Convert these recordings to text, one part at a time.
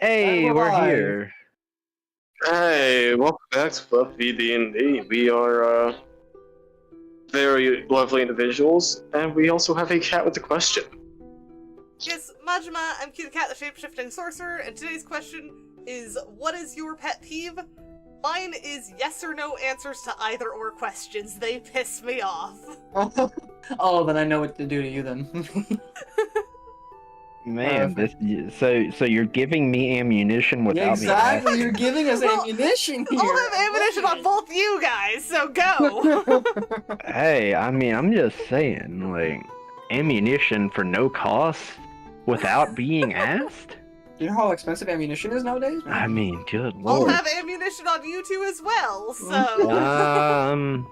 Hey, we're here. Hey, welcome back to Fluff-V D&D. We are very lovely individuals, and we also have a cat with a question. Yes, Majima, I'm Key the Cat, the shape-shifting sorcerer, and today's question is, what is your pet peeve? Mine is yes or no answers to either or questions. They piss me off. Oh, then I know what to do to you then. Man, so you're giving me ammunition without exactly, me. you're giving us ammunition here. I'll have ammunition on both you guys, so go! Hey, I mean, I'm just saying, like, ammunition for no cost without being asked? You know how expensive ammunition is nowadays? Man? I mean, good I'll lord. have ammunition on you two as well, so...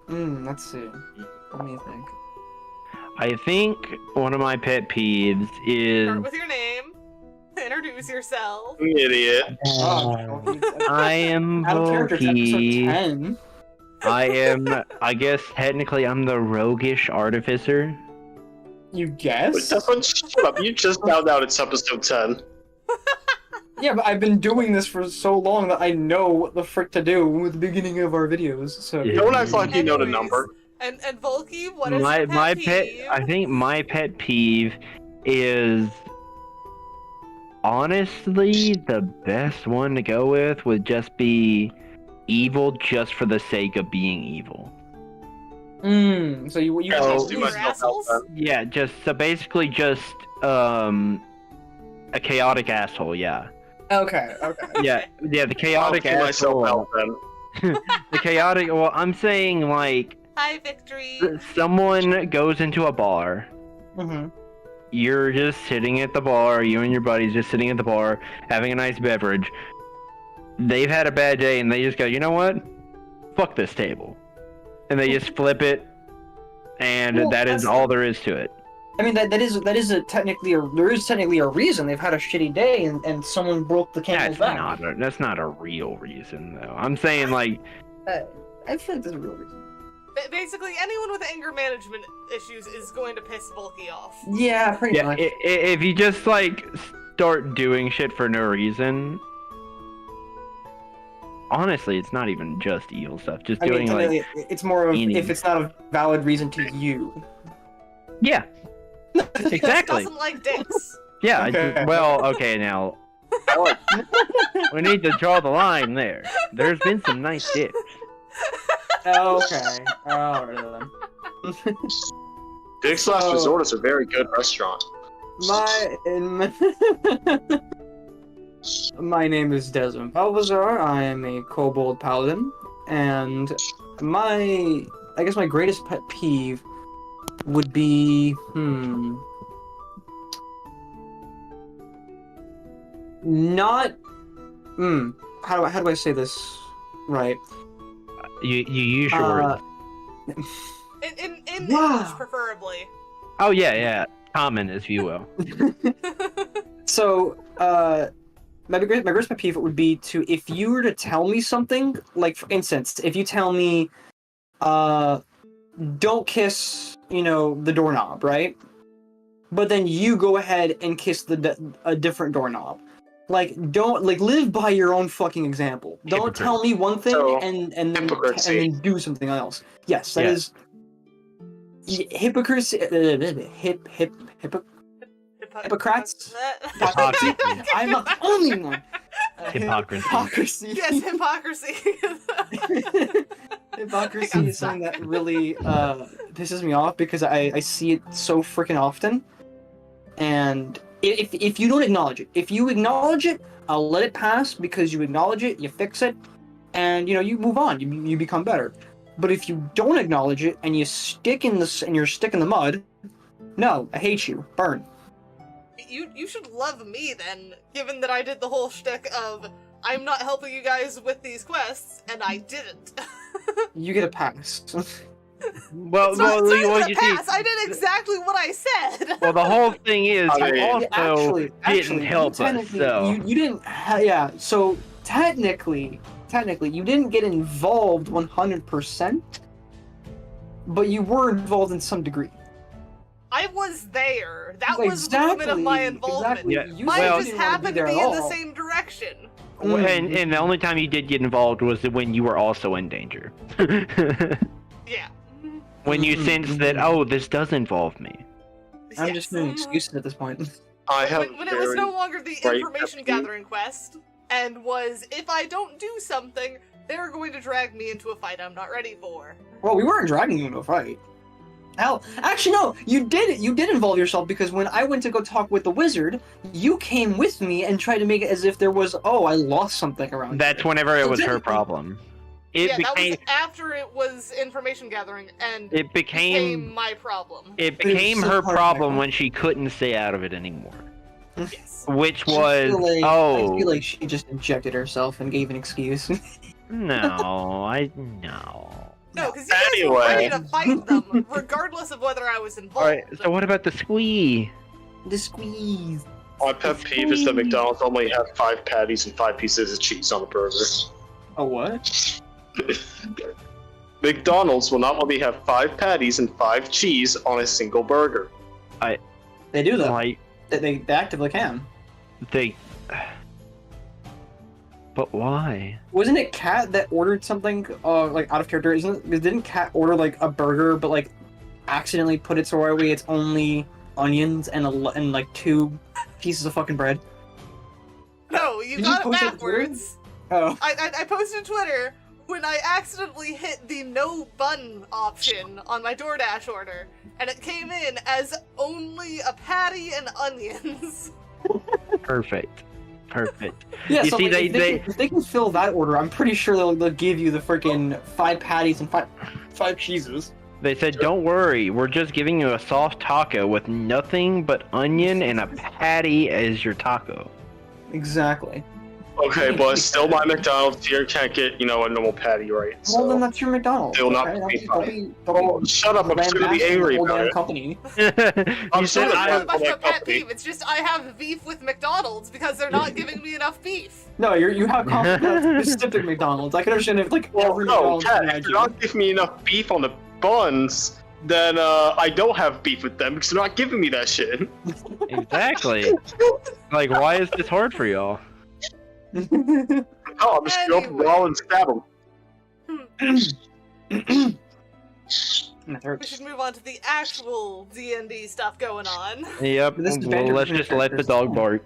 Let's see. What do you think? I think one of my pet peeves is... Start with your name. Introduce yourself. Idiot. I am Out of character, it's Volky. episode 10. I guess technically I'm the roguish artificer. You guess? Shut up, you just found out it's episode 10. Yeah, but I've been doing this for so long that I know what the frick to do at the beginning of our videos, so... Yeah. Don't act like you know the number. And Volky, what is your pet peeve? I think my pet peeve is honestly the best one to go with would just be evil just for the sake of being evil. So you assholes? Yeah, so basically just a chaotic asshole, yeah. Okay. Yeah, the chaotic asshole. The chaotic, well, I'm saying like Hi, Victory. someone goes into a bar. You're just sitting at the bar, you and your buddies just sitting at the bar, having a nice beverage. They've had a bad day and they just go, you know what? Fuck this table. And they just flip it, and that is all there is to it. I mean, there is technically a reason they've had a shitty day and someone broke the camel's back. That's not a real reason, though. I'm saying, like... I feel like there's a real reason. Basically, anyone with anger management issues is going to piss Volky off. Yeah, pretty much. If you just, like, start doing shit for no reason... Honestly, it's not even just evil stuff. Just doing, like... It's more of if it's not a valid reason to you. Yeah. Exactly. Doesn't like dicks. Yeah, Okay. Okay, now... we need to draw the line there. There's been some nice dicks. Okay. Alright then. Dick's Last Resort is a very good restaurant. My name is Desmond Balvazar. I am a kobold paladin, and I guess my greatest pet peeve would be how do I say this right? You use your words. In English, preferably. Oh yeah, common, if you will. So, my greatest pet peeve would be if you were to tell me something, like for instance, if you tell me, don't kiss, the doorknob, right? But then you go ahead and kiss a different doorknob. Like, live by your own fucking example. Don't tell me one thing and then do something else. Yes, that is hypocrisy. Hippocrates? Hypocrisy. I'm not the only one. Hypocrisy. Yes, hypocrisy. Hypocrisy is something that really pisses me off because I see it so freaking often. And if you don't acknowledge it, if you acknowledge it, I'll let it pass because you acknowledge it, you fix it, and you move on, you become better. But if you don't acknowledge it and you're stick in the mud, no, I hate you. Burn. You should love me then, given that I did the whole shtick of I'm not helping you guys with these quests, and I didn't. You get a pass. Well, you pass. I did exactly what I said. Well, the whole thing is you also actually, didn't help us. So you didn't. So technically, you didn't get involved 100%, but you were involved in some degree. I was there. That was the limit of my involvement. Exactly. Yeah, Mine well- just happened to be in the same direction. And the only time you did get involved was when you were also in danger. Yeah. When you sensed that, oh, this does involve me. I'm just doing excuses at this point. I have When it was no longer the right information gathering quest, and was, if I don't do something, they're going to drag me into a fight I'm not ready for. Well, we weren't dragging you into a fight. Hell, actually, no, you did involve yourself, because when I went to go talk with the wizard, you came with me and tried to make it as if there was, oh, I lost something around That's here. whenever it So was her technically- problem. That was after it was information gathering, and It became my problem. It But it was became so her hard to problem make. when she couldn't stay out of it anymore. Yes. Which I was, feel like she just injected herself and gave an excuse. no. No, because you guys were ready to fight them, regardless of whether I was involved. Alright, so what about the squee? The squeeze. My pet peeve is that McDonald's only have 5 patties and 5 pieces of cheese on the burger. A what? McDonald's will not let me have 5 patties and 5 cheese on a single burger. They do though. Like, They actively can. they... But why? Wasn't it Kat that ordered something like out of character? Didn't Kat order like a burger but like accidentally put it so right away it's only onions and like 2 pieces of fucking bread? No, you Did got you it post it to Twitter? backwards. Oh. I posted to Twitter when I accidentally hit the no bun option on my DoorDash order, and it came in as only a patty and onions. Perfect. Yeah, You so see, like, if they can fill that order, I'm pretty sure they'll give you the freaking 5 patties and 5 cheeses. They said, don't worry, we're just giving you a soft taco with nothing but onion and a patty as your taco. Exactly. Okay, but still my McDonald's here can't get, a normal patty, right? Well, then So. that's your McDonald's. They'll not okay? be Don't fine. don't be Shut up, I'm just gonna be lambasting angry the whole about damn it. company. I'm You sorry, said, That's I- not my that pet company. peeve. It's just I have beef with McDonald's because they're not giving me enough beef. No, you have confidence in specific McDonald's. I can understand if like Well, every no, McDonald's Kat, around if you. you're not giving me enough beef on the buns, then I don't have beef with them because they're not giving me that shit. exactly. Like, why is this hard for y'all? Oh, I'm just gonna go up Anyway. wall and stab them. That We hurts. should move on to the actual D&D stuff going on. Yep, This is well, banter let's between just let the characters. dog bark.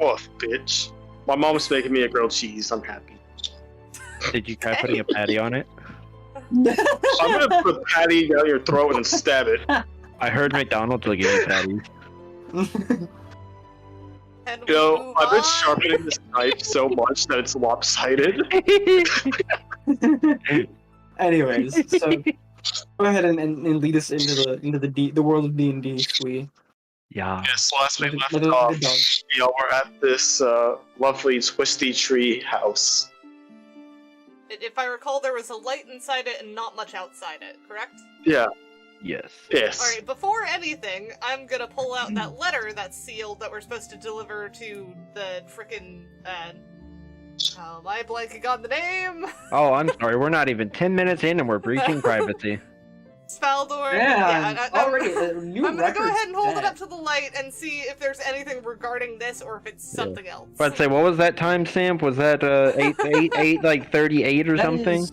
Woof, bitch. My mom's making me a grilled cheese. I'm happy. Did you try putting a patty on it? I'm gonna put a patty down your throat and stab it. I heard McDonald's will give you patties. And You know, move I've been on. sharpening this knife so much that it's lopsided. Anyways, so go ahead and lead us into the world of D&D, Squee. Yeah. Yes, last we Let left it- off, let it go. y'all were at this lovely twisty tree house. If I recall, there was a light inside it and not much outside it, correct? Yeah, Yes. yes. Alright, before anything, I'm gonna pull out that letter that's sealed that we're supposed to deliver to the frickin', am I blanking on the name? Oh, I'm sorry. We're not even 10 minutes in and we're breaching privacy. Spaldor. Yeah, I- already a new I'm gonna go record ahead and hold it set. up to the light and see if there's anything regarding this or if it's something else. But I'd say, what was that timestamp? Was that 8, like 38 or That something? is-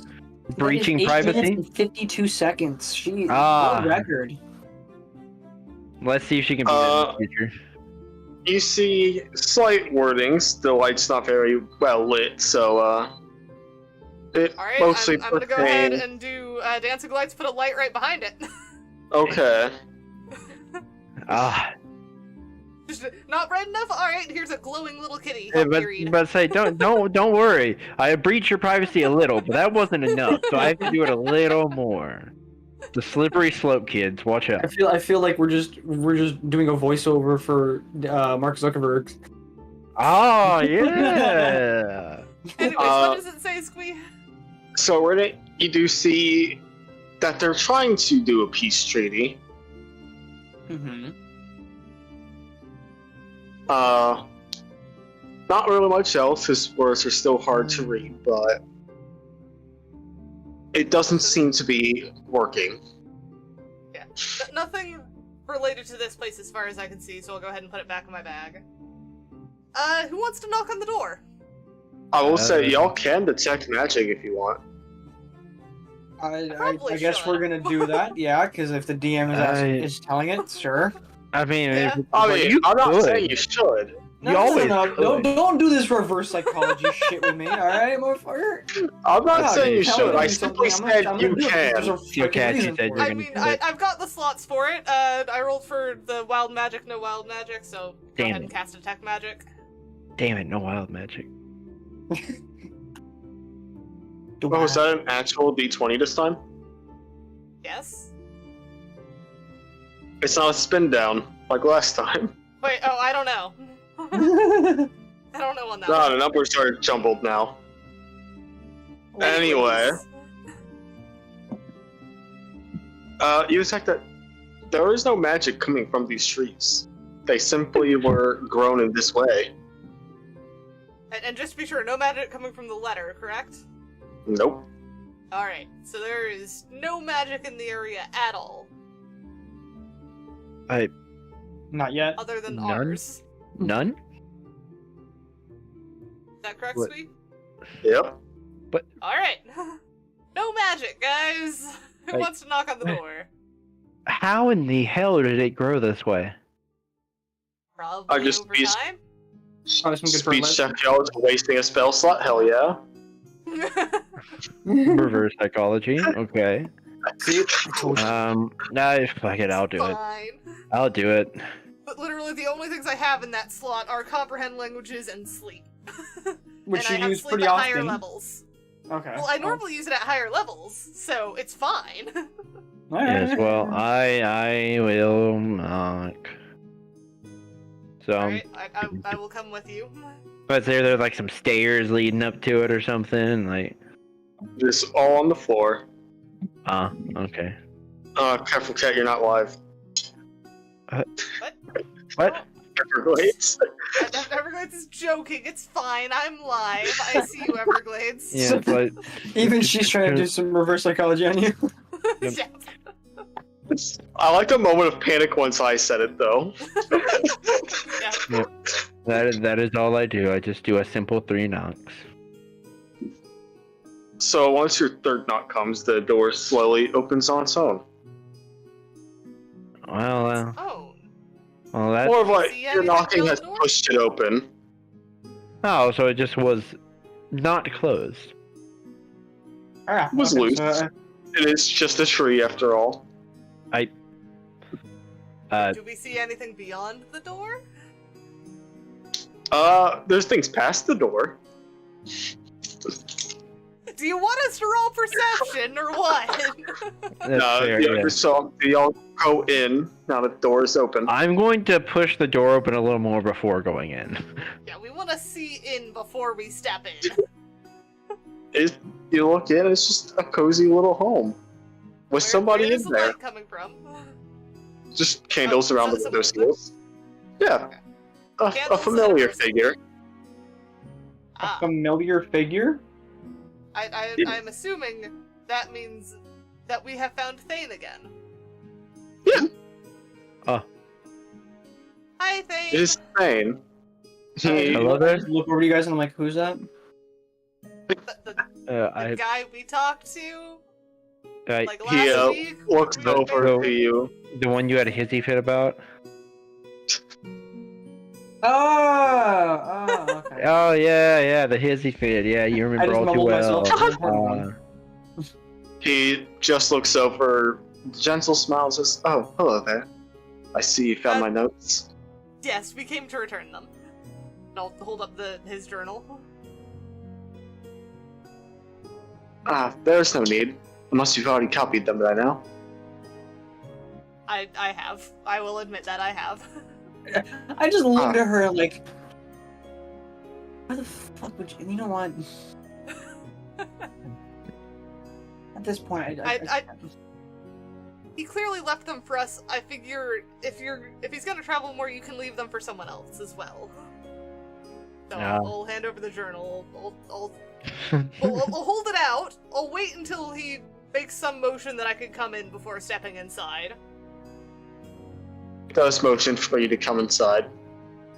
Breaching that is 8 privacy? minutes and 52 seconds. She Ah. world record. Let's see if she can beat that in the future. You see slight wordings. The light's not very well lit, so it Alright, mostly I'm gonna go ahead pertains- and do Dancing Lights, put a light right behind it. Okay. Ah, Just not bright enough? Alright, here's a glowing little kitty. Help me read. but say, don't worry. I breached your privacy a little, but that wasn't enough. So I have to do it a little more. The slippery slope, kids. Watch out. I feel like we're just doing a voiceover for Mark Zuckerberg. Oh yeah. Anyways, what does it say, Squee? So you do see that they're trying to do a peace treaty. Mm-hmm. Not really much else. His words are still hard to read, but it doesn't seem to be working. Yeah. Nothing related to this place as far as I can see, so I'll go ahead and put it back in my bag. Who wants to knock on the door? I will say, y'all can detect magic if you want. I guess we're gonna do that, yeah, because if the DM is telling it, sure. I mean, Yeah. I'm not saying you should. Don't do this reverse psychology shit with me, alright, motherfucker? I'm not saying you should. I me simply something, said you can. You can't, you said you're I gonna mean, do it. I've got the slots for it. I rolled for the wild magic, no wild magic, so go ahead and cast detect magic. Damn it, no wild magic. Oh, is that an actual D20 this time? Yes. It's not a spin down like last time. Wait, oh, I don't know. I don't know on that No, one. the numbers are jumbled now. Anyway, you detect that there is no magic coming from these trees. They simply were grown in this way. And just to be sure, no magic coming from the letter, correct? Nope. Alright, so there is no magic in the area at all. Not yet. Other than None? ours. None? Is that correct, What? Sweet? Yep. Alright. No magic, guys! Who Hey. wants to knock on the door? How in the hell did it grow this way? Probably just over be- time? Probably some good Speech fertilizer. check, y'all, wasting a spell slot? Hell yeah. Reverse psychology. Okay. See, I told you. Nah, fuck it. I'll do it. Fine. I'll do it. But literally the only things I have in that slot are comprehend languages and sleep. Which and you I have use sleep pretty at higher often. levels. Okay. Well, I normally use it at higher levels, so it's fine. Yes, well, I will knock. So, Alright, I will come with you. but there's like some stairs leading up to it or something. Like, Just all on the floor. okay. Careful, cat, you're not live. What? Everglades. Everglades is joking, it's fine, I'm live. I see you, Everglades. Yeah, but Even she's trying to do some reverse psychology on you. Yeah. I like a moment of panic once I said it, though. Yeah. that is all I do. I just do a simple 3 knocks. So once your third knock comes, the door slowly opens on its own. Well, Oh. that's... More of like See your anything knocking on the has door? pushed it open. Oh, so it just was not closed. Ah, It was okay, loose. so, It is just a tree after all. Do we see anything beyond the door? There's things past the door. Do you want us to roll perception or what? That's fair, yeah. So they all go in. Now the door is open. I'm going to push the door open a little more before going in. Yeah, we want to see in before we step in. You look in, it's just a cozy little home. With somebody where in is the there. light coming from? Just candles Oh, around the so- windowsills. Yeah. A Candles familiar and- figure. Ah, familiar figure? I'm assuming that means that we have found Thane again. Yeah. Hi, Thane! It is Thane. Hello there? I just look over to you guys and I'm like, who's that? The guy we talked to, like He last week? looks over to you. The one you had a hissy fit about? Oh, okay. Oh, yeah, the hissy fit. Yeah, you I remember just all too mumbled well. myself. He just looks over, gentle smiles, says, "Oh, hello there. I see you found my notes." Yes, we came to return them. And I'll hold up his journal. There's no need. Unless you've already copied them by now. I have. I will admit that I have. I just looked at her like, why the fuck would you know what? At this point, He clearly left them for us. I figure if he's gonna travel more, you can leave them for someone else as well. So Yeah. I'll hand over the journal. I'll hold it out. I'll wait until he makes some motion that I can come in before stepping inside. does motion for you to come inside.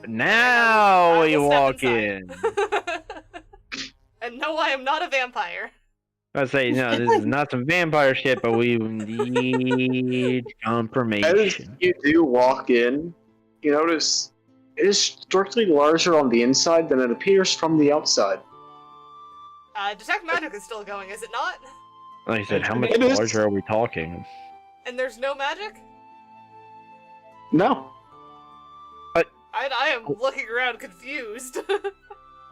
Now I we will step walk inside. in. And no, I am not a vampire. I say, no, this is not some vampire shit, but we need As confirmation. you do walk in, you notice it is strictly larger on the inside than it appears from the outside. Detect magic is still going, is it not? Like I said, how much It is. larger are we talking? And there's no magic? No. I am looking around confused.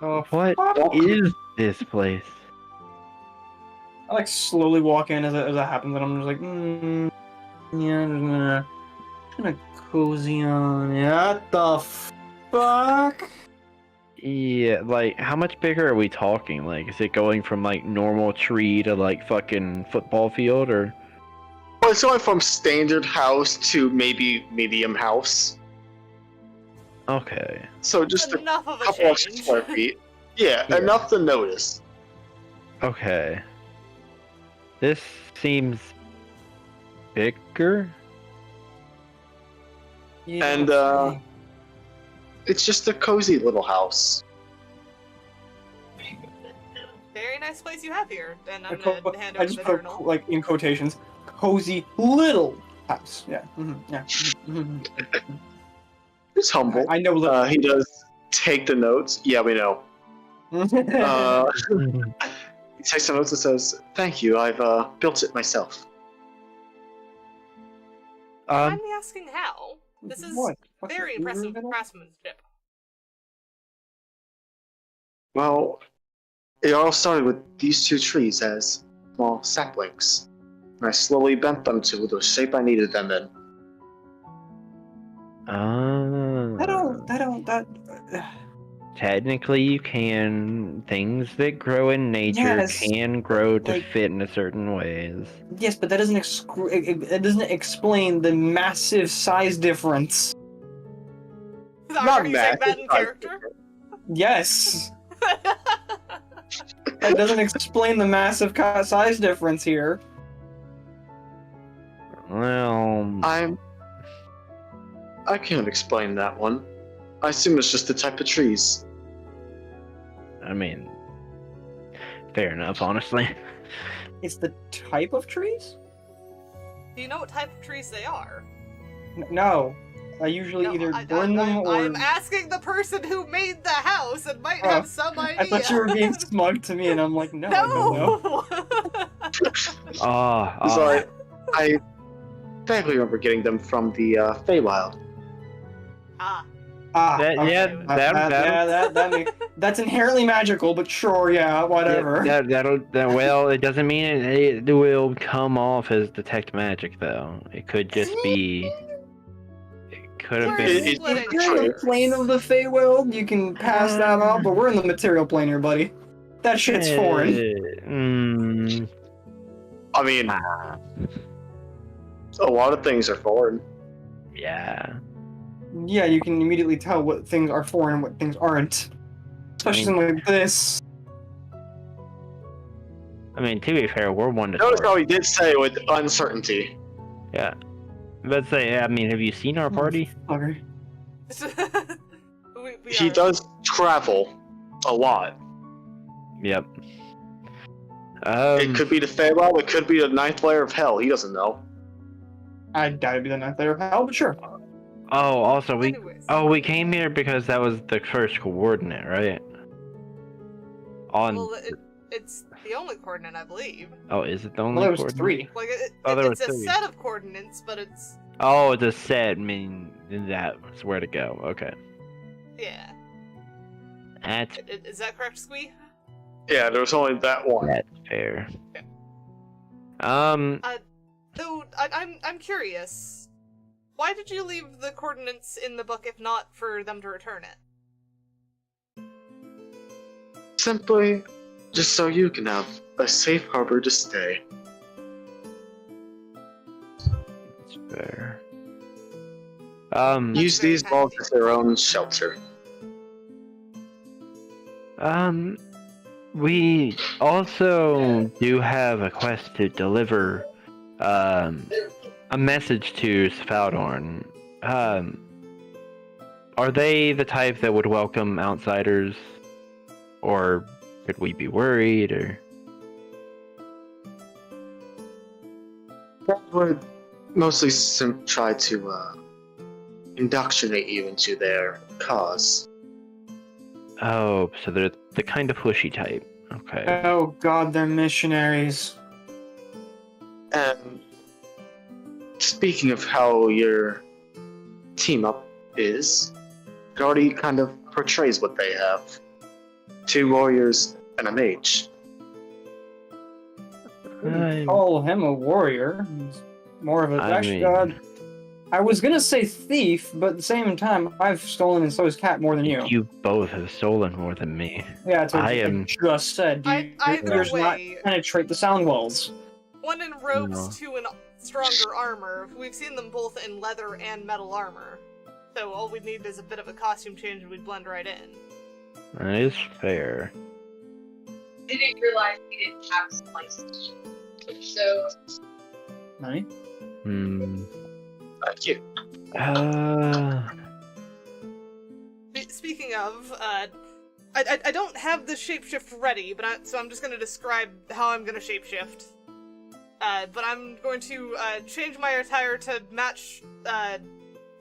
Oh, What is this place? I like slowly walk in as that happens, and I'm just like, yeah, I'm just gonna cozy on. Yeah, what the fuck? Yeah, like, how much bigger are we talking? Like, is it going from, like, normal tree to, like, fucking football field, or? Well, it's going from standard house to maybe medium house. Okay. So just a Enough of a couple of change. square feet. Yeah, Yeah. enough to notice. Okay. This seems bigger? Yeah, And, okay. It's just a cozy little house. Very nice place you have here. And I'm I co- gonna hand I over just the put, journal. like, in quotations, cozy little house. Yeah. Yeah. Mhm. He's humble. I know little. He does take the notes. Yeah, we know. He takes the notes and says, "Thank you. I've built it myself." Mind me asking how? This is What? What's very the impressive middle? craftsmanship. Well, it all started with these two trees as small saplings. And I slowly bent them to the shape I needed them in. That. Technically, you can. Things that grow in nature Yes, can grow to like- fit in a certain ways. Yes, but that doesn't it doesn't explain the massive size difference. Are you saying massive, that in size character? difference. Yes, that doesn't explain the massive size difference here. Well, I can't explain that one. I assume it's just the type of trees. I mean, fair enough, honestly. It's the type of trees? Do you know what type of trees they are? No, I usually No, either burn them or. I'm asking the person who made the house and might Oh, have some idea. I thought you were being smug to me, and I'm like, no, I don't know. So I vaguely remember getting them from the Feywild. That- Okay. yeah, That's inherently magical, but sure, yeah, whatever. Well, it doesn't mean it will come off as detect magic, though. It could just be. It could have We're been. splitting If you're in the plane of the Feywild, you can pass that off, but we're in the material plane here, buddy. That shit's foreign. I mean, a lot of things are foreign. Yeah. Yeah, you can immediately tell what things are foreign and what things aren't. Especially something like this. I mean, to be fair, we're one to Notice start. how he did say with uncertainty. Yeah. Let's say, I mean, have you seen our party? Okay. He does travel a lot. Yep. It could be the Feywild, it could be the ninth layer of hell. He doesn't know. I doubt it'd be the ninth layer of hell, but sure. Oh, also, we Anyways. we came here because that was the first coordinate, right? Well, it's the only coordinate, I believe. Oh, is it the only Well, there was coordinate? 3. Like, Oh, there it's was a three. set of coordinates, but it's... Oh, it's a set, meaning that's where to go. Okay. Yeah. That's Is that correct, Squee? Yeah, there was only that one. fair. Yeah. Though, I'm curious. Why did you leave the coordinates in the book if not for them to return it? Simply, just so you can have a safe harbor to stay. That's fair. Use very these kind walls of you. as their own shelter. We also do have a quest to deliver, a message to Sfaldorn. Are they the type that would welcome outsiders, or could we be worried? Or That would mostly try to indoctrinate you into their cause. oh, so they're the kind of pushy type. Okay. Oh god, they're missionaries. And speaking of how your team up is, it already kind of portrays what they have. 2 warriors and a mage. Call him a warrior. He's more of a god. I was gonna say thief, but at the same time, I've stolen and so has Cat more than you. You both have stolen more than me. Yeah, it's what I am just said. Either Yours not way, penetrate the sound walls. one in robes, No. 2 in stronger armor. We've seen them both in leather and metal armor. So all we need is a bit of a costume change and we'd blend right in. That is fair. Didn't realize we didn't have slices. So Nice. Thank you. Speaking of, I don't have the shapeshift ready, but so I'm just going to describe how I'm going to shapeshift. But I'm going to change my attire to match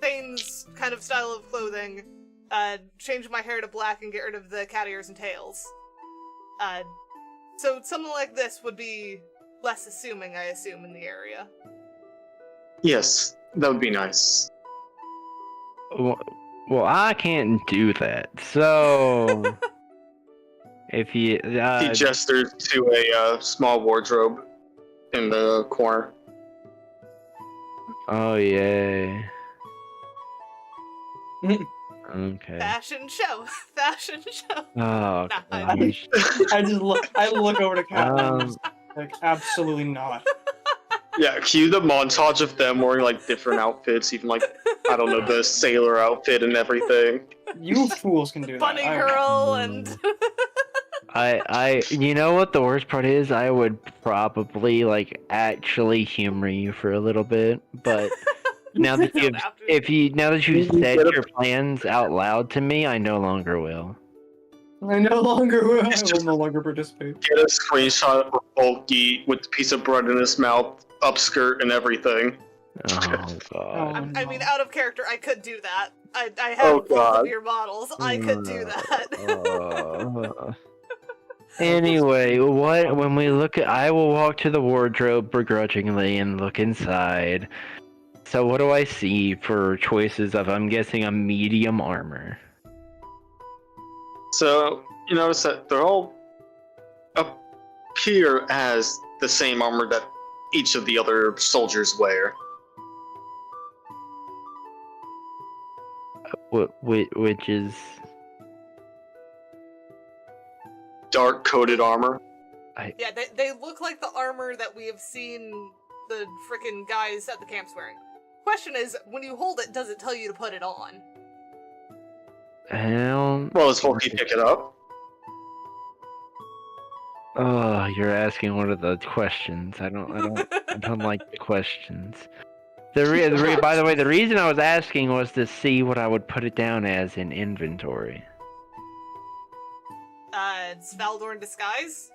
Thane's kind of style of clothing, change my hair to black and get rid of the cat ears and tails. So something like this would be less assuming, I assume, in the area. Yes, that would be nice. Well, I can't do that. So, if you He gestures to a small wardrobe in the corner. oh yeah. Okay. Fashion show! Fashion show! Oh, Nah, gosh. I look over to Cat and I'm just like, absolutely not. Yeah, cue the montage of them wearing like different outfits, even like, I don't know, the sailor outfit and everything. You fools can do that. Bunny girl and... you know what the worst part is? I would probably like actually humor you for a little bit, but now that you said your plans out loud to me, I no longer will. I no longer will. I will no longer participate. Get a screenshot of Bulky with a piece of bread in his mouth, upskirt and everything. Oh god. I mean, out of character, I could do that. I have both of your models. I could do that. Anyway, when we look at, I will walk to the wardrobe begrudgingly and look inside. So what do I see for choices of, I'm guessing, a medium armor? So, you notice that they're all appear as the same armor that each of the other soldiers wear. Which is... Dark-coated armor. Yeah, they look like the armor that we have seen the frickin' guys at the camps wearing. Question is, when you hold it, does it tell you to put it on? Hell... Well, does Bulky pick it up? Oh, you're asking one of the questions. I don't like the questions. By the way, the reason I was asking was to see what I would put it down as in inventory. Svaldor disguise?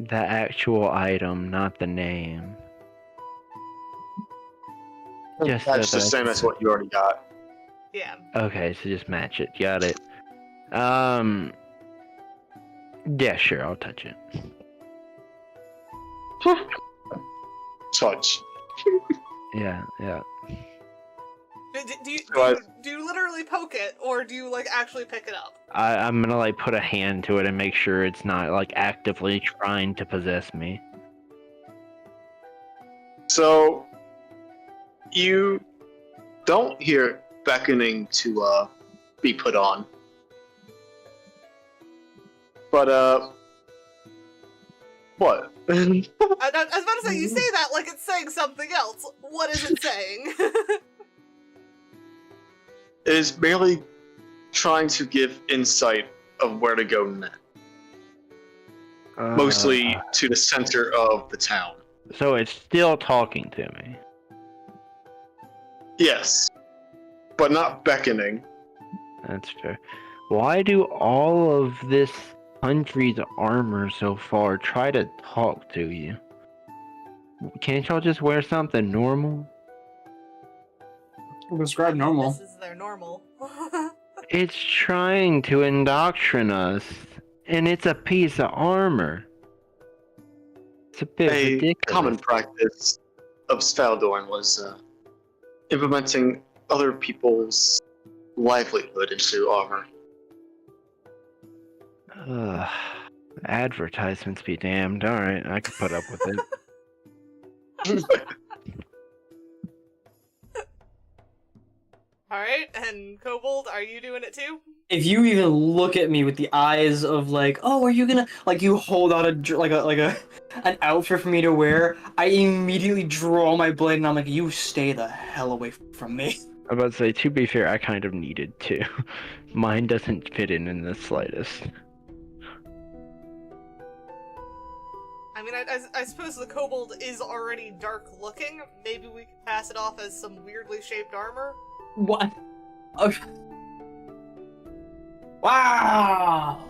The actual item, not the name. Just That's the same as what you already got. Yeah. Okay, so just match it. Got it. Yeah, sure, I'll touch it. Touch. Yeah. Do you literally poke it, or do you, like, actually pick it up? I'm gonna, like, put a hand to it and make sure it's not, like, actively trying to possess me. So, you don't hear beckoning to, be put on. But, what? I was about to say, you say that like it's saying something else. What is it saying? It is merely trying to give insight of where to go next. Mostly to the center of the town. So it's still talking to me. Yes, but not beckoning. That's fair. Why do all of this country's armor so far try to talk to you? Can't y'all just wear something normal? Describe normal. This is their normal. It's trying to indoctrinate us, and it's a piece of armor. It's a bit A ridiculous. common practice of Svaldorn was implementing other people's livelihood into armor. Ugh. Advertisements be damned. Alright, I could put up with it. Alright, and Kobold, are you doing it too? If you even look at me with the eyes of like, oh, are you gonna like you hold out an outfit for me to wear, I immediately draw my blade and I'm like, you stay the hell away from me. I'm about to say, to be fair, I kind of needed to. Mine doesn't fit in the slightest. I mean, I suppose the Kobold is already dark looking. Maybe we could pass it off as some weirdly shaped armor. What? Oh. Wow.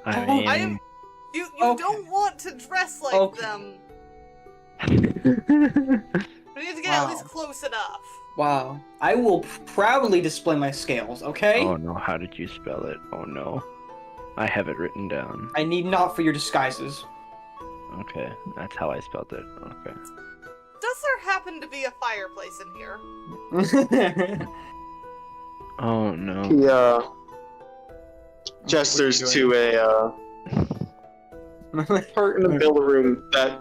I mean... You Okay. don't want to dress like Okay. them. We need to get at Wow. least close enough. Wow. I will proudly display my scales, okay? Oh no, how did you spell it? Oh no. I have it written down. I need not for your disguises. Okay, that's how I spelled it. Okay. Does there happen to be a fireplace in here? Oh no. He gestures to a part in the build room that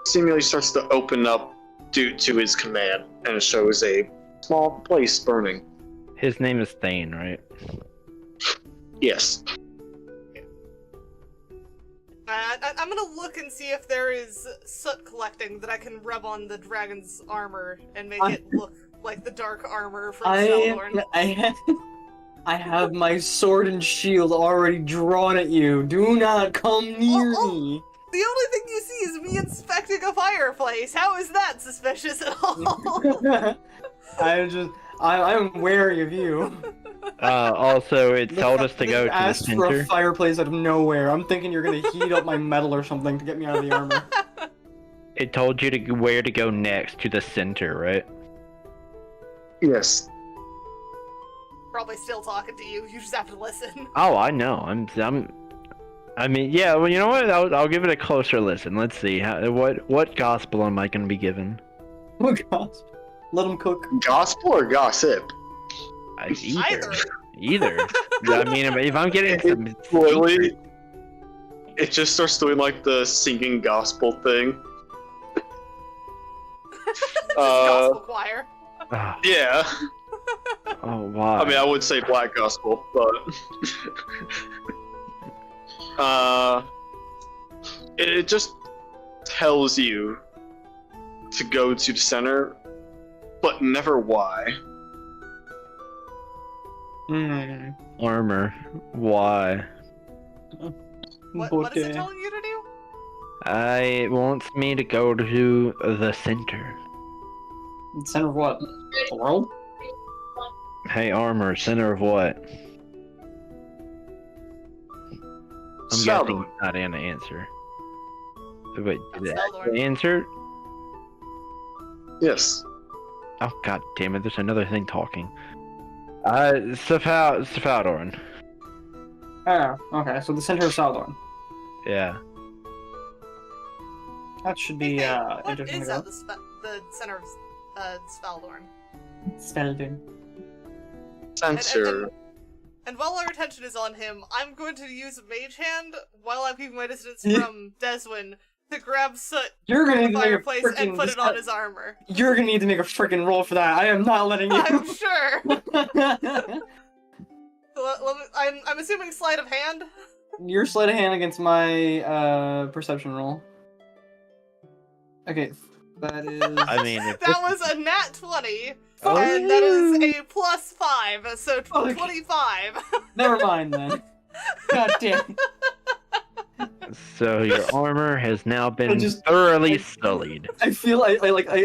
seemingly starts to open up due to his command, and it shows a small place burning. His name is Thane, right? Yes. I'm gonna look and see if there is soot collecting that I can rub on the dragon's armor and make it look like the dark armor from Svaldorn. I have my sword and shield already drawn at you. Do not come near me. The only thing you see is me inspecting a fireplace. How is that suspicious at all? I'm wary of you. Also, it told us to go to the Asked for center. a fireplace out of nowhere. I'm thinking you're gonna heat up my metal or something to get me out of the armor. It told you to where to go next, to the center, right? Yes. Probably still talking to you. You just have to listen. Oh, I know. I mean, yeah. Well, you know what? I'll give it a closer listen. Let's see. What gospel am I going to be given? Oh gosh. Let him cook. Gospel or gossip? Either. Either. I mean, if I'm getting some... Slowly, it just starts doing like the singing gospel thing. Gospel choir. Ah, Yeah. oh, wow. I mean, I would say black gospel, but it just tells you to go to the center, but never why. Armor. Why? What is it telling you to do? It wants me to go to the center. Center of what? The world? Hey, armor, center of what? I'm guessing not an answer. Wait, did Svaldorn. the answer? Yes. Oh, god damn it, there's another thing talking. Svaldorn. Oh, okay, so the center of Svaldorn. Yeah. That should be, Hey, what interesting is to at go. the center of Svaldorn? Svaldorn. Censor. And while our attention is on him, I'm going to use Mage Hand while I'm keeping my distance Yeah. from Deswin to grab soot You're gonna from need the to make a fireplace freaking... and put it on his armor. You're gonna need to make a freaking roll for that. I am not letting you. I'm sure. I'm assuming sleight of hand. Your sleight of hand against my perception roll. Okay, that is. I mean, if That was a nat 20, Oh. and that is a +5, so Okay. 25. Never mind then. God damn. So your armor has now been thoroughly sullied. I feel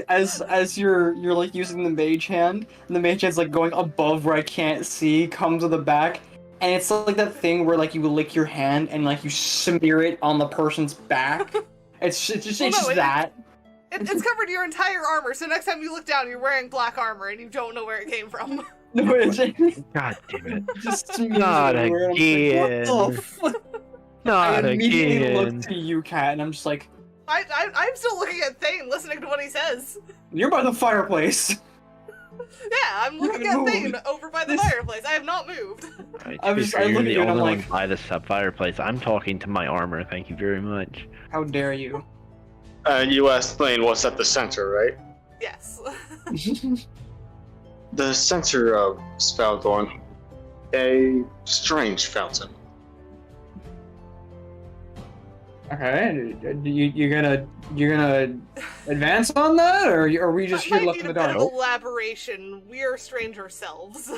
as you're like using the mage hand, and the mage hand's like going above where I can't see, comes to the back, and it's like that thing where like you lick your hand and like you smear it on the person's back. It's just that. It's covered your entire armor, so next time you look down, you're wearing black armor and you don't know where it came from. No, it's God damn it. just Not again. Like, what the fuck? Not I immediately again. look to you, Kat, and I'm just like, I'm still looking at Thane, listening to what he says. you're by the fireplace. Yeah, I'm looking at Thane over by the fireplace. I have not moved. Right, I you're look the at you and I'm only like, one by the fireplace. I'm talking to my armor. Thank you very much. how dare you? You asked Thane what's at the center, right? Yes. The center of Spaldorn, a strange fountain. Okay, you're gonna advance on that, or are we just here Might left need in a the bit dark? of elaboration. We are strange ourselves.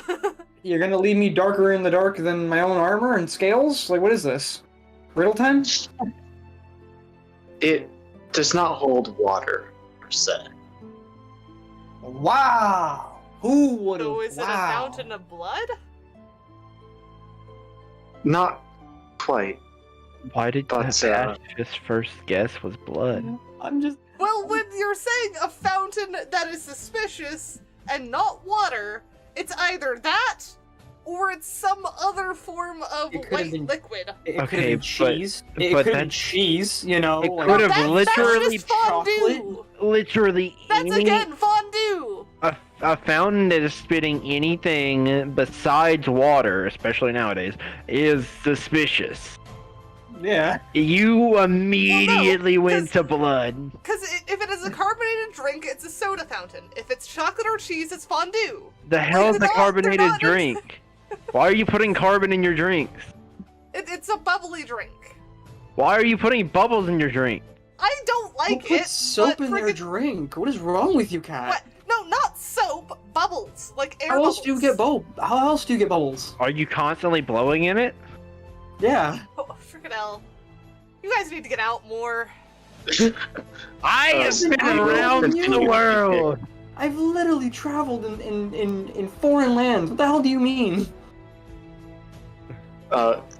You're gonna leave me darker in the dark than my own armor and scales? Like, what is this? Riddle time? It does not hold water, per se. Wow! Who would have? So is it a fountain of blood? Not quite. Why did But, his first guess was blood? I'm just. Well, when you're saying a fountain that is suspicious and not water, it's either that or it's some other form of It could've white been- liquid. It could Okay, have been cheese. It but could have been that's- cheese. You know. It like- could have That's literally just fondue! literally That's any again fondue! a fountain that is spitting anything besides water, especially nowadays, is suspicious. Yeah. You immediately went 'cause- to blood. Because if it is a carbonated drink, it's a soda fountain. If it's chocolate or cheese, it's fondue. The hell is a they're carbonated not- drink? Why are you putting carbon in your drinks? It's a bubbly drink. Why are you putting bubbles in your drink? I don't Who like put it. soap but in their frickin- drink? What is wrong with you, Kat? What? No, not soap. Bubbles, like air How else bubbles. do you get How else do you get bubbles? Are you constantly blowing in it? Yeah. Oh, freaking hell! You guys need to get out more. I have been I will around continue the to world. I've literally traveled in foreign lands. What the hell do you mean?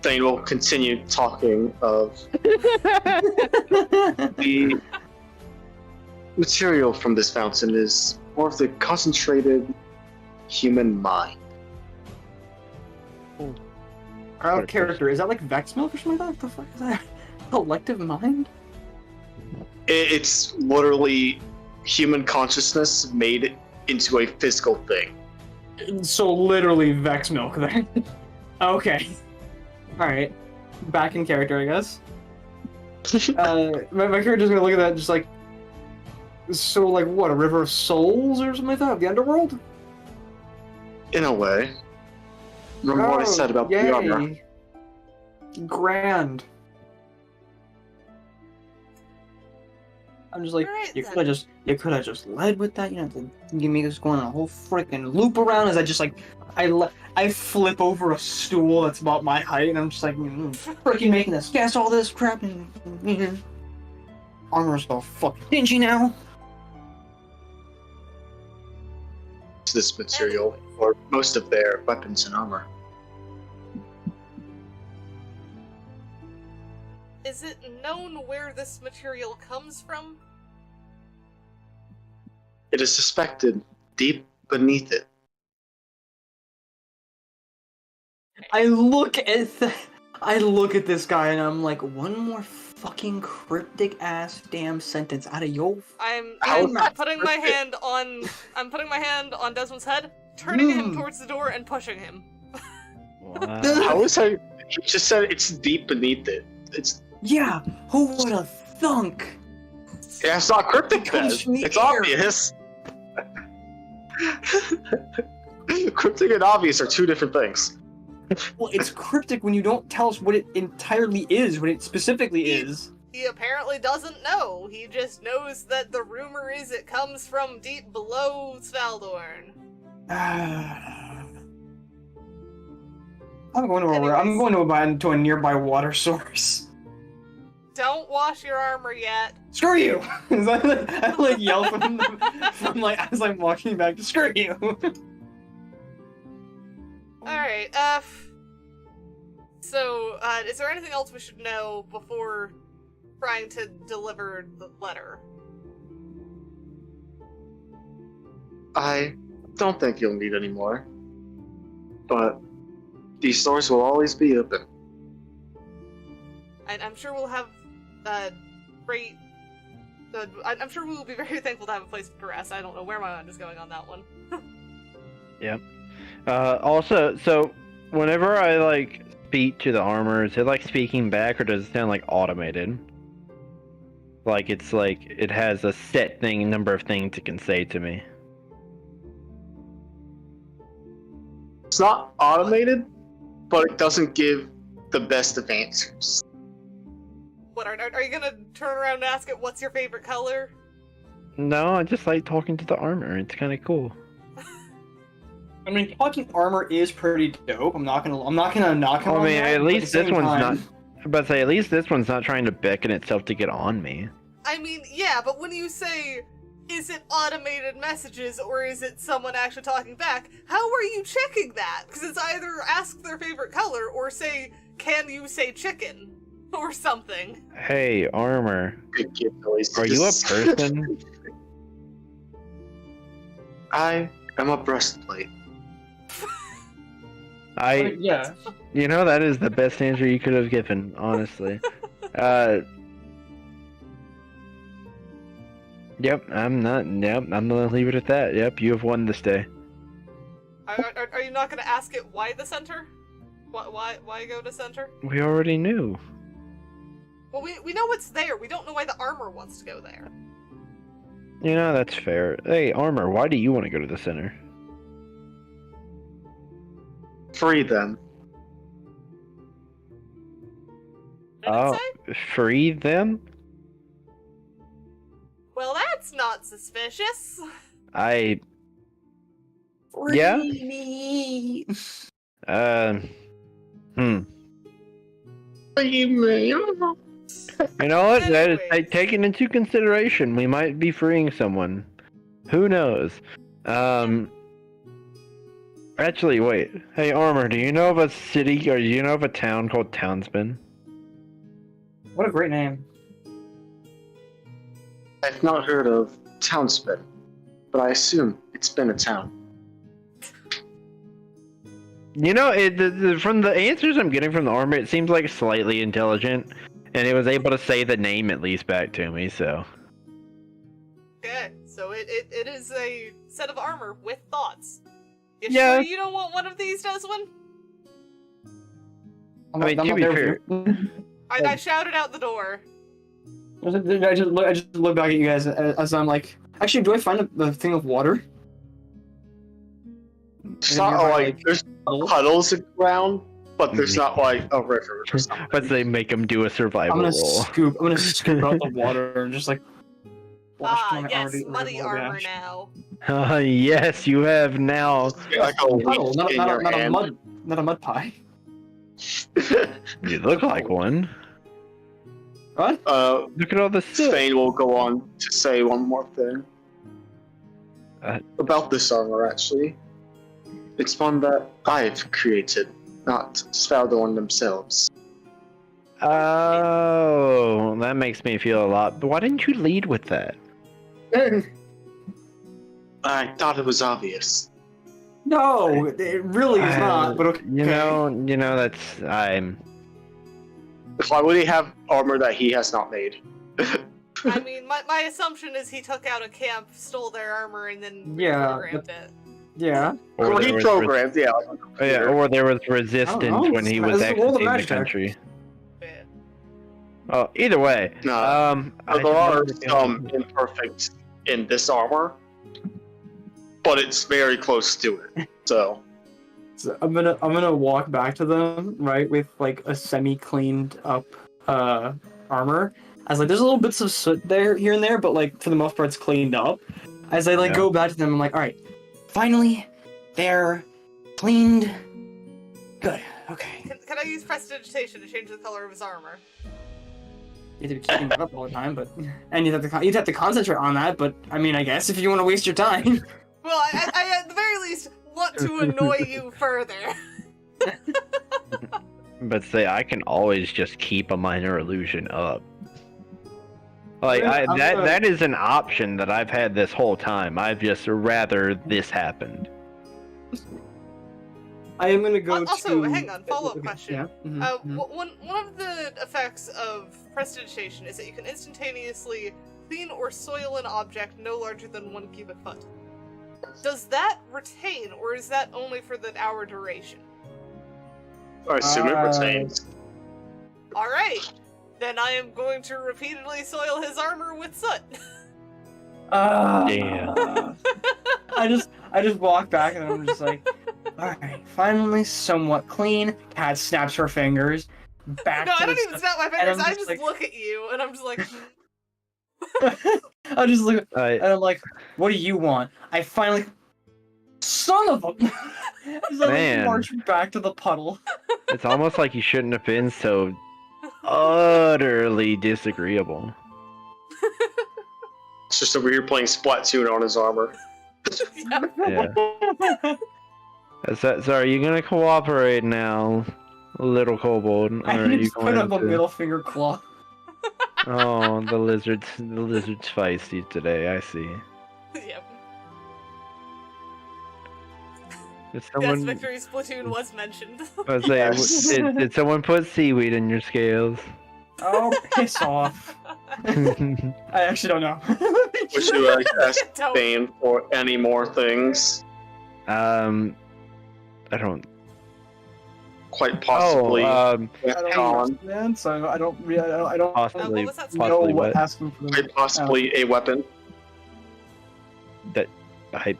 Thane will continue talking of the material from this fountain is more of the concentrated human mind. Out of character. Is that like Vex milk or something like that? What the fuck is that? Collective mind? It's literally human consciousness made into a physical thing. So literally Vex milk then. Okay. Alright. Back in character, I guess. My character's gonna look at that just like... So like what, a river of souls or something like that? The underworld? In a way. Remember what I said about the armor? yay. Grand. I'm just like, Alright, you then. could have just led with that. You know, give me this going on a whole freaking loop around as I just like, I flip over a stool that's about my height, and I'm just like, freaking making this guess all this crap. And armor's all fucking dingy now. This material, or most of their weapons and armor. Is it known where this material comes from? It is suspected deep beneath it. I look at this guy, and I'm like, one more fucking cryptic ass damn sentence out of your. I'm How- putting my hand on. I'm putting my hand on Desmond's head, turning him towards the door, and pushing him. Wow. How is I? He just said it's deep beneath it. It's Yeah, who would have thunk? yeah, it's not cryptic then. Comes from the It's air. obvious. Cryptic and obvious are two different things. Well, it's cryptic when you don't tell us what it entirely is, what it specifically is. He apparently doesn't know. He just knows that the rumor is it comes from deep below Svaldorn. I'm going to a nearby water source. Don't wash your armor yet. Screw you! I like yell from like as I'm walking back. Screw you! Alright, so, is there anything else we should know before trying to deliver the letter? I don't think you'll need any more. But these stores will always be open. And I'm sure we'll have great. I'm sure we will be very thankful to have a place to rest. I don't know where my mind is going on that one. Yep. Also, so whenever I like speak to the armor, is it like speaking back, or does it sound like automated? Like it's like it has a set number of things it can say to me. It's not automated, but it doesn't give the best of answers. What, are you gonna turn around and ask it, what's your favorite color? No, I just like talking to the armor. It's kind of cool. I mean, talking armor is pretty dope. I'm not gonna knock him on that. I mean, at least this one's time... not. But say, at least this one's not trying to beckon itself to get on me. I mean, yeah, but when you say, is it automated messages or is it someone actually talking back, how are you checking that? Because it's either ask their favorite color or say, can you say chicken? Or something. Hey, armor. Are you a person? I am a breastplate. Yeah. You know, that is the best answer you could have given, honestly. Yep, I'm gonna leave it at that. Yep, you have won this day. Are you not gonna ask it why the center? Why go to center? We already knew. Well, we know what's there. We don't know why the armor wants to go there. You know, that's fair. Hey, armor, why do you want to go to the center? Free them. Did it say? Free them? Well, that's not suspicious. Yeah? Me. You know what? That is Anyways. taken into consideration. We might be freeing someone. Who knows? Actually, wait. Hey, Armor, do you know of a city, or do you know of a town called Townsman? What a great name. I've not heard of Townsman, but I assume it's been a town. You know, from the answers I'm getting from the Armor, it seems like slightly intelligent, and it was able to say the name at least back to me, so... Okay, so it is a set of armor with thoughts. You Yeah. sure you don't want one of these, Deswin? I mean, to be fair... I shouted out the door. I just look back at you guys as I'm like, actually, do I find a thing of water? It's not like there's puddles around, but there's not like a river or something. But they make them do a survival I'm gonna roll. scoop out the water and just like. Yes, muddy armor now. Yes, you have now. Like a Puddle, leaf in your hand. not a mud pie. You look like one. What? Look at all the soot. Thane will go on to say one more thing about this armor. Actually, it's one that I've created, not Svaldorn themselves. Oh, that makes me feel a lot. But why didn't you lead with that? I thought it was obvious. No, it really is not. But okay. You know that's Why would he have armor that he has not made? I mean, my assumption is he took out a camp, stole their armor, and then Yeah, programmed it. Yeah. Well, he programmed, yeah. Or there was resistance know. when he was It's the world of exiting the magic. country. Yeah. Oh, either way. No. There are some imperfect in this armor, but it's very close to it. So I'm gonna walk back to them, right, with like a semi-cleaned up armor. As like there's a little bits of soot there here and there, but like for the most part it's cleaned up. As I like go back to them, I'm like, all right, finally, they're cleaned. Good. Okay. Can I use prestidigitation to change the color of his armor? You have to be keeping that up all the time, but and you'd have to concentrate on that. But I mean, I guess if you want to waste your time. Well, I at the very least want to annoy you further. But say I can always just keep a minor illusion up. Like that is an option that I've had this whole time. I've just rather this happened. I am gonna go also, to. hang on, follow-up question. Yeah. Mm-hmm. One of the effects of prestidigitation is that you can instantaneously clean or soil an object no larger than 1 cubic foot. Does that retain, or is that only for the hour duration? I assume it retains. Alright, then I am going to repeatedly soil his armor with soot. Damn. I just walk back and I'm just like, alright, finally somewhat clean. Cat snaps her fingers. Back No, to I don't the even snap my fingers, I just like, look at you, and I'm just like... I just look and I'm like, what do you want? I finally... Son of a... As I Man. march back to the puddle. It's almost like you shouldn't have been so utterly disagreeable. It's just over here playing Splatoon on his armor. Yeah. Yeah. So are you gonna cooperate now, little kobold? Or I are you just put going up a to... middle finger claw. Oh, the lizard's feisty today. I see. Yep. Did Yes, someone? Victory Splatoon was mentioned. I was saying, did someone put seaweed in your scales? Oh, piss off. I actually don't know. Would you like to ask Don't. Bane for any more things? I don't. Quite possibly. I don't Colin. understand, so I don't really, I don't Possibly, what was that? know possibly what what? asking for them. Quite possibly a weapon. That I Is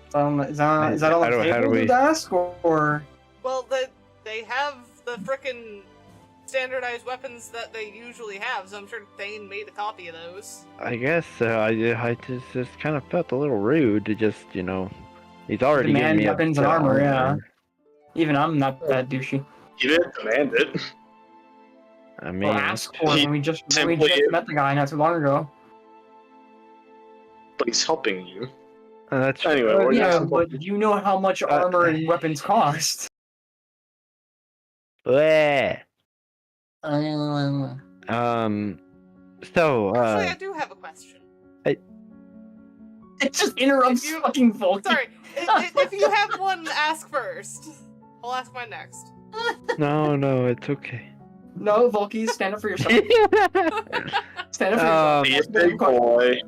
that on the how do table we- to ask, or? Well, they have the frickin' standardized weapons that they usually have, so I'm sure Thane made a copy of those. I guess I just kind of felt a little rude to just he's already Demand given me weapons and armor, yeah. Even I'm not that douchey. You didn't demand it. I mean, Or ask for it he when we just simply- met the guy not too long ago. But he's helping you. that's Anyway, we're Yeah, just- but you know how much armor and weapons cost. Bleh. Uh, So Actually, I do have a question. It just interrupts If you- fucking Volky. Sorry, if you have one, ask first. I'll ask mine next. no, it's okay. No, Volky, stand up for yourself. Stand up for yourself. Be a big boy.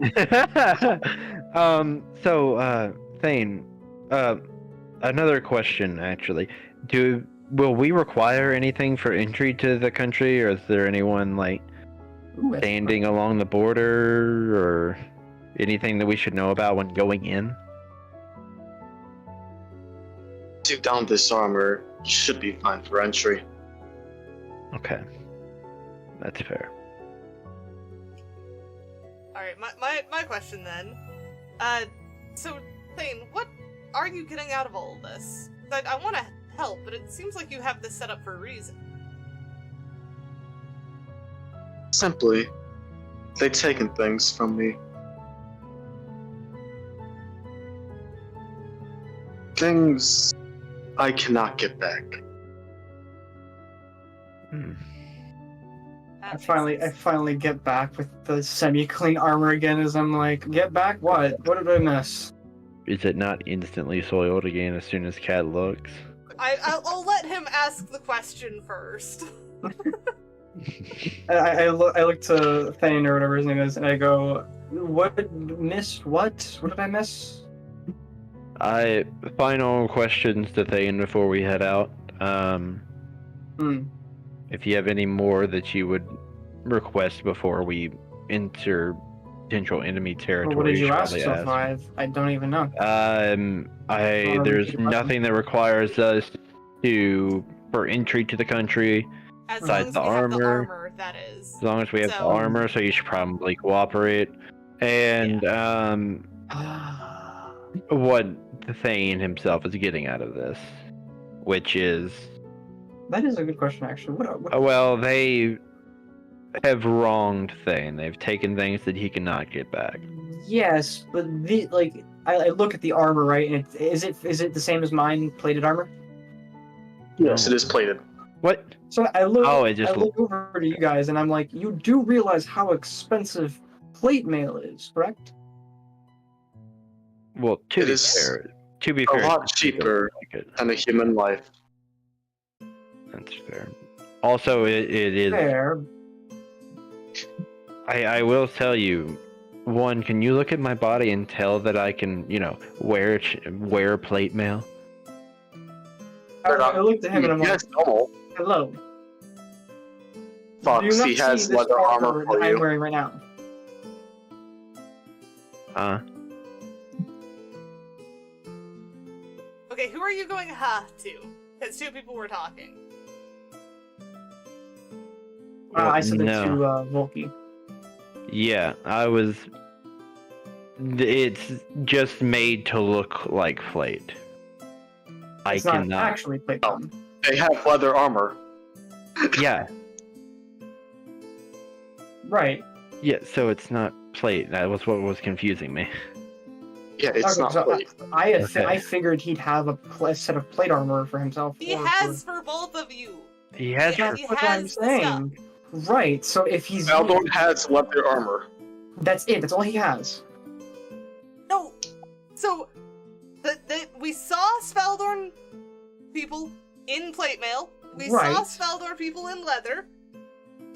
So Thane, another question actually. Will we require anything for entry to the country, or is there anyone like Ooh, standing along the border, or anything that we should know about when going in? To down this armor, you should be fine for entry. Okay, that's fair. Alright, my question then. So, Thane, what are you getting out of all of this? I want to help, but it seems like you have this set up for a reason. Simply, they've taken things from me. Things I cannot get back. I finally get back with the semi-clean armor again as I'm like, get back? What? What did I miss? Is it not instantly soiled again as soon as Cat looks? I'll let him ask the question first. I look to Thane or whatever his name is, and I go, what missed? What? What did I miss? Final questions to Thane before we head out. If you have any more that you would request before we enter potential enemy territory, What did you ask probably so far? I don't even know. There's nothing that requires us for entry to the country. As Besides long as the we have the armor. armor, that is. As long as we have the So- armor, so you should probably cooperate. And what Thane himself is getting out of this, which is That is a good question, actually. What well, they have wronged Thane. They've taken things that he cannot get back. Yes, but I look at the armor, right? And is it the same as mine, plated armor? Yes, it is plated. What? So I look over to you guys, and I'm like, you do realize how expensive plate mail is, correct? Well, to be fair, a lot cheaper than a human life. That's fair. Also, it is fair. I will tell you, one, can you look at my body and tell that I can, wear plate mail? I looked at him and I'm like, normal. hello. Fox, he has leather armor for you. I'm wearing right now. Okay, who are you going ha to? Because two people were talking. I said it to Volky. Yeah, I was. It's just made to look like plate. It's not actually plate. They have leather armor. Yeah. Right. Yeah, so it's not plate. That was what was confusing me. Yeah, it's not plate. I figured he'd have a set of plate armor for himself. He has for both of you. He has. He has stuff. Right. So if he's Valdorn has leather armor. That's it. That's all he has. No. So we saw Sveldorn people in plate mail. We saw Sveldorn people in leather.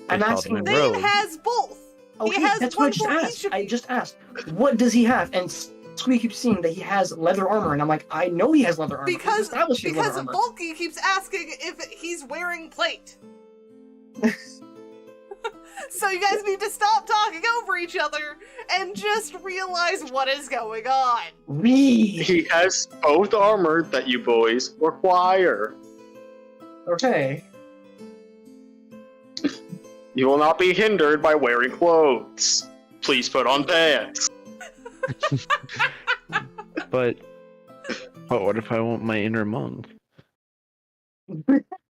I'm asking. Thane has both. Okay, he has that's one what I just for asked. What does he have? And Squeak keeps seeing that he has leather armor, and I'm like, I know he has leather armor. Because leather armor. Bulky keeps asking if he's wearing plate. So you guys need to stop talking over each other and just realize what is going on. He has both armor that you boys require. Okay. You will not be hindered by wearing clothes. Please put on pants. But what if I want my inner monk?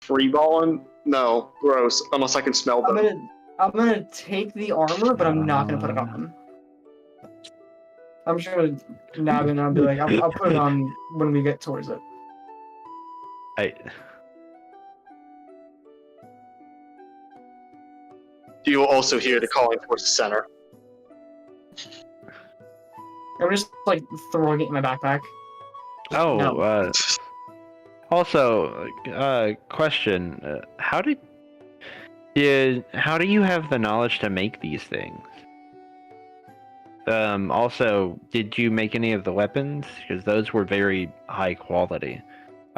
Freeballing? No, gross. Unless I can smell them. I'm gonna take the armor, but I'm not gonna put it on. I'm just gonna nab it and I'll be like, I'll put it on when we get towards it. You will also hear the calling towards the center. I'm just like throwing it in my backpack. Oh, no. Also, question: how do you have the knowledge to make these things? Also, did you make any of the weapons? Because those were very high quality.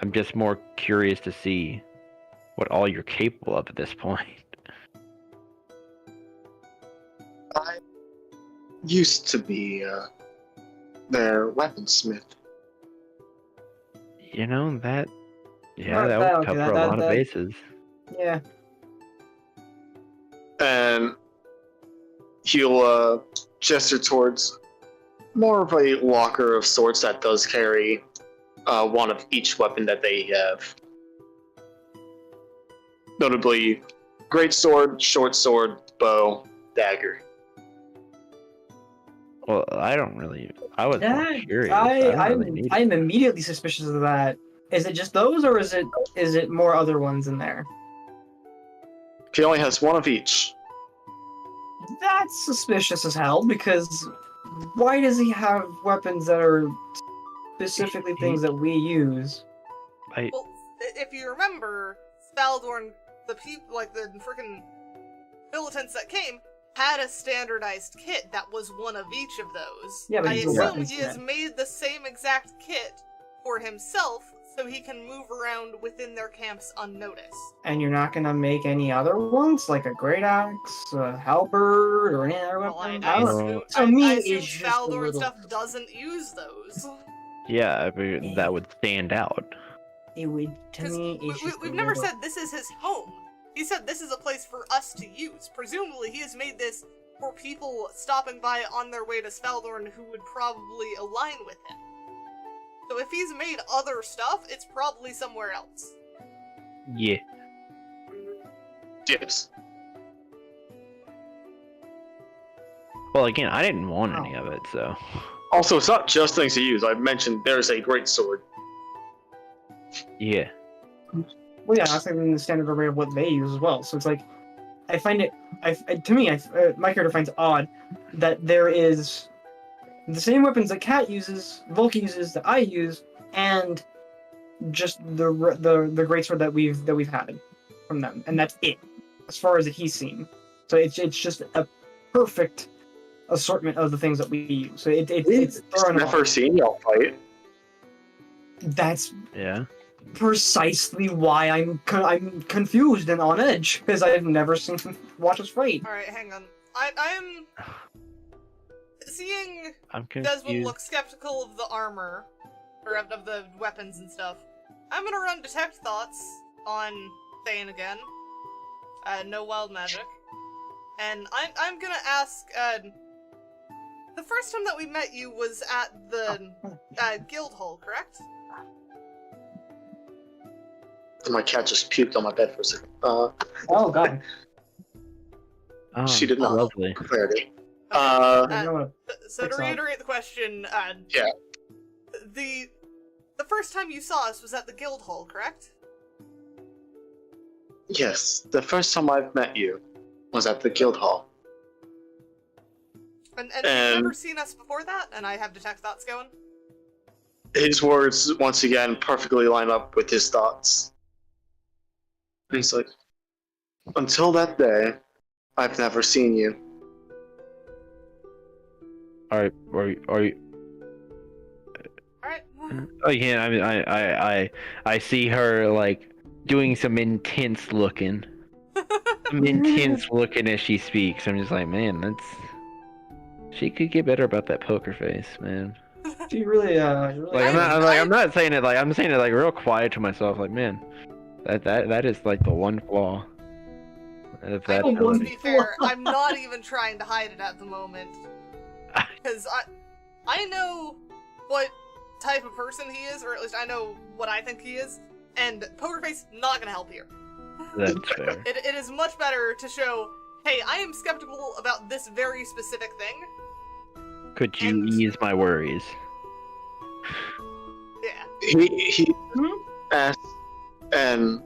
I'm just more curious to see what all you're capable of at this point. I used to be their weaponsmith. You know, that would cover a lot of bases. Yeah. And he'll gesture towards more of a locker of sorts that does carry one of each weapon that they have. Notably, great sword, short sword, bow, dagger. Well, I was more curious. I'm immediately suspicious of that. Is it just those, or is it more other ones in there? He only has one of each. That's suspicious as hell, because why does he have weapons that are specifically things that we use? Well, if you remember, Spaldorn, the people, like the freaking militants that came, had a standardized kit that was one of each of those. Yeah, but I assume he has made the same exact kit for himself, so he can move around within their camps unnoticed. And you're not gonna make any other ones, like a great axe, a halberd, or any other weapon? I assume Spaldorn stuff doesn't use those. Yeah, that would stand out. It would, to me, we've never said this is his home. He said this is a place for us to use. Presumably, he has made this for people stopping by on their way to Spaldorn who would probably align with him. So if he's made other stuff, it's probably somewhere else. Yeah. Yes. Well, again, I didn't want any of it, so. Also, it's not just things to use. I mentioned there's a great sword. Yeah. Well, yeah, that's like in the standard array of what they use as well. So it's like, I find it, my character finds it odd that there is the same weapons that Cat uses, Volk uses, that I use, and just the greatsword that we've had from them, and that's it, as far as he's seen. So it's just a perfect assortment of the things that we use. So it's never seen y'all fight. That's precisely why I'm confused and on edge, because I've never seen watch us fight. All right, hang on. I'm seeing I'm Desmond look skeptical of the armor, or of the weapons and stuff. I'm gonna run Detect Thoughts on Thane again. No wild magic. And I'm gonna ask, the first time that we met you was at the guild hall, correct? My cat just puked on my bed for a second. Oh god. Oh, she did not. Lovely. Clarity. So to reiterate the question, yeah. The first time you saw us was at the guild hall, correct? Yes, the first time I've met you was at the guild hall. And you've never seen us before that? And I have Detect Thoughts going? His words, once again, perfectly line up with his thoughts. And he's like, until that day, I've never seen you. Are you? Alright. Oh yeah, I mean, I see her like doing some intense looking, as she speaks. I'm just like, man, she could get better about that poker face, man. She really, like I'm not saying it like I'm saying it like real quiet to myself, like, man, that is like the one flaw. To be fair, I'm not even trying to hide it at the moment, because I know what type of person he is, or at least I know what I think he is, and poker face not gonna help here. That's fair. It is much better to show, hey, I am skeptical about this very specific thing. Could you ease my worries? Yeah. He asked, and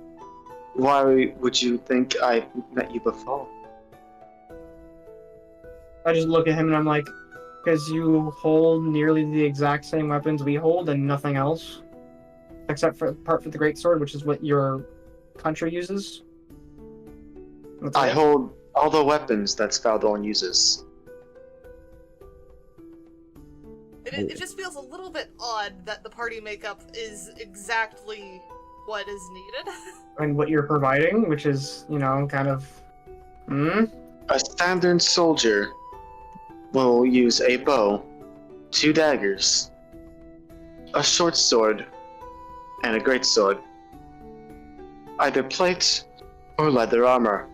why would you think I met you before? I just look at him and I'm like, because you hold nearly the exact same weapons we hold and nothing else, except for the greatsword, which is what your country uses. I hold all the weapons that Spaldorn uses. It just feels a little bit odd that the party makeup is exactly what is needed. And what you're providing, which is, kind of... A standard soldier will use a bow, 2 daggers, a short sword, and a greatsword. Either plate or leather armor.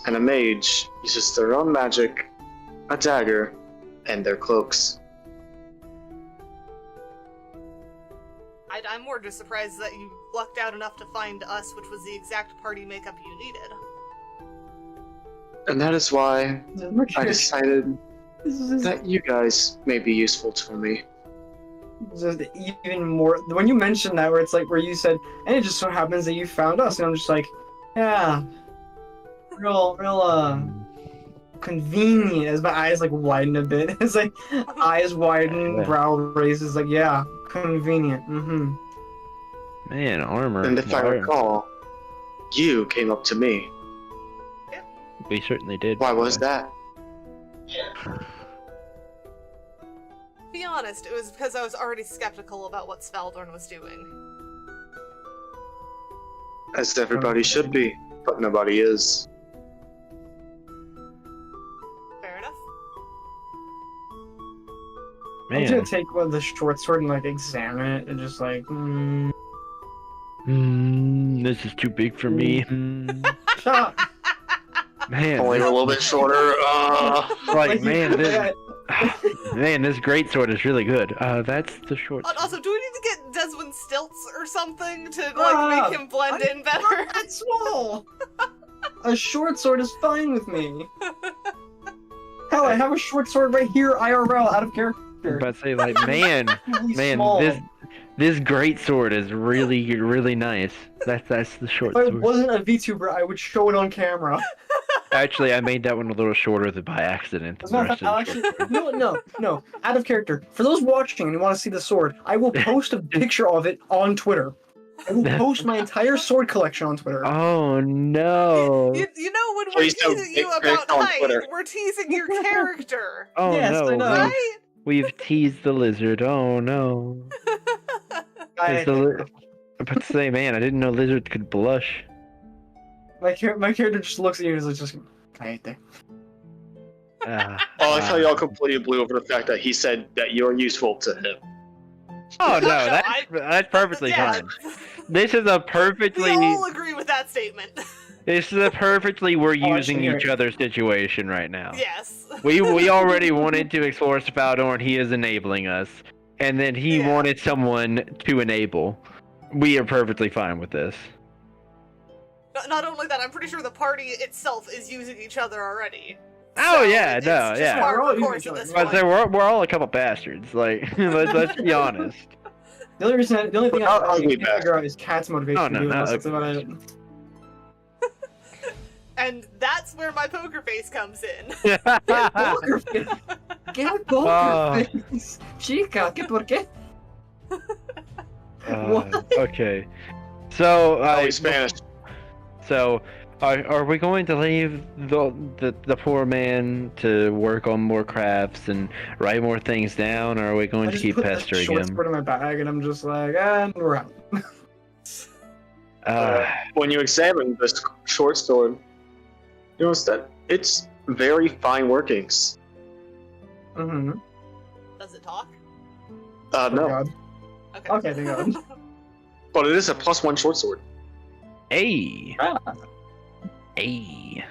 And a mage uses their own magic, a dagger, and their cloaks. I'm more just surprised that you lucked out enough to find us, which was the exact party makeup you needed. And that is why I decided that you guys may be useful to me. Just even more, when you mentioned that, where you said, and it just so happens that you found us, and I'm just like, yeah, real convenient, as my eyes widen a bit. It's like eyes widen, brow raises, yeah, convenient. Man, armor. And if I recall, you came up to me. We certainly did. Why was that? Be honest, it was because I was already skeptical about what Spaldorn was doing. As everybody should be, but nobody is. Fair enough. I'm gonna take the short sword and examine it and just this is too big for me. Shut up. Man, only a little bit shorter. Man, this greatsword is really good. That's the short. Also, do we need to get Desmond stilts or something to make him blend in better? I'm not that small. A short sword is fine with me. Hell, I have a short sword right here, IRL, out of character. But say like, man, Really man, small. this great sword is really nice. That's the short If I sword. wasn't a VTuber, I would show it on camera. Actually, I made that one a little shorter by accident. As a matter of fact, I'll actually, no, out of character. For those watching and you want to see the sword, I will post a picture of it on Twitter. I will post my entire sword collection on Twitter. Oh no! You know when we're Please don't teasing you get picked about on height, Twitter. we're teasing your character. Oh Yes, no! I know. Right? We've teased the lizard. Oh no! It's but to say, man, I didn't know lizards could blush. My character just looks at you and is just, I hate that. Oh, I thought y'all completely blew over the fact that he said that you're useful to him. Oh no, No, that's perfectly yeah. fine. This is a perfectly. We all agree with that statement. This is a perfectly we're Oh, I using see each it. other situation right now. Yes. We already wanted to explore Spaldor and he is enabling us. And then he Yeah. wanted someone to enable. We are perfectly fine with this. Not only that, I'm pretty sure the party itself is using each other already. Oh So yeah, it's no, just yeah. par We're all for using course each at other. this But point. we're all a couple bastards. Like let's be honest. The only thing We're not I ugly can't figure out is Cat's motivation Oh, for no, doing not this. That's about ugly. it. And that's where my poker face comes in. Get poker face. Get poker face. Chica, ¿qué por qué? What? Okay. So Only Spanish. So, are we going to leave the poor man to work on more crafts and write more things down, or are we going I to just keep put pestering that short him? sword in my bag and I'm just like, and we're out. When you examine this short sword, you notice that it's very fine workings. Mm-hmm. Does it talk? No, God. Okay. Okay, thank God. but it is a +1 short sword. Hey, Ah, hey.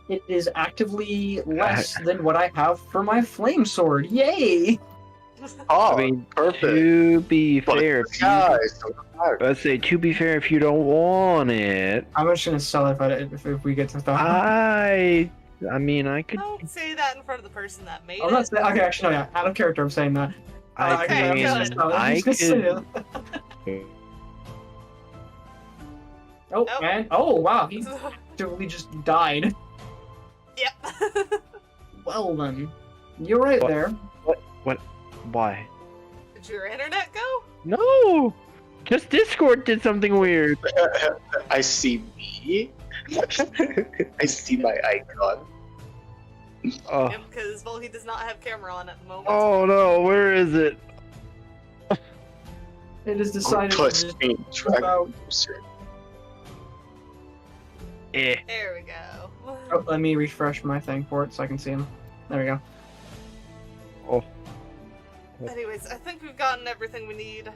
it is actively less than what I have for my flame sword. Yay! Oh, I mean, perfect. to be But fair, it's guys, don't matter. let's say to be fair, if you don't want it, I'm just gonna sell it if we get to that. I mean, I could. Don't say that in front of the person that made I'm not it. saying. Okay, actually, no, yeah. Out of character, I'm saying that. I Okay, I'm mean, just gonna sell it. I'm I just gonna say could. it. Oh, Oh. man. Oh, wow. He totally just died. Yep. Well, then. You're right What? there. Why? Did your internet go? No, just Discord did something weird. I see me. I see my icon. Oh, Because, well, he does not have camera on at the moment. oh no, where is it? It is decided to Push just me, track about... closer. Eh. There we go. Oh, let me refresh my thing for it so I can see him. There we go. Oh, Anyways, I think we've gotten everything we need.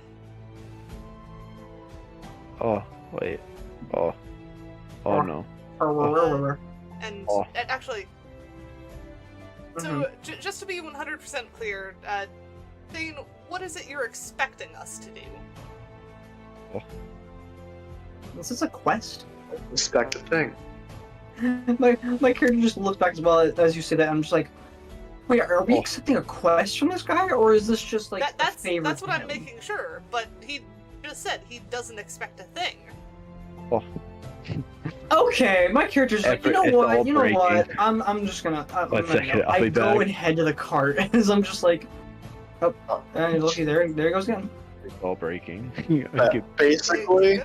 oh, wait. Oh, oh no. And Oh. actually, so Mhm. just to be 100% clear, Dane, what is it you're expecting us to do? Is this a quest? Respect the thing. my character just looks back as well as you say that. I'm just like, wait, are we Oh. accepting a quest from this guy, or is this just like That's a favor? what to I'm him? making sure, but he just said he doesn't expect a thing. Oh, Okay, my character's like, you Effort know is what? all You know what? breaking. I'm just gonna. I'm One gonna second, go. I'll I be go back. and head to the cart as I'm just like, oh, and looky there he goes again. it's all breaking. Basically,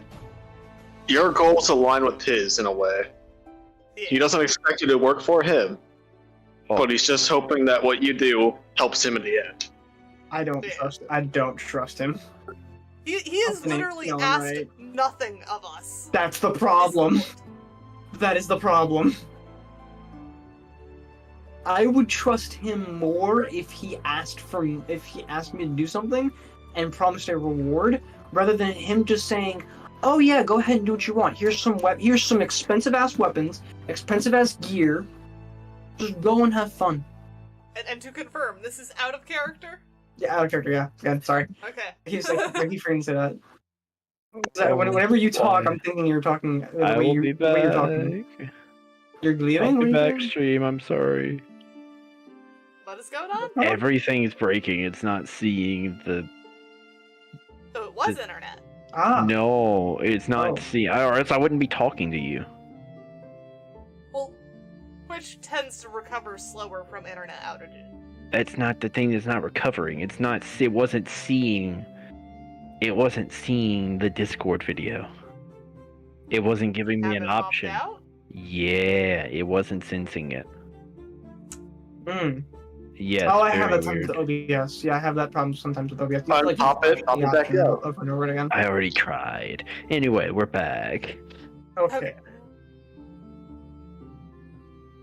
your goals align with his in a way. Yeah. He doesn't expect you to work for him, Oh. but he's just hoping that what you do helps him in the end. I don't Yeah. trust. I don't trust him. He has Something ain't literally feeling asked right. nothing of us. That's the problem. That is the problem. I would trust him more if he asked me to do something and promised a reward, rather than him just saying, "Oh yeah, go ahead and do what you want. Here's some expensive ass weapons, expensive ass gear. Just go and have fun." And to confirm, this is out of character? Yeah, out of character. Yeah, sorry. Okay. He's like, I keep forgetting to say that. 'Cause whenever you talk, I'm thinking you're talking the I way will you be the way back. you're talking. You're leaving? I'll What be are you back doing? stream. I'm sorry. What is going on? Everything's breaking. It's not seeing the. So it was internet. No, it's not seeing. Or else I wouldn't be talking to you. Well, which tends to recover slower from internet outages. That's not the thing that's not recovering. It's not. It wasn't seeing. It wasn't seeing the Discord video. It wasn't giving me an option. Out? Yeah, it wasn't sensing it. Yes. Oh, I have that sometimes with OBS. Yeah, I have that problem sometimes with OBS. Pop it back out. Over and over again. I already tried. Anyway, we're back. Okay.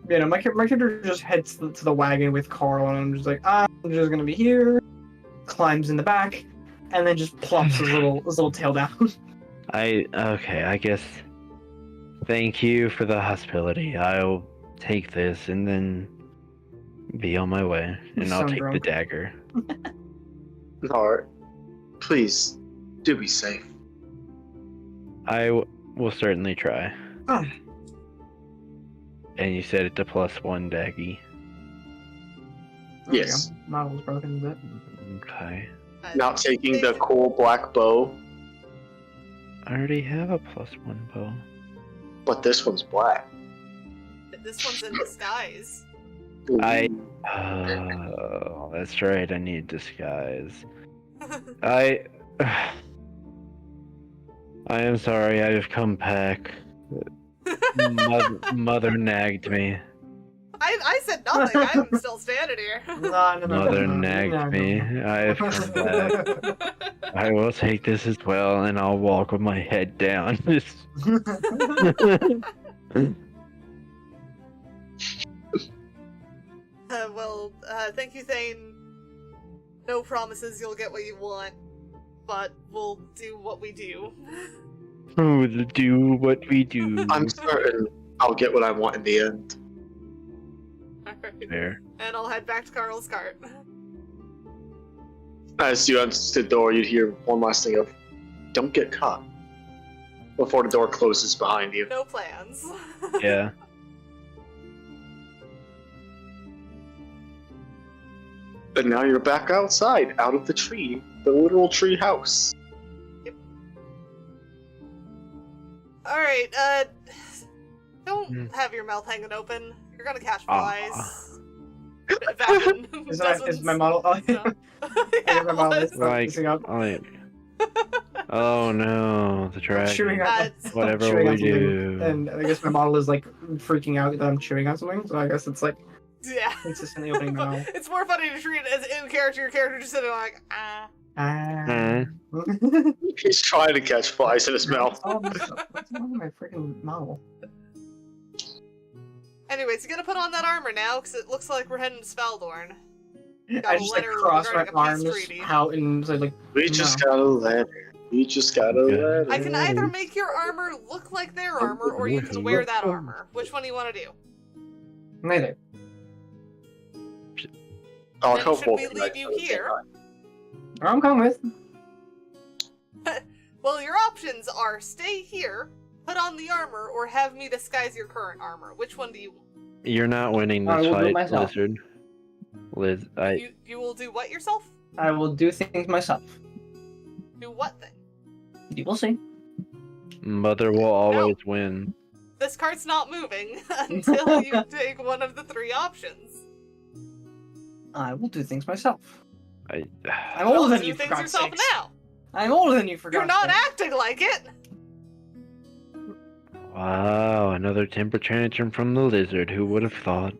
You know, my character just heads to the wagon with Carl, and I'm just like, I'm just gonna be here. Climbs in the back, and then just plops his little tail down. Okay, I guess. Thank you for the hospitality. I'll take this and then be on my way, and I'll take the dagger. Alright. Please, do be safe. I will certainly try. Oh. And you said it's a +1 daggy. Yes. Model's broken a bit. Okay. Not taking the cool black bow, I already have a +1 bow. but this one's black. This one's in disguise. Oh, that's right. I need disguise. I am sorry. I have come back. Mother nagged me. I said nothing. I'm still standing here. Mother nagged me. I have come back. I will take this as well, and I'll walk with my head down. Thank you, Thane. No promises you'll get what you want, but we'll do what we do. We'll do what we do. I'm certain I'll get what I want in the end. Alright. There. And I'll head back to Carl's cart. As you enter the door, you'd hear one last thing of, "Don't get caught," before the door closes behind you. No plans. Yeah. And now you're back outside, out of the tree, the literal tree house. Yep. Alright, don't have your mouth hanging open. You're gonna catch flies. Is my model? Oh, No. yeah, my model is Like, fixing up. oh no, the dragon. Chewing on Whatever chewing we on something, do. and I guess my model is like freaking out that I'm chewing on something. So I guess it's like Yeah. consistently opening my mouth. It's more funny to treat it as in character, your character just sitting there like, ah. He's trying to catch flies in his mouth. What's wrong with my freaking model? Anyways, you gotta put on that armor now, because it looks like we're heading to Spaldorn. I just like cross my arms out and say like, We just got a letter. We just got a letter. I can either make your armor look like their armor, or you can wear that armor. Which one do you want to do? neither. I'll Then help should both we of leave you here? I'm coming with. Well, your options are stay here, put on the armor, or have me disguise your current armor. Which one do you want? You're not winning I this will do fight, myself. Lizard. Liz, You will do what yourself? I will do things myself. Do what thing? You will see. Mother will always win. This cart's not moving until you take one of the three options. I will do things myself. I'm Well, older than do you, for things God's yourself sakes. now. I'm older than you, for You're God's not sakes. acting like it. Wow, another temper tantrum from the lizard. Who would have thought?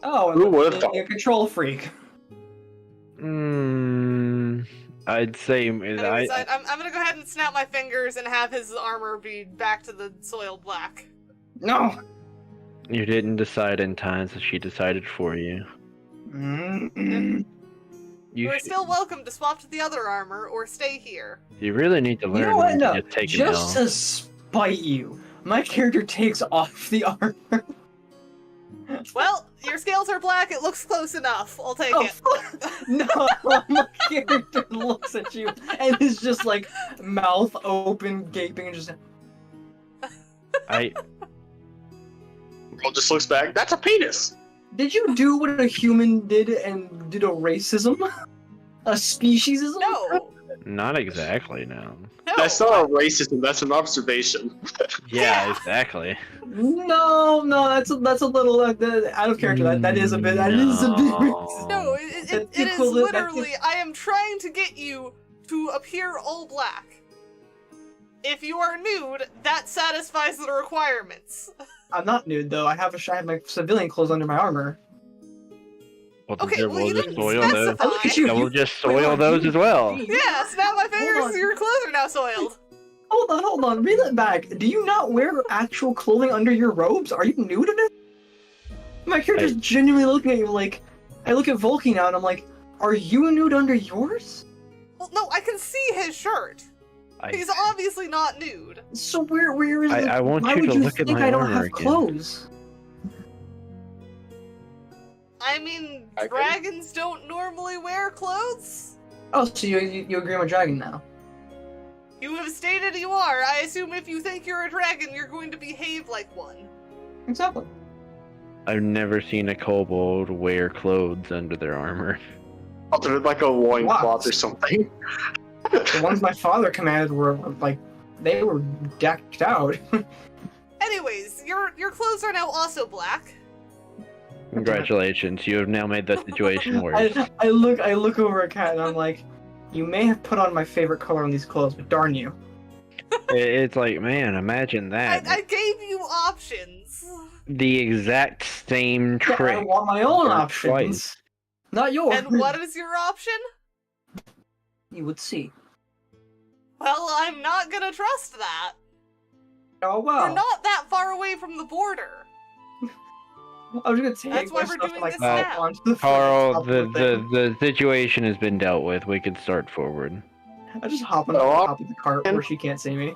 Oh, Who would have you're thought? a control freak. I'd say Anyways, I'm gonna go ahead and snap my fingers and have his armor be back to the soiled black. No. you didn't decide in time, so she decided for you. Mm-mm. You are should- still welcome to swap to the other armor or stay here. You really need to You learn know what? when No. to just take it Just down. to spite you, my character takes off the armor. Well, your scales are black. It looks close enough. I'll take Oh, it. no, my character looks at you and is just like mouth open, gaping, and just. I Girl just looks back. That's a penis. Did you do what a human did and did a racism? A speciesism? No. Not exactly, no. No. That's not a racism. That's an observation. Yeah, exactly. No, that's a little out of character. That is a bit. That is a bit. No, That's it is equivalent- that's literally, I am trying to get you to appear all black. If you are nude, that satisfies the requirements. I'm not nude though. I have my civilian clothes under my armor. Well, Okay, well, you we'll just didn't soil those. specify. Look at you. Yeah, we'll just Wait, soil hold on, those you- as well. Yeah, snap my fingers, on. your clothes are now soiled. Hold on. Read that back. Do you not wear actual clothing under your robes? Are you nude in it? My character's genuinely looking at you like. I look at Volky now and I'm like, are you nude under yours? Well, no, I can see his shirt. He's obviously not nude. So where is I want why you would to you look at think my I don't armor have again. clothes? I mean, Okay. dragons don't normally wear clothes? Oh, so you agree with Dragon now? You have stated you are. I assume if you think you're a dragon, you're going to behave like one. Exactly. I've never seen a kobold wear clothes under their armor. Other than like a loincloth or something. The ones my father commanded were like, they were decked out. Anyways, your clothes are now also black. Congratulations, you have now made the situation worse. I look over at Kat and I'm like, you may have put on my favorite color on these clothes, but darn you. It's like, man, imagine that. I gave you options. The exact same Yeah, trick. I want my own done options, twice. not yours. And what is your option? You would see. Well, I'm not gonna trust that. Oh well. We're not that far away from the border. I was gonna take That's why my we're stuff doing and, like, this hop now. onto the Carl, front of thing. the situation has been dealt with. We can start forward. I just hop on the top of the cart where she can't see me.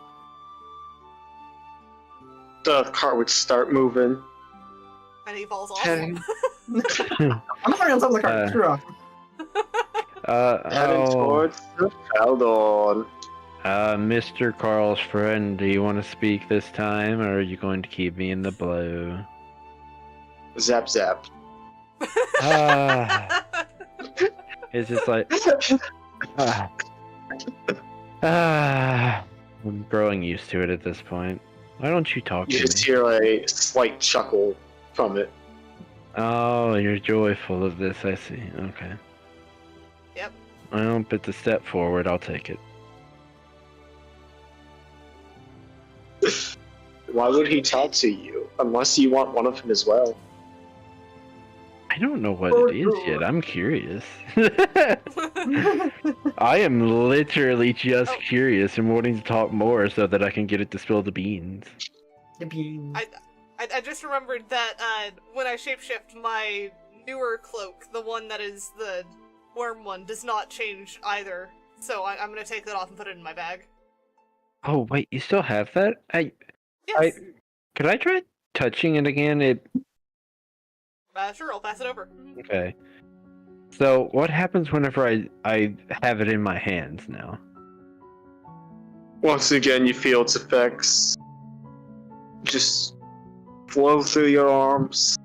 The car would start moving. And he falls off. Heading, I'm already on top of the cart. Screw off. heading towards the Feldon. Mr. Carl's friend, do you want to speak this time, or are you going to keep me in the blue? Zap zap. It's just like, I'm growing used to it at this point. Why don't you talk You to just me? hear a slight chuckle from it. Oh, you're joyful of this, I see. Okay. Yep. Well, if it's a step forward, I'll take it. Why would he talk to you? Unless you want one of him as well. I don't know what it is yet. I'm curious. I am literally just curious and wanting to talk more so that I can get it to spill the beans. I just remembered that when I shapeshift, my newer cloak, the one that is the worm one, does not change either. So I'm gonna take that off and put it in my bag. Oh wait, you still have that? Yes. Could I try touching it again? Sure, I'll pass it over. Okay. So what happens whenever I have it in my hands now? Once again, you feel its effects just flow through your arms,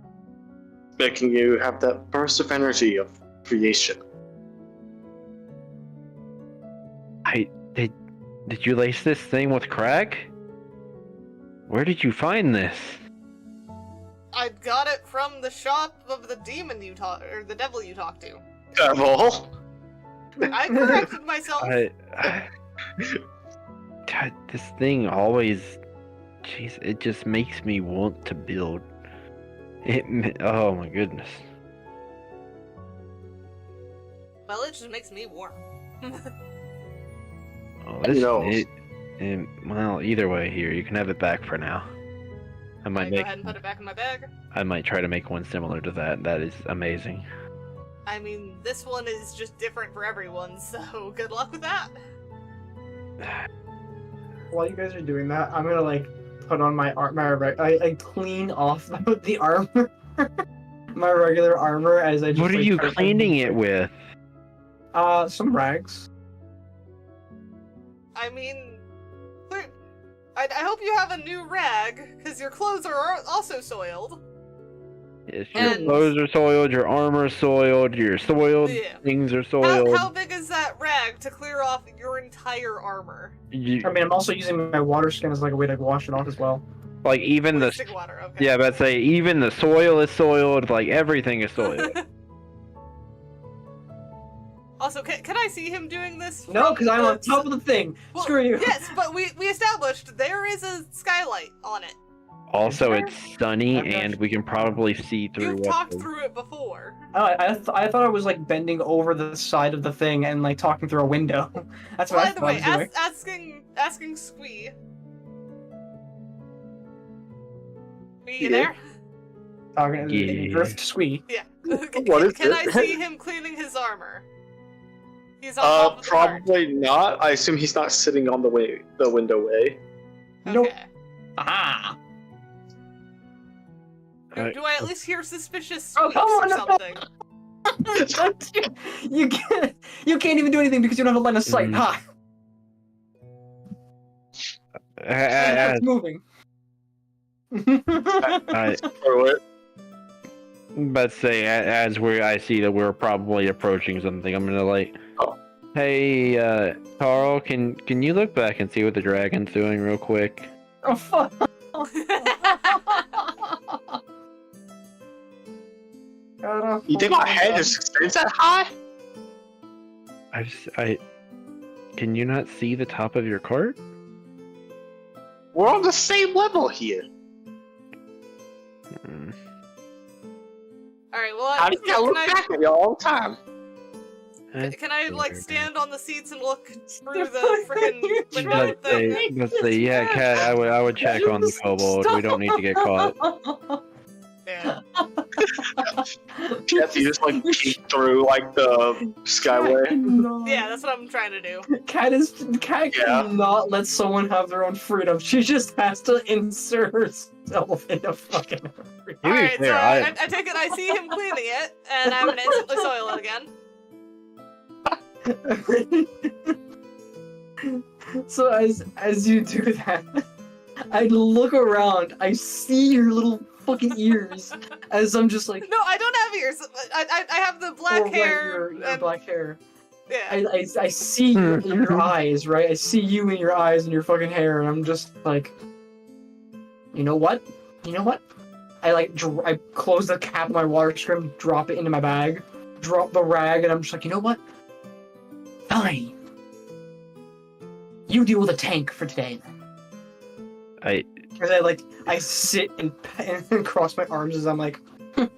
making you have that burst of energy of creation. Did you lace this thing with crack? Where did you find this? I got it from the shop of the demon you or the devil you talked to. Devil! I corrected myself. God, this thing always, jeez, it just makes me want to build. Oh my goodness. Well, it just makes me warm. Oh, Who knows? Well, either way, here you can have it back for now. I Go might make. ahead and put it back in my bag. I might try to make one similar to that. That is amazing. I mean, this one is just different for everyone, so good luck with that. While you guys are doing that, I'm gonna like put on my I clean off the armor, my regular armor as I just. What are like, you try to- cleaning it with? Some rags. I mean, I hope you have a new rag, because your clothes are also soiled. Yes, your clothes are soiled, your armor is soiled, your soiled things are soiled. How big is that rag to clear off your entire armor? I mean, I'm also using my water skin as like a way to wash it off as well. Like even the water, okay. Yeah, but say even the soil is soiled. Like everything is soiled. Also, can I see him doing this? No, because I'm on top of the thing. Well, screw you. Yes, but we established there is a skylight on it. Also, it's sunny, and we can probably see through. You've talked through it before. Oh, I thought I was like bending over the side of the thing and like talking through a window. That's what I thought I was doing. Asking Squee. Squee, you there? Talking to Drift Squee. Yeah. Can I see him cleaning his armor? He's on top of the probably not. I assume he's not sitting on the window way. Nope. Okay. Ah. Do I at least hear suspicious squeaks or something? You can't even do anything because you don't have a line of sight. Ha! It's moving. But say as I see that we're probably approaching something, I'm gonna like, hey, Carl, can you look back and see what the dragon's doing real quick? Oh fuck! You think my head is that high? Can you not see the top of your cart? We're on the same level here. Alright, well, how did I look back at you all the time? Can I, like, stand on the seats and look through the freaking window thing? Let's see, yeah, Cat, I would check on the kobold. We don't need to get caught. Yeah. Jesse just, like, peek through, like, the skyway. Yeah, that's what I'm trying to do. Cat cannot let someone have their own freedom. She just has to insert herself into fucking freedom. Alright, so I take it I see him cleaning it, and I'm gonna instantly soil it again. So as you do that, I look around, I see your little fucking ears, as I'm just like... No, I don't have ears. I have the black hair. Your black hair. Yeah. I see you in your eyes, right? I see you in your eyes and your fucking hair, and I'm just like... You know what? I close the cap of my water scrim, drop it into my bag, drop the rag, and I'm just like, you know what? Fine. You deal with a tank for today. Because I sit and cross my arms as I'm like. You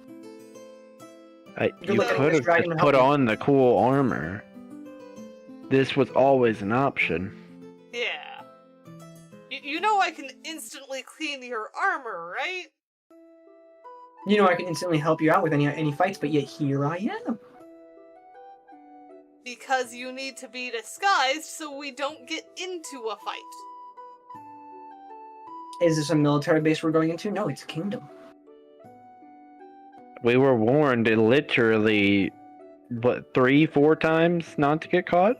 could have put on the cool armor. This was always an option. Yeah. You know I can instantly clean your armor, right? You know I can instantly help you out with any fights, but yet here I am. Because you need to be disguised so we don't get into a fight. Is this a military base we're going into? No, it's a kingdom. We were warned literally, 3-4 times not to get caught?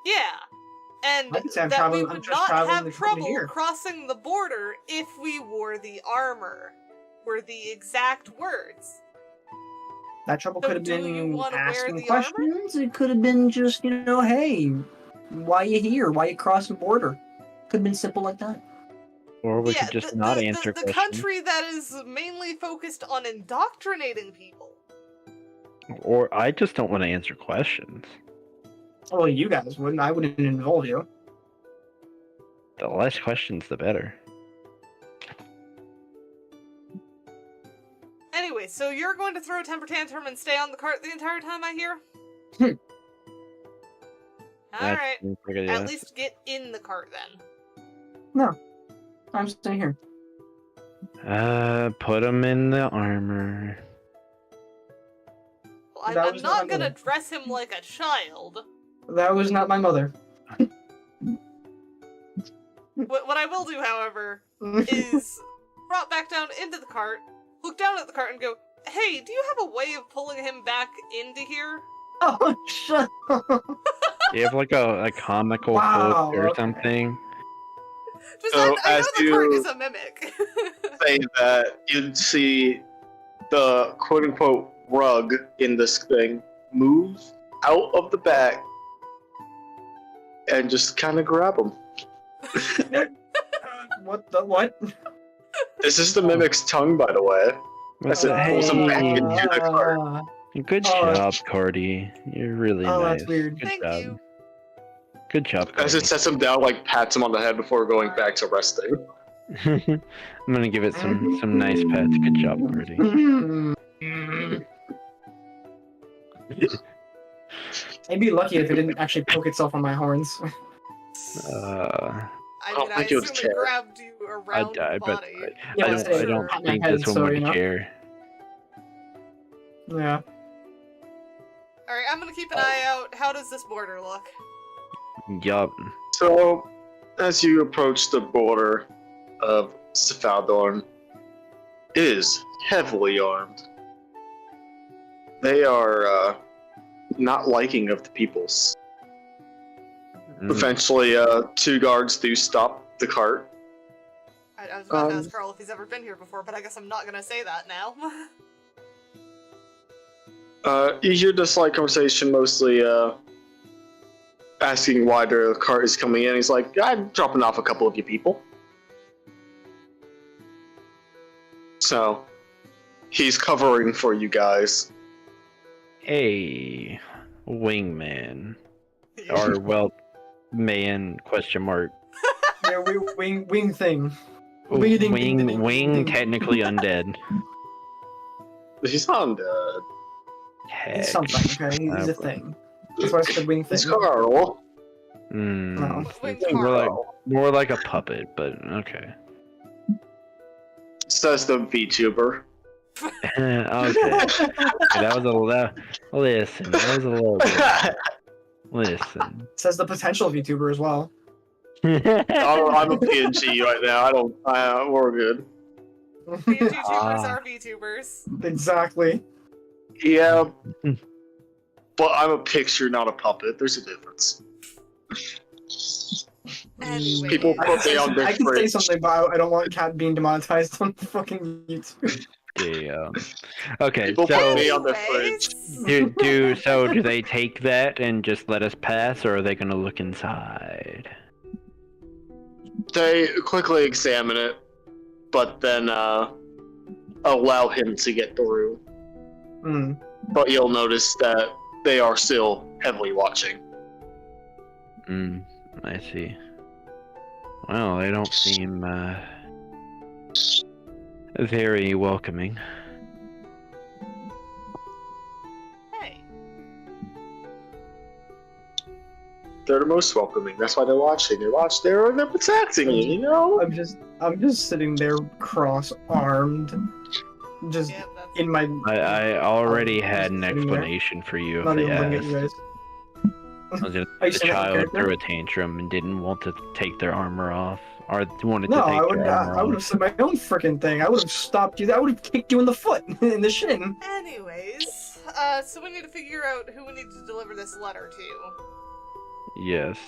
Yeah. And that we would not have trouble crossing the border if we wore the armor. Were the exact words. That trouble could have been asking questions. It could have been just, hey, why you here? Why you crossing border? Could have been simple like that. Or we could just not answer questions. The country that is mainly focused on indoctrinating people. Or I just don't want to answer questions. Well, you guys wouldn't. I wouldn't involve you. The less questions, the better. Anyway, so you're going to throw a temper tantrum and stay on the cart the entire time, I hear? Alright. At least get in the cart then. No. I'm staying here. Put him in the armor. Well, I'm not gonna dress him like a child. That was not my mother. What I will do, however, is drop back down into the cart, look down at the cart and go, hey, do you have a way of pulling him back into here? Oh, shut up. Do you have like a comical hook or something? Just, so I know the cart is a mimic. Say that, you'd see the quote-unquote rug in this thing move out of the back and just kind of grab him. What? This is the mimic's tongue, by the way. As it pulls him back into the cart. Good job, Cardi. You're really nice. Oh, that's weird. Good Thank job. you. Good job, As Cardi. it sets him down, like pats him on the head before going back to resting. I'm gonna give it some nice pets. Good job, Cardi. I'd be lucky if it didn't actually poke itself on my horns. I don't mean, I think it would assume care. it grabbed you around the body. Yeah, I but don't still, think my this head, one so, would you know. care. Yeah. Alright, I'm gonna keep an eye out. How does this border look? Yup. So, as you approach the border of Sefaldorn, it is heavily armed. They are not liking of the peoples. Eventually, 2 guards do stop the cart. I was about to ask Carl if he's ever been here before, but I guess I'm not gonna say that now. You hear this like conversation, mostly asking why the cart is coming in. He's like, I'm dropping off a couple of you people. So, he's covering for you guys. Hey, wingman. Or, well, man, question mark. Yeah, wing thing. Wing, Wing, technically undead. He's not undead. Heck. He's something, okay? He's a thing. That's why I said wing thing. It's Carl. No. Wing More like a puppet, but okay. Says the VTuber. Okay. That was a little. Listen, that was a little bit. Listen. Says the potential VTuber as well. I'm a PNG right now. We're good. VTubers are VTubers. Exactly. Yeah. But I'm a picture, not a puppet. There's a difference. Anyways. People put me on their I can say fridge. something, but I don't want Cat being demonetized on fucking YouTube. Yeah. Okay, People so put me on their fridge. do they take that and just let us pass, or are they gonna look inside? They quickly examine it, but then allow him to get through. But you'll notice that they are still heavily watching. I see. Well, they don't seem very welcoming. Hey. They're the most welcoming. That's why they're watching. They're protecting you, you know? I'm just sitting there cross-armed. Just Yeah, that's... in my... I already had an sitting there. explanation for you if Not they even looking at you asked. guys. I was just Are you the saying that child character? threw a tantrum and didn't want to take their armor off, or wanted No, to take I would their armor I would have off. said my own freaking thing. I would have stopped you. I would have kicked you in the foot, in the shin. Anyways, so we need to figure out who we need to deliver this letter to. Yes.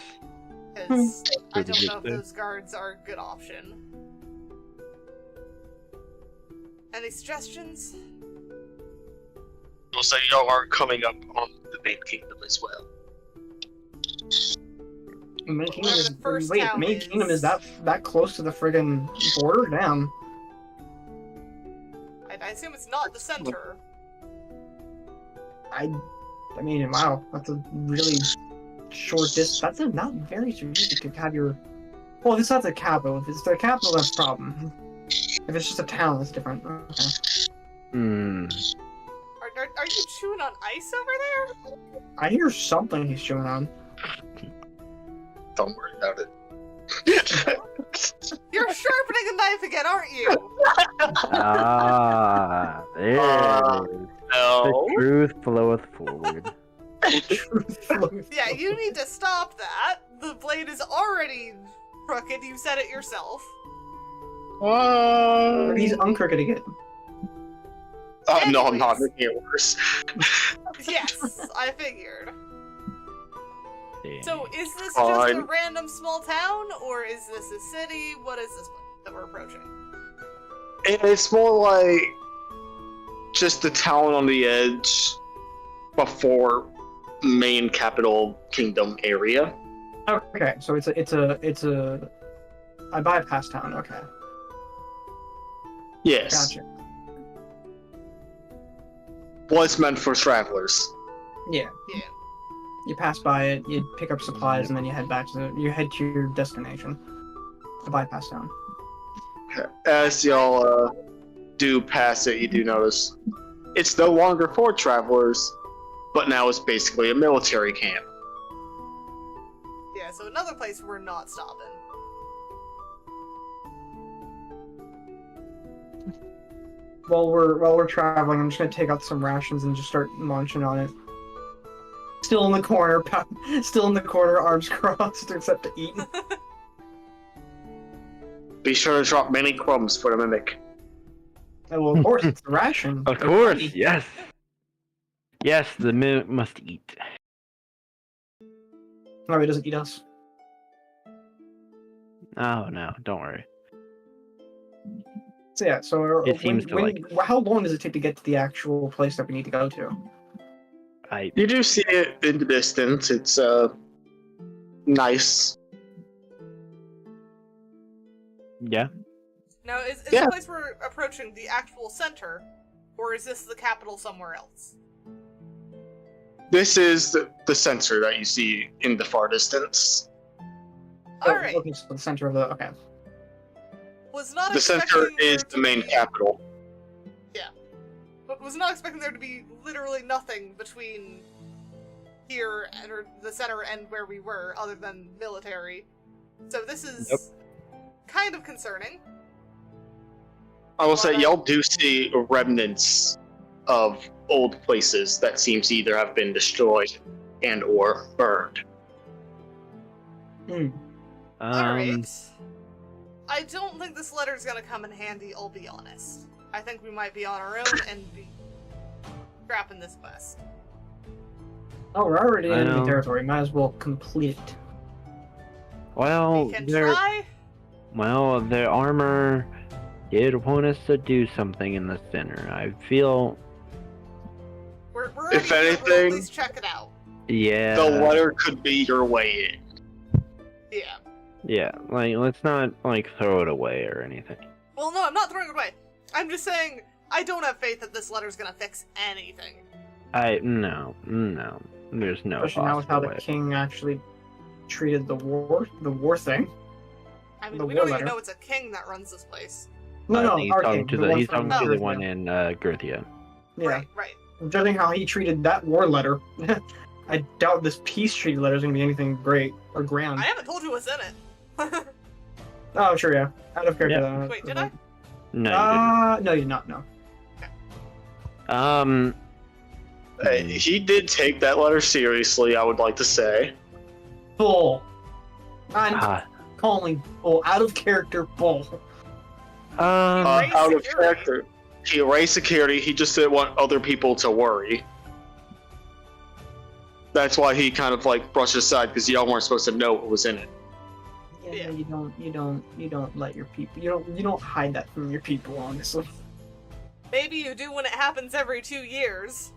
Because I Pretty don't good know if thing. those guards are a good option. Any suggestions? We'll say y'all are coming up on the main kingdom as well. Main Kingdom Where is, the first wait, town Main is. Kingdom is that close to the friggin' border? Damn. I assume it's not the center. I mean, wow, that's a really short distance. That's not very strategic to have your... Well, if it's not the capital. If it's the capital, that's a problem. If it's just a town, that's different. Okay. Are you chewing on ice over there? I hear something he's chewing on. Don't worry about it. You're sharpening a knife again, aren't you? Ah, there it is. No. The truth floweth forward. Yeah, you need to stop that. The blade is already crooked, you said it yourself. He's uncrooketing it. No, I'm not making it worse. Yes, I figured. Damn. So, is this just Fine. a random small town, or is this a city? What is this one that we're approaching? It's more like just the town on the edge before main capital kingdom area. Okay, so it's a I bypass town. Okay, Yes. gotcha. Was meant for travelers. Yeah. Yeah. You pass by it, you pick up supplies, and then you head to your destination. A bypass town. As y'all do pass it, you do notice it's no longer for travelers, but now it's basically a military camp. Yeah, so another place we're not stopping. While we're traveling, I'm just gonna take out some rations and just start munching on it. Still in the corner, arms crossed, except to eat. Be sure to drop many crumbs for the mimic. Oh, well, of course, it's a ration. Of They're course, funny. yes. Yes, the mimic must eat. No, he doesn't eat us. Oh no, don't worry. So yeah, so It seems to like how long does it take to get to the actual place that we need to go to? You do see it in the distance. It's nice. Yeah. Now, is Yeah. the place we're approaching the actual center, or is this the capital somewhere else? This is the center that you see in the far distance. Alright. Okay, so the center of the Was not The center expecting there is to the main be- capital. But was not expecting there to be literally nothing between here or the center and where we were, other than military. So this is kind of concerning. I will say, Alright. y'all do see remnants of old places that seem to either have been destroyed and or burned. Alright. I don't think this letter's gonna come in handy, I'll be honest. I think we might be on our own and be scrapping this quest. Oh, we're already in enemy know. territory. Might as well complete it. Well, We can their try. their armor did want us to do something in the center. I feel, We're If already here, we'll anything- at least check it out. yeah, The letter could be your way in. Yeah. yeah. Like, let's not like throw it away or anything. Well, no, I'm not throwing it away. I'm just saying, I don't have faith that this letter's gonna fix anything. No. There's no Especially now with how possible the way. king actually treated the war thing. I mean, The we war don't even letter. know it's a king that runs this place. No, He's our talking king. to he's from talking to the Earthrealm. one in Girthia. Yeah. Right. Judging how he treated that war letter, I doubt this peace treaty letter is going to be anything great or grand. I haven't told you what's in it. Oh, sure, yeah. Out of character. Yeah. Wait, did I? No, you No, you did not. No. didn't. He did take that letter seriously, I would like to say. Bull. I'm Ah, calling bull. Out of character bull. Erase Out of security. character. He erased security, he just didn't want other people to worry. That's why he kind of like brushed aside, because y'all weren't supposed to know what was in it. Yeah. You don't let your people. You don't hide that from your people. Honestly. Maybe you do when it happens every 2 years.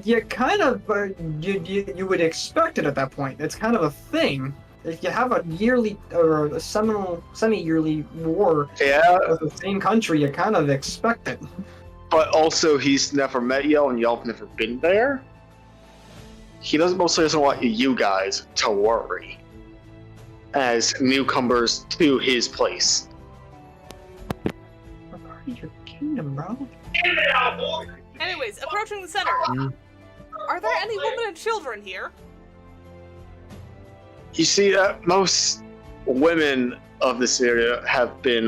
You kind of you would expect it at that point. It's kind of a thing. If you have a yearly or a semi-yearly war Yeah, with the same country, you kind of expect it. but also he's never met y'all and y'all have never been there. He mostly doesn't want you guys to worry as newcomers to his place. We're part of your kingdom, bro. Anyways, approaching the center. Mm. Are there any women and children here? You see that most women of this area have been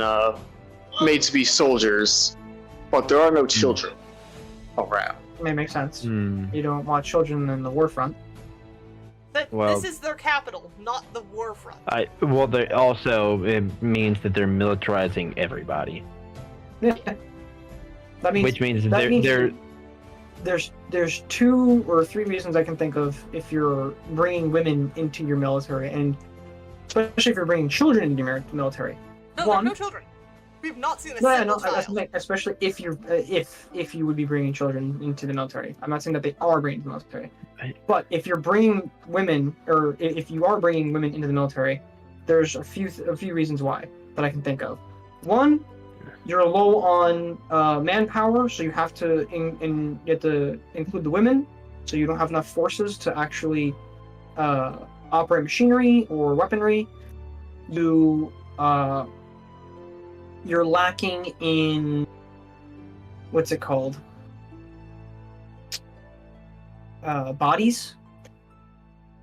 made to be soldiers, but there are no children around. It makes sense. hmm. You don't want children in the war front. But Well- this is their capital, not the war front. They also it means that they're militarizing everybody, That means which means that means they're there's 2 or 3 reasons I can think of if you're bringing women into your military, and especially if you're bringing children into your military. No, there are One. no children. We've not seen a No, single no, child. especially if you're if you would be bringing children into the military. I'm not saying that they are bringing the military, but if you're bringing women, or if you are bringing women into the military, there's a few reasons why that I can think of. One, you're low on manpower, so you have to you have to include the women, so you don't have enough forces to actually operate machinery or weaponry. You're lacking in what's it called? Bodies.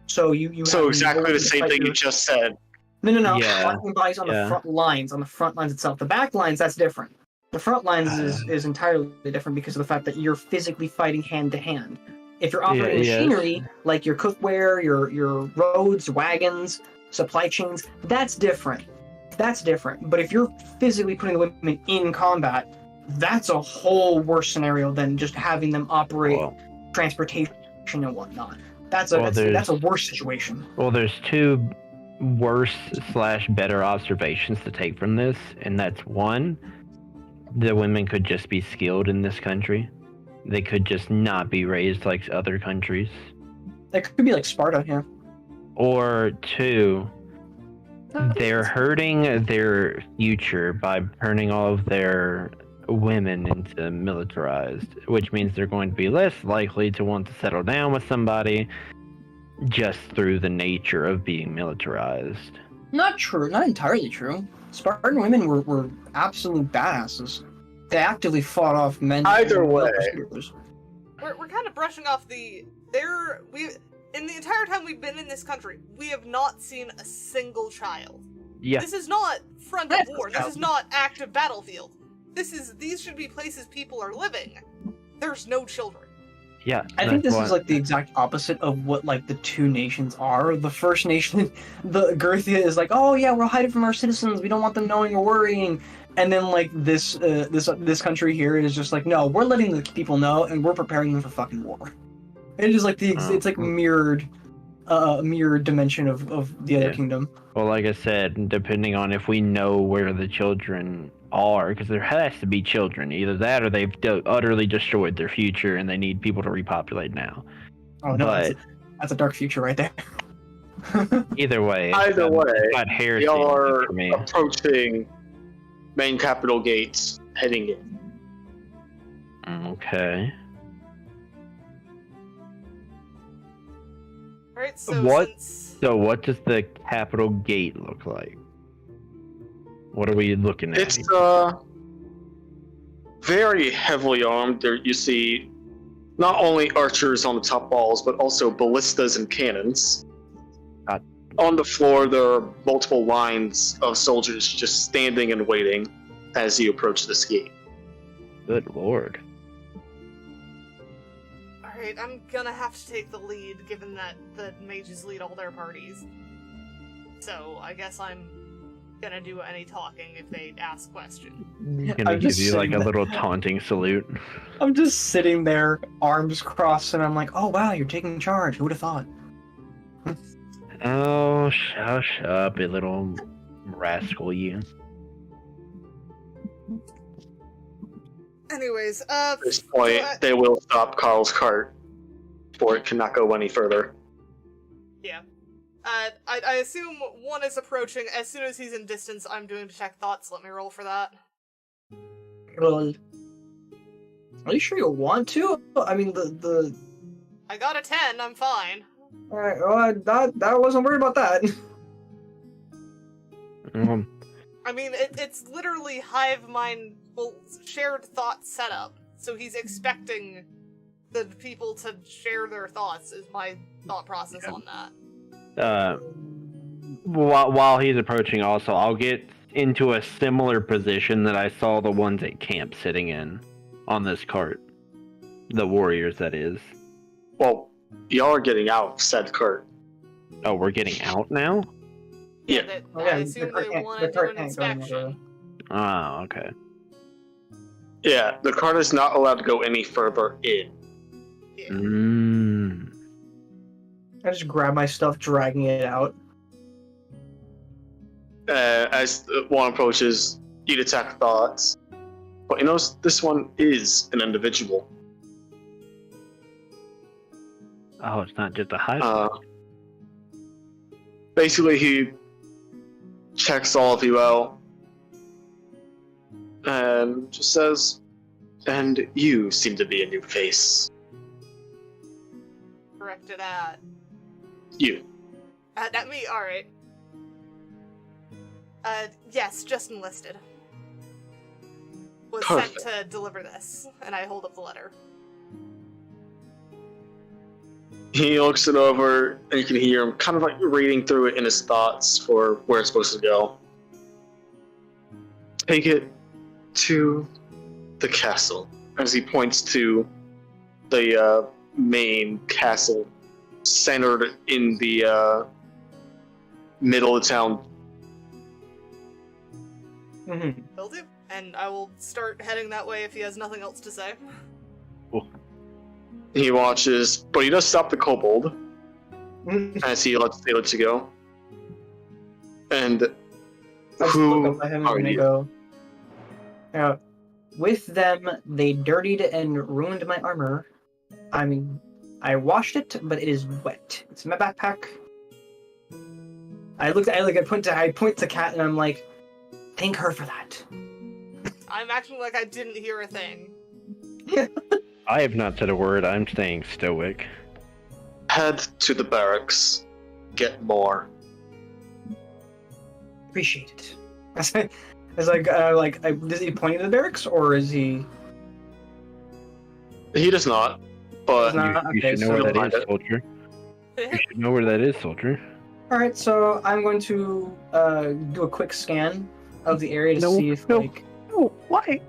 So you So have exactly nowhere the to same fight thing your- you just said. No. Yeah. Lacking bodies on the front lines itself. The back lines, that's different. The front lines is entirely different because of the fact that you're physically fighting hand to hand. If you're operating machinery, like your cookware, your roads, wagons, supply chains, that's different. But if you're physically putting the women in combat, that's a whole worse scenario than just having them operate transportation and whatnot. That's a worse situation. Well, there's two worse / better observations to take from this, and that's one, the women could just be skilled in this country. They could just not be raised like other countries. That could be like Sparta, yeah. Or two, they're hurting their future by turning all of their women into militarized, which means they're going to be less likely to want to settle down with somebody just through the nature of being militarized. Not true. Not entirely true. Spartan women were absolute badasses. They actively fought off men. Either way. We're kind of brushing off in the entire time we've been in this country, we have not seen a single child. Yeah. This is not front of war. This is not active battlefield. These should be places people are living. There's no children. Yeah. I think this is like the exact opposite of what like the two nations are. The first nation, the Girthia is like, oh yeah, we're hiding from our citizens. We don't want them knowing or worrying. And then like this country here is just like, no, we're letting the people know and we're preparing them for fucking war. It is like it's like mirrored dimension of the other kingdom. Well, like I said, depending on if we know where the children are, because there has to be children. Either that or they've utterly destroyed their future and they need people to repopulate now. Oh no, that's a dark future right there. Either way, we are approaching main capital gates, heading in. Okay. Alright, so So what does the capital gate look like? What are we looking at? It's very heavily armed. There you see not only archers on the top walls, but also ballistas and cannons. On the floor, there are multiple lines of soldiers just standing and waiting as you approach this gate. Good lord. Alright, I'm gonna have to take the lead, given that the mages lead all their parties. So, I guess I'm gonna do any talking if they ask questions. Gonna give you like a little taunting salute. I'm just sitting there, arms crossed, and I'm like, oh wow, you're taking charge. Who would have thought? Oh, shush up, you little rascal, you. Anyways, At this point, they will stop Carl's cart before it cannot go any further. Yeah. I assume one is approaching. As soon as he's in distance, I'm doing detect thoughts. Let me roll for that. Well, are you sure you want to? I mean, the. I got a 10. I'm fine. All right. Well, I wasn't worried about that. I mean, it's literally hive mind, shared thought setup. So he's expecting the people to share their thoughts. Is my thought process on that. While he's approaching, also, I'll get into a similar position that I saw the ones at camp sitting in on this cart. The warriors, that is. Well, y'all are getting out of said cart. Oh, we're getting out now? Yeah. I assume they want to do an inspection. Oh, okay. Yeah, the cart is not allowed to go any further in. Yeah. I just grab my stuff, dragging it out. As one approaches, you detect thoughts. But you notice this one is an individual. Oh, it's not just a high. Basically, he checks all of you out and just says, "And you seem to be a new face." Directed at... You. At me? Alright. Yes, just enlisted. Was Perfect. sent to deliver this, and I hold up the letter. He looks it over, and you can hear him kind of like reading through it in his thoughts for where it's supposed to go. Take it to the castle, as he points to the main castle centered in the middle of town. Mm-hmm. Will do. And I will start heading that way if he has nothing else to say. He watches, but he does stop the kobold as he lets you go. And I just who look up at him are and I you? go, with them, they dirtied and ruined my armor. I mean, I washed it, but it is wet. It's in my backpack. I point to Kat and I'm like, thank her for that. I'm acting like I didn't hear a thing. I have not said a word. I'm staying stoic. Head to the barracks. Get more. Appreciate it. Is he pointing to the barracks or is he? He does not, but Does not? You Okay, should know so- where that Find is, it. soldier. You should know where that is, soldier. All right, so I'm going to do a quick scan of the area to see if No, why?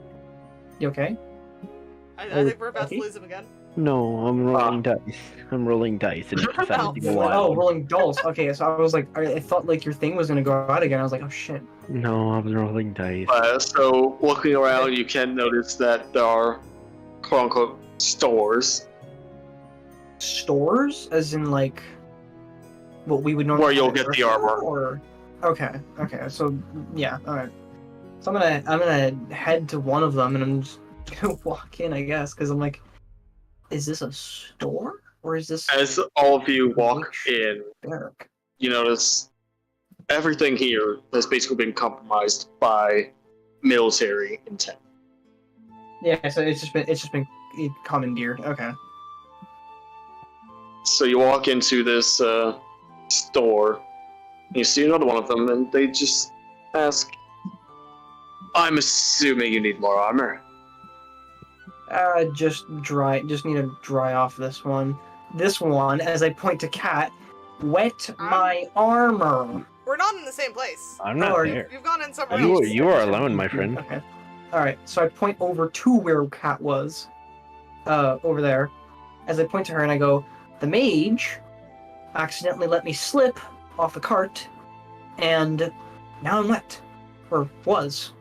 you okay? I think we're about to lose him again. No, I'm rolling dice. I'm rolling dice, and it decided to go Oh, wild. rolling dolls. Okay, so I was like, I thought like your thing was gonna go out again. I was like, oh shit. No, I was rolling dice. so looking around, you can notice that there are quote-unquote stores Stores, as in like what we would normally where you'll have at get the a armor. Or okay, so yeah, all right. So I'm gonna head to one of them and I'm just gonna walk in, I guess, because I'm like, is this a store or is this As all of you walk in, barrack? you notice everything here has basically been compromised by military intent. Yeah, so it's just been commandeered. Okay. So you walk into this store, and you see another one of them, and they just ask, "I'm assuming you need more armor." Just need to dry off this one. This one, as I point to Kat, wet my armor. We're not in the same place. I'm not there. You've gone in somewhere else. You are alone, my friend. Okay. Alright, so I point over to where Kat was. Over there. As I point to her and I go, the mage accidentally let me slip off the cart, and now I'm wet. Or was.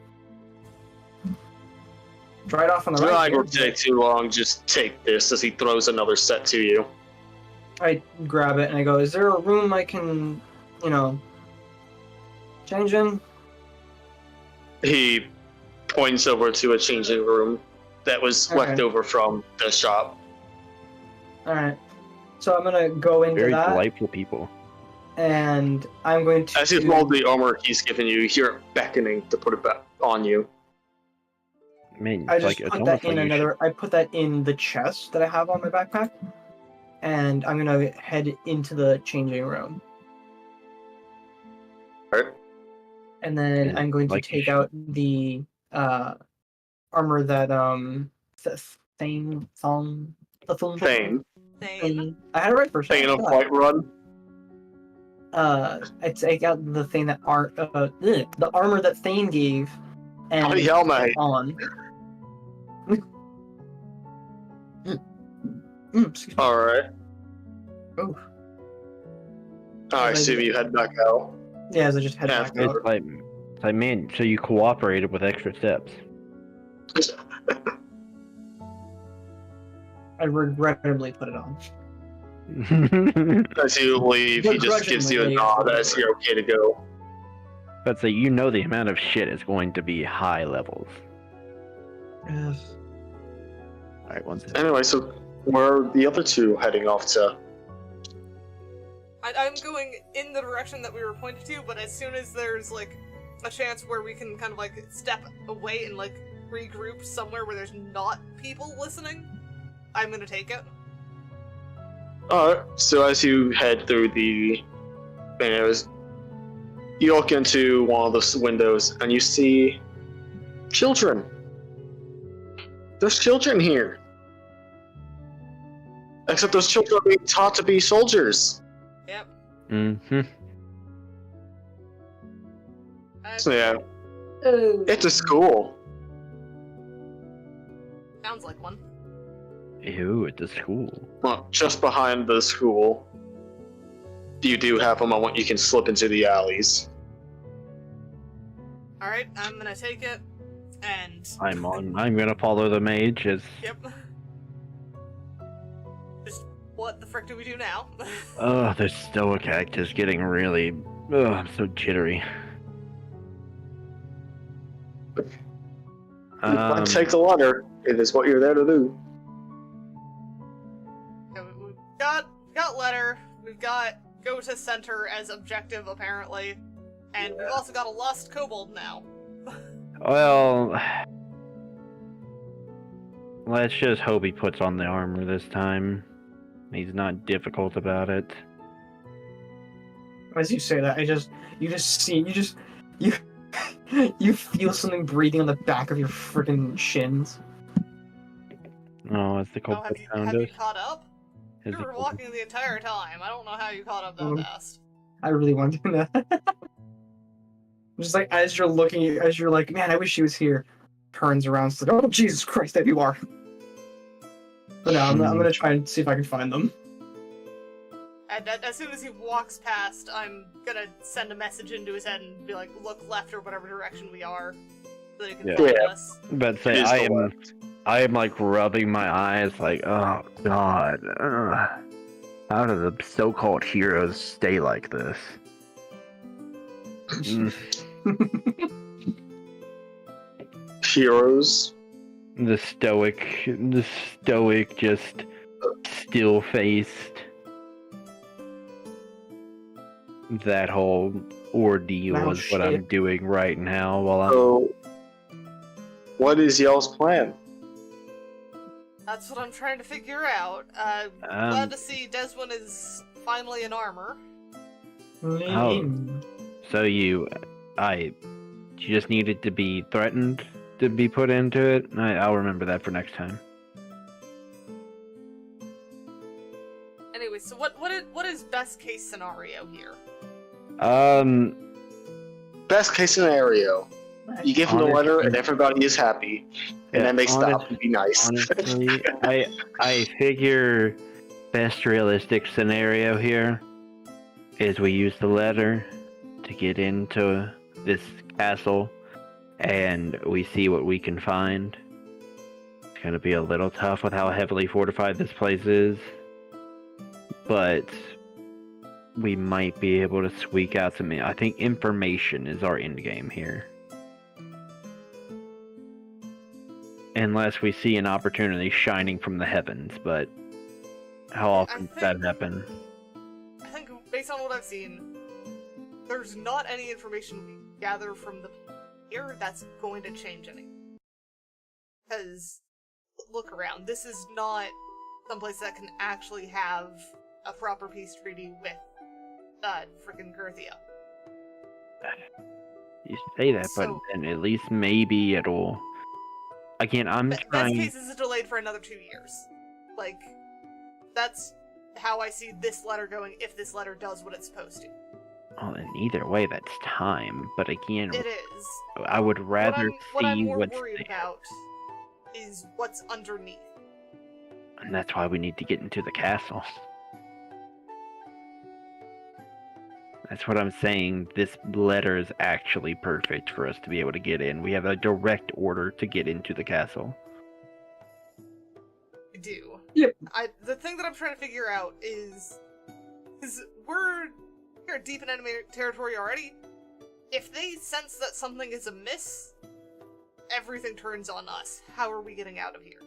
Dried off on the right. Not here, going to take too long, just take this, as he throws another set to you. I grab it and I go, is there a room I can, change in? He points over to a changing room that was Okay. left over from the shop. Alright. So I'm gonna go into Very that, delightful people. and I'm going to... As you hold the armor he's given you, you hear it beckoning to put it back on you. Man, I it's just like, it's put almost that in like you another... I put that in the chest that I have on my backpack, and I'm gonna head into the changing room. Alright. And then Yeah, I'm going to like you take out the armor that Thane. Thane. I had it right first. Thane of Whiterun. I take out the thing that the armor that Thane gave, and Bloody hell, put it mate. on. Excuse me. Alright. Ooh. I assume you head back out. Yeah, as I just head Yeah, back It's out. like, man, so you cooperated with extra steps. I regrettably put it on. As you leave, he just gives you a Begrudgingly, nod as you're okay to go. But so you know the amount of shit is going to be high levels. Yes. Alright, one second. Anyway, so where are the other two heading off to? I'm going in the direction that we were pointed to, but as soon as there's, like, a chance where we can kind of, like, step away and, like, regroup somewhere where there's not people listening, I'm gonna take it. Alright, so as you head through the windows, you look into one of the windows and you see children. There's children here. Except those children are being taught to be soldiers. Yep. Mm-hmm. So yeah, it's a school. Sounds like one. Ew, at the school. Well, just behind the school, you do have a moment you can slip into the alleys. Alright, I'm gonna take it, and... I'm gonna follow the mage as... Yep. Just, what the frick do we do now? Oh, the stoic act is getting really... Oh, I'm so jittery. Take the ladder. It is what you're there to do. Okay, we've got letter, we've got go to center as objective, apparently, and we've also got a lost kobold now. Well... Let's just hope he puts on the armor this time. He's not difficult about it. As you say that, you feel something breathing on the back of your freaking shins. Oh, it's the Oh, cold have you caught up? You were walking the entire time. I don't know how you caught up that fast. I really want to do that. Just like as you're like, man, I wish she was here. Turns around, and says, "Oh Jesus Christ, there you are." But no, I'm gonna try and see if I can find them. And as soon as he walks past, I'm gonna send a message into his head and be like, "Look left or whatever direction we are, so that he can find us." But say I am like rubbing my eyes, like, oh god, how do the so-called heroes stay like this? Heroes. The stoic, just still-faced. That whole ordeal is what I'm doing right now while I'm... So, what is y'all's plan? That's what I'm trying to figure out. Glad to see Desmond is finally in armor. Oh. So you just needed to be threatened to be put into it? I'll remember that for next time. Anyway, so what is best case scenario here? Best case scenario. You give them the letter and everybody is happy. And then they stop and be nice. Honestly, I figure best realistic scenario here is we use the letter to get into this castle and we see what we can find. It's gonna be a little tough with how heavily fortified this place is, but we might be able to squeak out some... I think information is our end game here. Unless we see an opportunity shining from the heavens, but how often does that happen? I think, based on what I've seen, there's not any information we gather from the here that's going to change anything. Because, look around, this is not someplace that can actually have a proper peace treaty with frickin' Gerthia. You say that, but then at least maybe it'll... Again, I'm trying... Best case is delayed for another 2 years. Like, that's how I see this letter going, if this letter does what it's supposed to. Well, in either way, that's time. But again, it is. I would rather what I'm see more what's worried there. about is what's underneath. And that's why we need to get into the castle. That's what I'm saying. This letter is actually perfect for us to be able to get in. We have a direct order to get into the castle. I do. Yep. The thing that I'm trying to figure out is we're deep in enemy territory already. if they sense that something is amiss, everything turns on us. How are we getting out of here?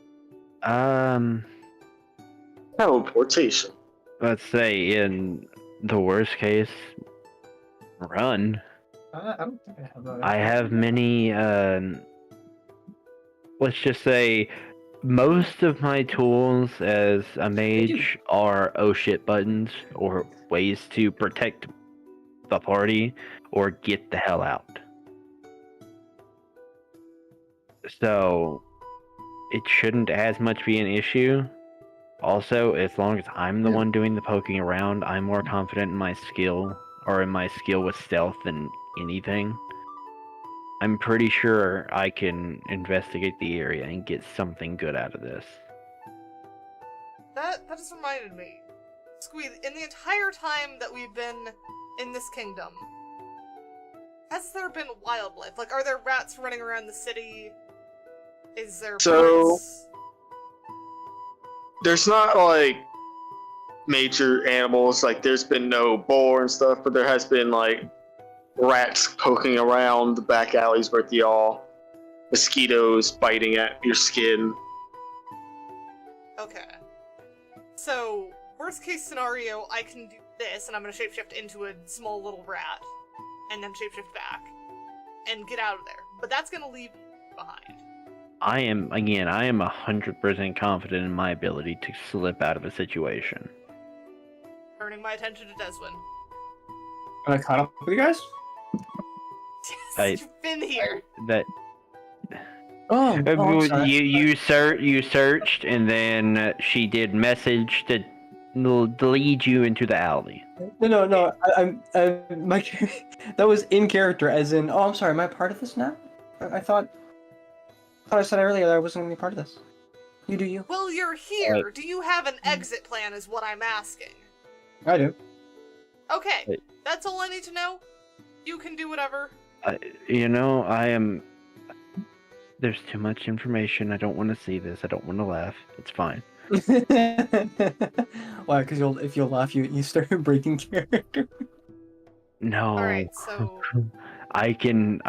Teleportation. Let's say in the worst case, run. I don't think I have that. I have many, let's just say, most of my tools as a mage are oh shit buttons, or ways to protect the party, or get the hell out. So, it shouldn't as much be an issue. Also, as long as I'm the one doing the poking around, I'm more confident in my skill, or in my skill with stealth than anything. I'm pretty sure I can investigate the area and get something good out of this. That just reminded me. Squeeze, in the entire time that we've been in this kingdom, has there been wildlife? Like, are there rats running around the city? Is there birds? There's not, like, major animals, like, there's been no boar and stuff, but there has been, like, rats poking around the back alleys with y'all, mosquitoes biting at your skin. Okay. So, worst case scenario, I can do this, and I'm gonna shapeshift into a small little rat, and then shapeshift back, and get out of there. But that's gonna leave me behind. I am 100% confident in my ability to slip out of a situation. Turning my attention to Deswin. Am I caught up with you guys? Yes, you've been here. You searched, and then she did message to lead you into the alley. No. My that was in character, as in. Oh, I'm sorry. Am I part of this now? I thought I said earlier that I wasn't going to be part of this. You do you. Well, you're here. Do you have an exit plan is what I'm asking. I do. Okay, that's all I need to know. You can do whatever. There's too much information. I don't want to see this. I don't want to laugh. It's fine. Why? Because if you'll laugh, you start breaking character. No. Alright, so... I can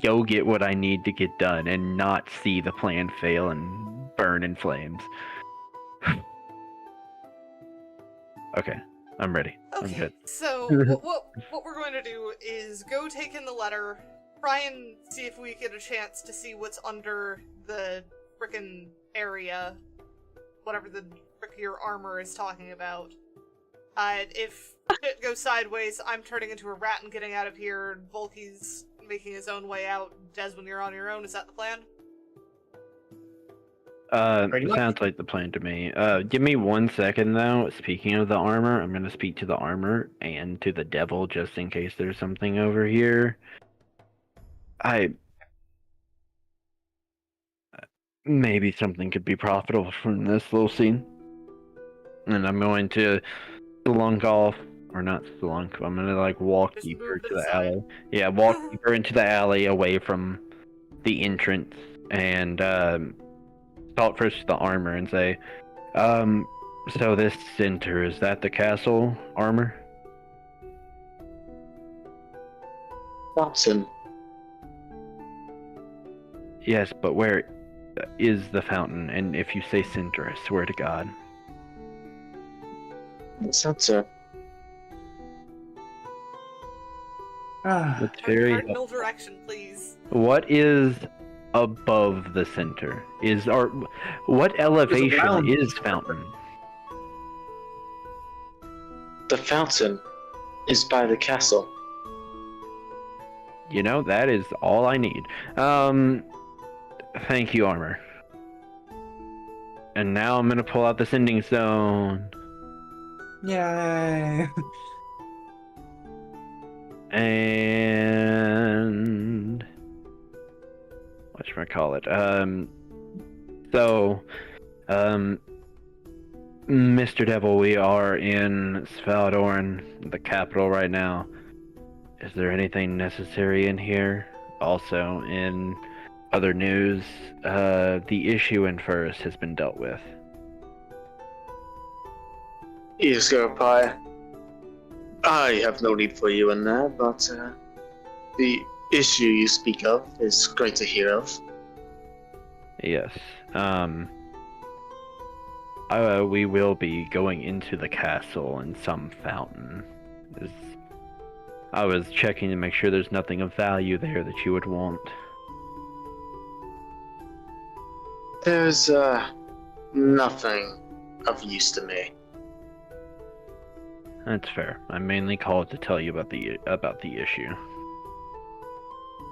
go get what I need to get done and not see the plan fail and burn in flames. Okay, I'm ready. Okay, I'm good. so what we're going to do is go take in the letter, try and see if we get a chance to see what's under the frickin' area, whatever the frick your armor is talking about. If shit goes sideways, I'm turning into a rat and getting out of here, Volky's making his own way out. Desmond, you're on your own, is that the plan? Sounds like the plan to me. Give me 1 second though. Speaking of the armor, I'm gonna speak to the armor and to the devil just in case there's something over here. Maybe something could be profitable from this little scene. And I'm going to spelunk off, or not spelunk, I'm gonna like walk Just deeper move to to the the side. alley. Yeah, walk deeper into the alley away from the entrance and talk first to the armor and say, so this center, is that the castle armor? Watson. Yes, but where is the fountain? And if you say center, I swear to God. Center. It's very... Cardinal direction, please. What is above the center? What elevation is fountain? The fountain is by the castle. You know, that is all I need. Thank you, armor. And now I'm gonna pull out the sending stone. Yay! And whatchamacallit? Mr. Devil, we are in Svaldoran, the capital right now. Is there anything necessary in here? Also, in other news, the issue in Furus has been dealt with. You just go by. I have no need for you in there, but the issue you speak of is great to hear of. Yes. We will be going into the castle in some fountain. I was checking to make sure there's nothing of value there that you would want. There's nothing of use to me. That's fair. I mainly called to tell you about the issue.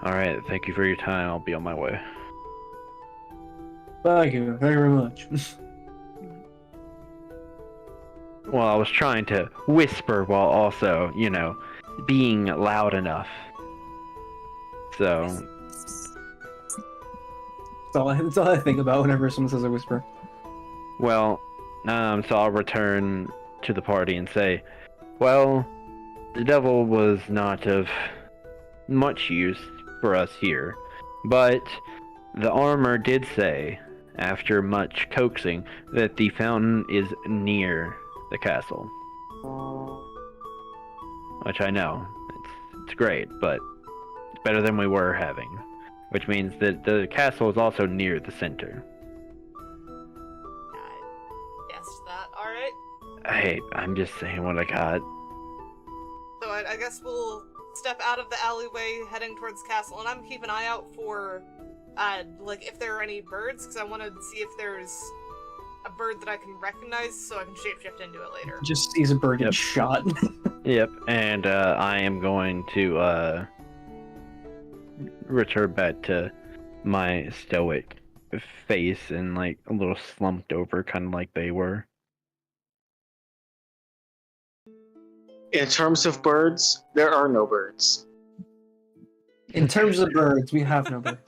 Alright, thank you for your time. I'll be on my way. Thank you very much. Well, I was trying to whisper while also, being loud enough. So... That's all I think about whenever someone says a whisper. Well, so I'll return to the party and say, well, the devil was not of much use for us here, but the armor did say, after much coaxing, that the fountain is near the castle. Which I know, it's great, but it's better than we were having. Which means that the castle is also near the center. I guessed that. Alright. Hey, I'm just saying what I got. So I guess we'll step out of the alleyway heading towards the castle, and I'm keeping an eye out for, if there are any birds, because I want to see if there's a bird that I can recognize so I can shapeshift into it later. Just sees a bird get shot. Yep, and I am going to return back to my stoic face and a little slumped over, kind of like they were. In terms of birds, there are no birds. In terms of birds, we have no birds.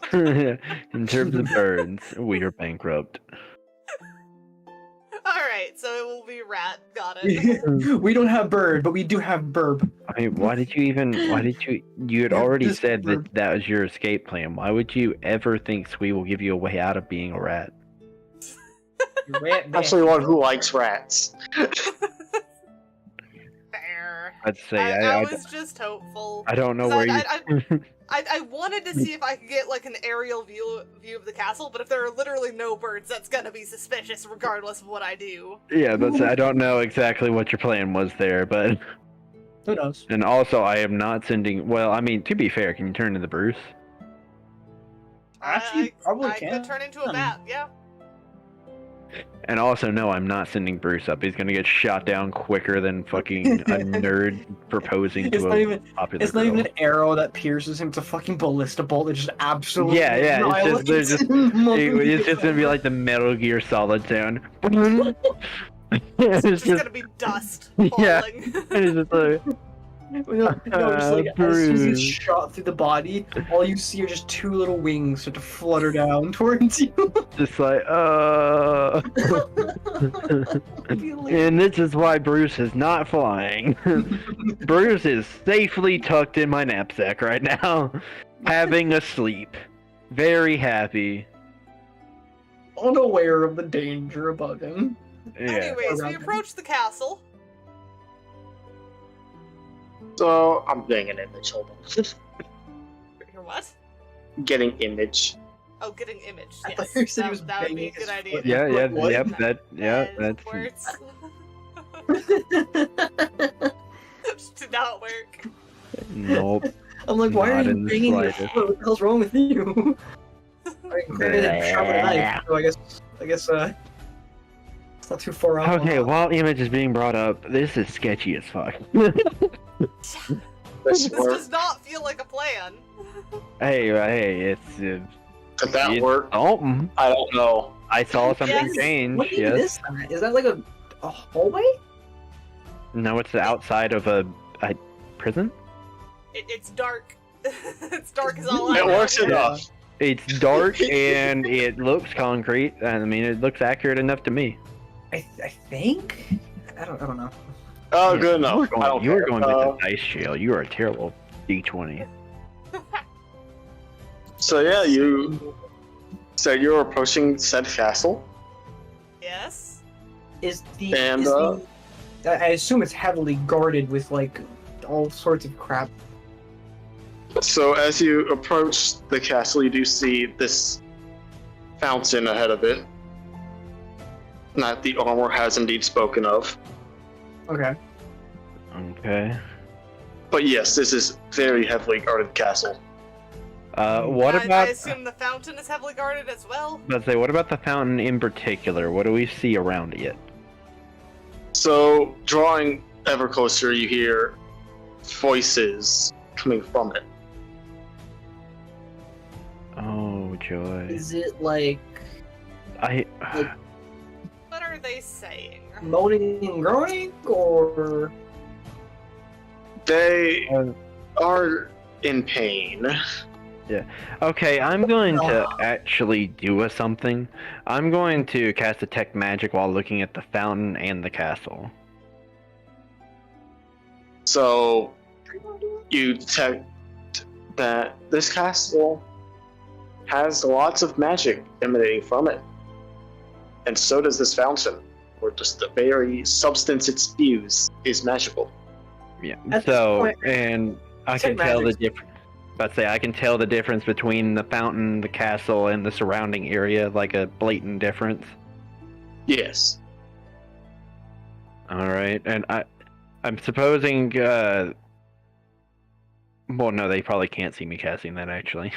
In terms of birds, we are bankrupt. Alright, so it will be rat. Got it. We don't have bird, but we do have burb. I mean, you had already said that was your escape plan. Why would you ever think Sweet will give you a way out of being a rat? Especially one who likes rats. Fair. I'd say I was just hopeful. I don't know where you... I wanted to see if I could get an aerial view of the castle, but if there are literally no birds, that's gonna be suspicious regardless of what I do. Yeah, I don't know exactly what your plan was there, but... Who knows? And also, I am not sending... Well, I mean, to be fair, can you turn into Bruce? Actually, I could turn into a bat, yeah. And also, no, I'm not sending Bruce up. He's gonna get shot down quicker than fucking a nerd proposing to a popular It's not even an arrow that pierces him. It's a fucking ballista bolt that just absolutely it's just gonna be like the Metal Gear Solid sound. It's just gonna be dust falling. Yeah, it's just like... as soon as he's shot through the body, all you see are just two little wings start to flutter down towards you. Just and this is why Bruce is not flying. Bruce is safely tucked in my knapsack right now, having a sleep. Very happy. Unaware of the danger above him. Yeah. Anyways, we approach the castle. So, I'm getting an image, hold on. You're what? Getting image. Oh, getting image, I yes. thought you said he was that would be a banging his good idea. foot. That's... Words. Just did not work. Nope. I'm like, why are Not you in the banging your slightest. foot? What the hell's wrong with you? Granted, it's sharp with a knife, so I guess, it's not too far off. Okay, while image is being brought up, this is sketchy as fuck. This does not feel like a plan. Hey, it's... Could that work? Oh, I don't know. I saw something Yes. change, What even yes. is that? Is that like a hallway? No, it's the outside of a prison? It's dark. It's dark as all I It know. works enough. It's dark and it looks concrete. I mean, it looks accurate enough to me. I think? I don't know. Oh, Yeah, good enough. You were going with Uh, the dice jail. You are a terrible D20. So yeah, you said you're approaching said castle. Yes. Is the And, I assume it's heavily guarded with like all sorts of crap. So as you approach the castle, you do see this fountain ahead of it that the armor has indeed spoken of. Okay. Okay. But yes, this is very heavily guarded castle. What I about? assume the fountain is heavily guarded as well? Let's say, what about the fountain in particular? What do we see around it? So, drawing ever closer, you hear voices coming from it. Oh, joy. Is it like I. What are they saying? moaning and groaning, or They are in pain. Okay, I'm going to actually do something. I'm going to cast Detect Magic while looking at the fountain and the castle. So, you detect that this castle has lots of magic emanating from it. And so does this fountain, or just the very substance it spews is magical. Yeah. At this So, point, and I Detect can tell the Magic's- difference. Let's say I can tell the difference between the fountain, the castle, and the surrounding area, like a blatant difference. Yes. All right, and I'm supposing. Well, no, they probably can't see me casting that actually.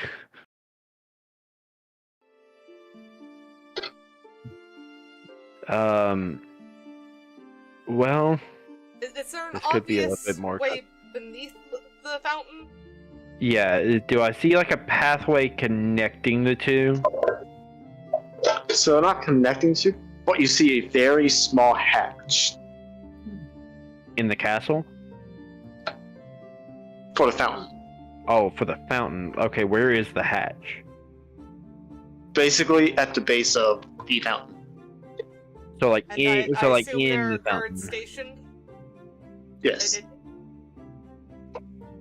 Well, Is there an This could be a little obvious bit more way beneath the fountain? yeah. Do I see like a pathway connecting the two? So, not connecting to, but you see a very small hatch In the castle? for the fountain. Oh, for the fountain. Okay, where is the hatch? Basically, at the base of the fountain. So like And in, I so like assume in there the are guards fountain. stationed? Yes.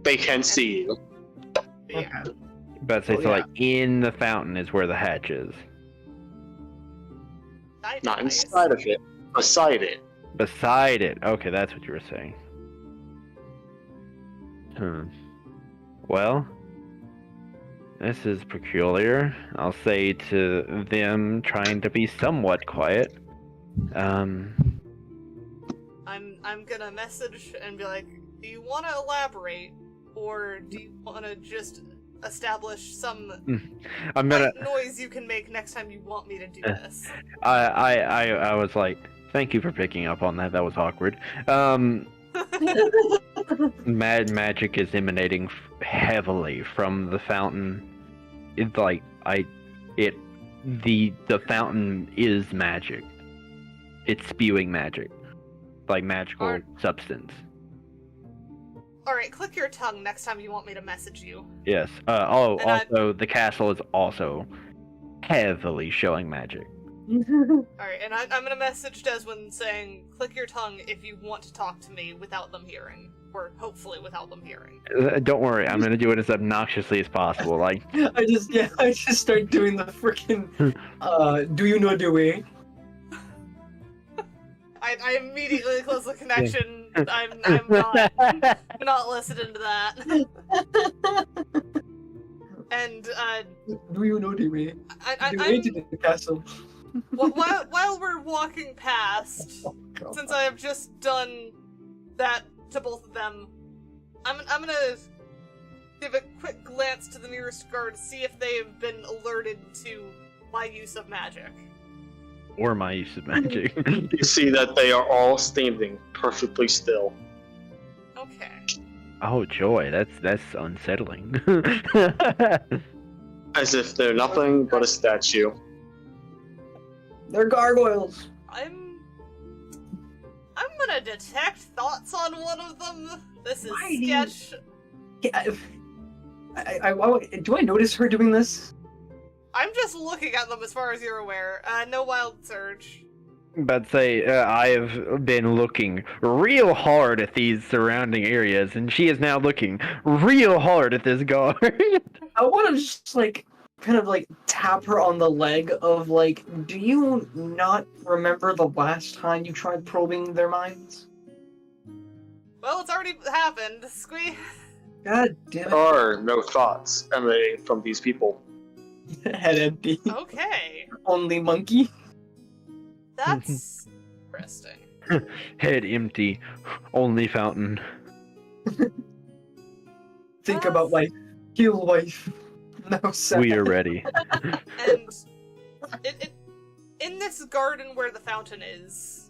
They can see you. Yeah. But say Oh, so yeah. like in the fountain is where the hatch is. Not inside of it, beside it. Beside it. Okay, that's what you were saying. Well, this is peculiar. I'll say to them, trying to be somewhat quiet. I'm gonna message and be like, do you want to elaborate, or do you want to just establish some I'm gonna. light noise you can make next time you want me to do this? I was like, thank you for picking up on that. That was awkward. Mad magic is emanating heavily from the fountain. It's like the fountain is magic. It's spewing magic, like magical Alright. substance. Alright, click your tongue next time you want me to message you. Yes. And Also, the castle is also heavily showing magic. Alright, and I'm gonna message Desmond saying, click your tongue if you want to talk to me without them hearing. Or hopefully without them hearing. Don't worry, I'm gonna do it as obnoxiously as possible. Like, I just start doing the freaking do you know the way? I immediately close the connection. I'm not listening to that. And Do you know the way? The way I'm to the castle. while we're walking past, since I have just done that to both of them, I'm gonna give a quick glance to the nearest guard, see if they've been alerted to my use of magic. or my use of magic. You see that they are all standing perfectly still. Okay. Oh joy, that's unsettling. As if they're nothing but a statue. They're gargoyles. I'm gonna detect thoughts on one of them. This is Why do you- sketch. Yeah, do I notice her doing this? I'm just looking at them as far as you're aware. No wild surge. But say I have been looking real hard at these surrounding areas, and she is now looking real hard at this guard. I want to just kind of tap her on the leg of do you not remember the last time you tried probing their minds? Well, it's already happened. Squee. God damn There are no thoughts emanating from these people. it. Head empty. Okay. Only monkey. That's interesting. Head empty, only fountain. Think about wife. Kill wife. No sex. We are ready. And in this garden where the fountain is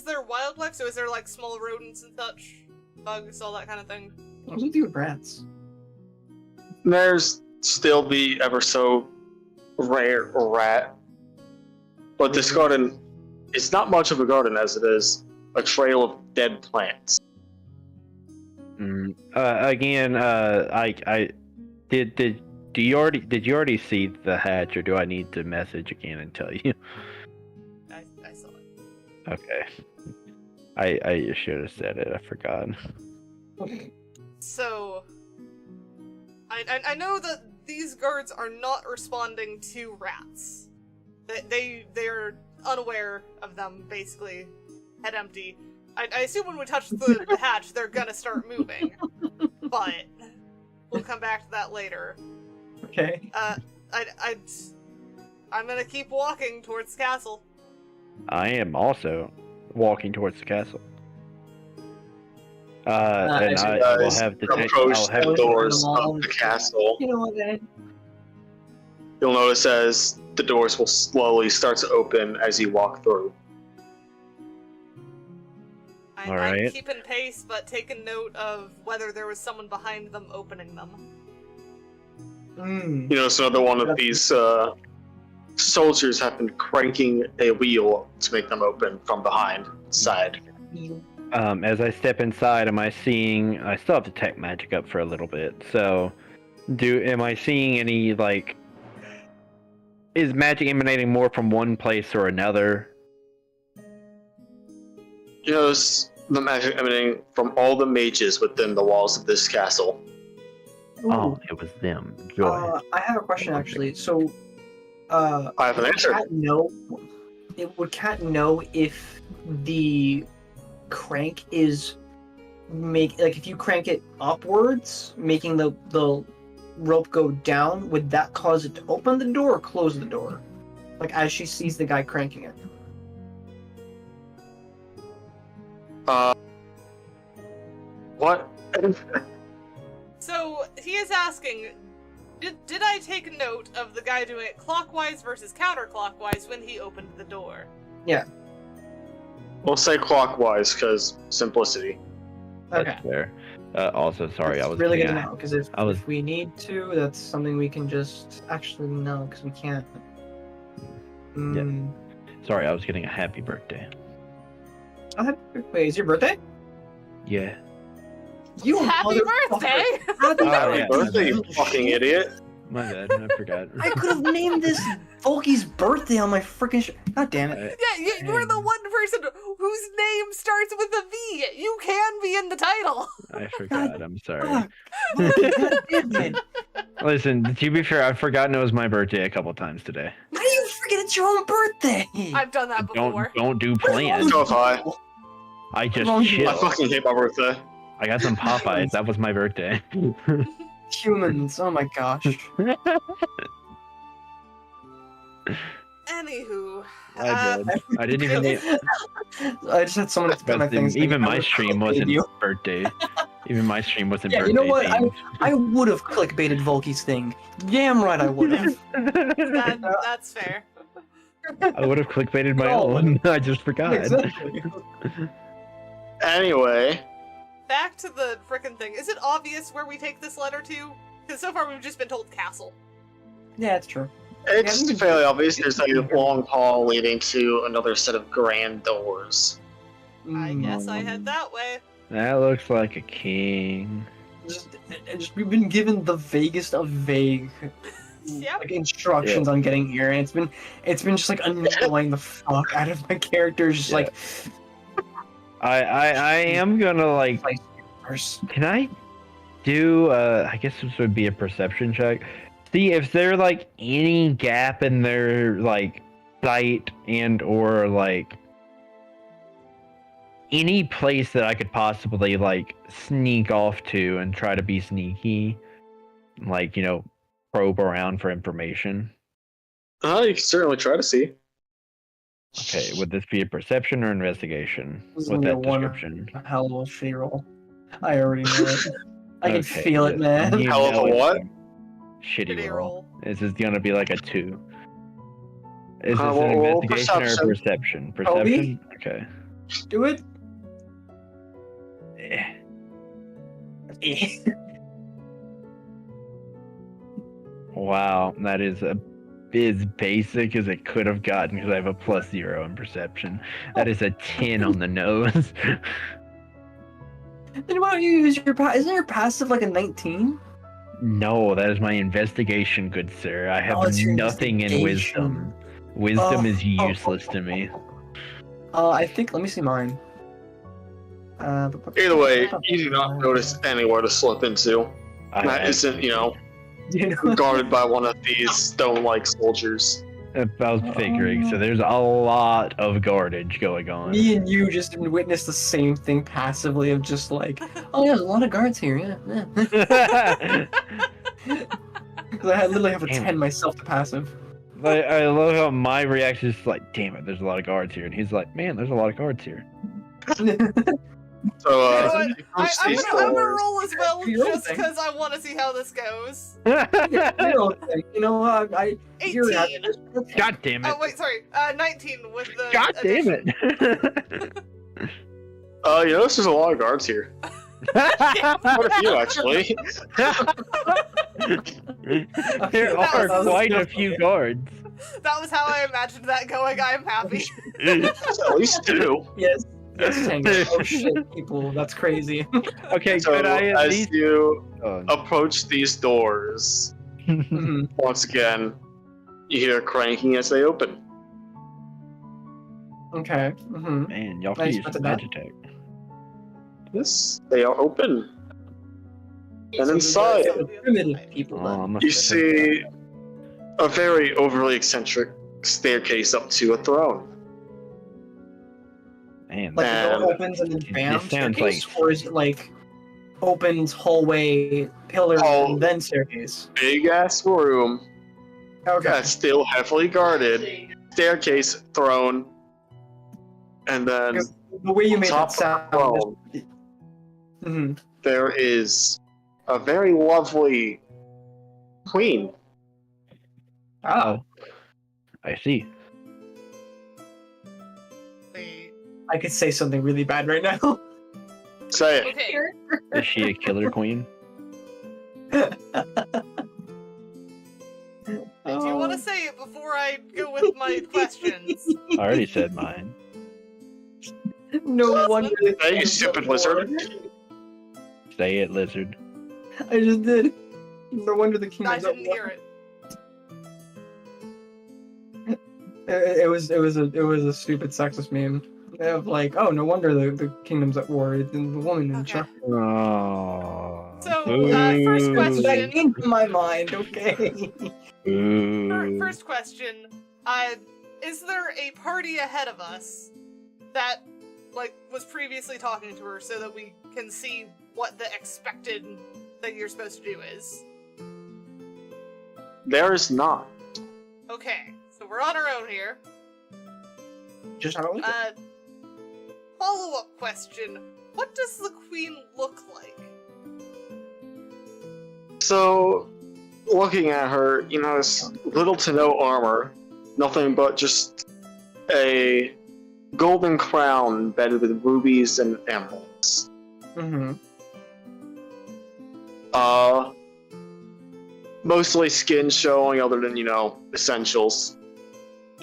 there wildlife? So is there like small rodents and such? Bugs, all that kind of thing? What's with you with rats? There's still the ever so rare rat. But this garden is not much of a garden as it is a trail of dead plants. Again, I did you already see the hatch, or do I need to message again and tell you? I saw it. Okay. I should have said it. I forgot. So, I know that these guards are not responding to rats. They're unaware of them, basically. Head empty. I assume when we touch the hatch, they're gonna start moving. But we'll come back to that later. Okay. I'm gonna keep walking towards the castle. I am also walking towards the castle. And I will have approach the doors of the castle. You know what, Ed? You'll notice as the doors will slowly start to open as you walk through. I'm keeping pace, but taking note of whether there was someone behind them opening them. You notice another one of these soldiers have been cranking a wheel to make them open from behind side. As I step inside, am I seeing? I still have detect magic up for a little bit. So, am I seeing any like? Is magic emanating more from one place or another? You notice the magic emanating from all the mages within the walls of this castle. Oh, it was them. Go ahead. I have a question actually. So, I have an answer. Would Cat know if the crank is if you crank it upwards, making the rope go down, would that cause it to open the door or close the door? Like as she sees the guy cranking it. What? So he is asking, did I take note of the guy doing it clockwise versus counterclockwise when he opened the door? Yeah. We'll say clockwise because simplicity. That's Okay. fair. Also, sorry, I was really good getting to know because if we need to, that's something we can just actually know because we can't. Sorry, I was getting a happy birthday. Wait, is your birthday? Yeah. You Happy birthday! Happy birthday, you fucking idiot. My bad, I forgot. I could have named this Volky's birthday on my freaking God damn it. Yeah, you're the one person whose name starts with a V. You can be in the title. I forgot, I'm sorry. God damn it. Listen, to be fair, I've forgotten it was my birthday a couple times today. How do you forget it's your own birthday? I've done that before. Don't do plans. So if I just chill. fucking hate my birthday. I got some Popeyes. That was my birthday. Humans, oh my gosh. Anywho, I didn't even name. I just had someone put my things. Even my stream wasn't birthday. Even my stream wasn't Yeah, birthday. you know what? themed. I would have clickbaited Volky's thing. Damn right I would have. that's fair. I would have clickbaited my own. I just forgot. Exactly. Anyway, Back to the frickin' thing. Is it obvious where we take this letter to? Because so far we've just been told castle. Yeah, it's true. it's fairly obvious. There's a long hall leading to another set of grand doors. I guess I head that way. That looks like a king. Just we've been given the vaguest of vague Yep. like instructions on getting here, and it's been just like annoying the fuck out of my characters. Just like I am gonna like. first. Can I do? I guess this would be a perception check. See if there like any gap in their like sight and or like any place that I could possibly like sneak off to and try to be sneaky, like probe around for information. You can certainly try to see. Okay, would this be a perception or investigation This is with gonna that be a description? hell of a shitty roll. I already know it. I can Okay, feel it, man. you Hell of a know it's what? a Shitty Shitty roll. roll. This is gonna be like a 2. Is this Roll an investigation or a perception. perception? Toby? Perception? Okay. Do it. Eh. Wow, that is as basic as it could have gotten because I have a +0 in perception. That is a 10 on the nose. Then why don't you use your isn't your passive like a 19? No, that is my investigation, good sir. I have it's your nothing in wisdom. Wisdom is useless to me. I think. Let me see mine. Either way, you do not notice anywhere to slip into. That isn't, guarded by one of these stone-like soldiers. I was figuring, so there's a lot of guardage going on. Me and you just witnessed the same thing passively of just like, oh yeah, there's a lot of guards here, yeah. Because I literally have a 10 myself to passive. I love how my reaction is like, damn it, there's a lot of guards here. And he's like, man, there's a lot of guards here. So, I'm gonna roll as well, just because I want to see how this goes. 18. God damn it. Oh wait, sorry. 19 with the. God damn addition. it. You notice there's a lot of guards here. Quite a few, actually. There are quite a few guards. That was how I imagined that going. I am happy. At least 2. Yes. Yes, Tango. Oh shit, people, that's crazy. Okay, So, could I at as least... you approach these doors, once again, you hear cranking as they open. Okay. Man, y'all Nice, can use what's some that? Magitech. Yes, they are open. And So inside, there's the primitive people then. I'm a you see a very overly eccentric staircase up to a throne. Man, Like the And door opens and then bam, this sounds staircase, or is it like opens hallway, pillar, Oh. and then staircase? Big ass room Okay. that's still heavily guarded. Staircase, throne, and then The way you made top that sound. throne, there is a very lovely queen. Oh, I see. Wait. I could say something really bad right now. Say it. Okay. Is she a killer queen? Do you want to say it before I go with my questions? I already said mine. No wonder. they Hey, you came stupid so lizard. hard. Say it, lizard. I just did. No wonder the I kingdom's up didn't hear it. It was a stupid sexist meme of like, oh, no wonder the kingdom's at war. The woman in Okay. charge. Oh. So, first question. That came to my mind. Okay. First question. Is there a party ahead of us that, was previously talking to her so that we can see what the expected that you're supposed to do is? There is not. Okay, so we're on our own here. Just how Follow-up question. What does the queen look like? So, looking at her, you notice little to no armor, nothing but just a golden crown embedded with rubies and emeralds. Mostly skin showing, other than, essentials.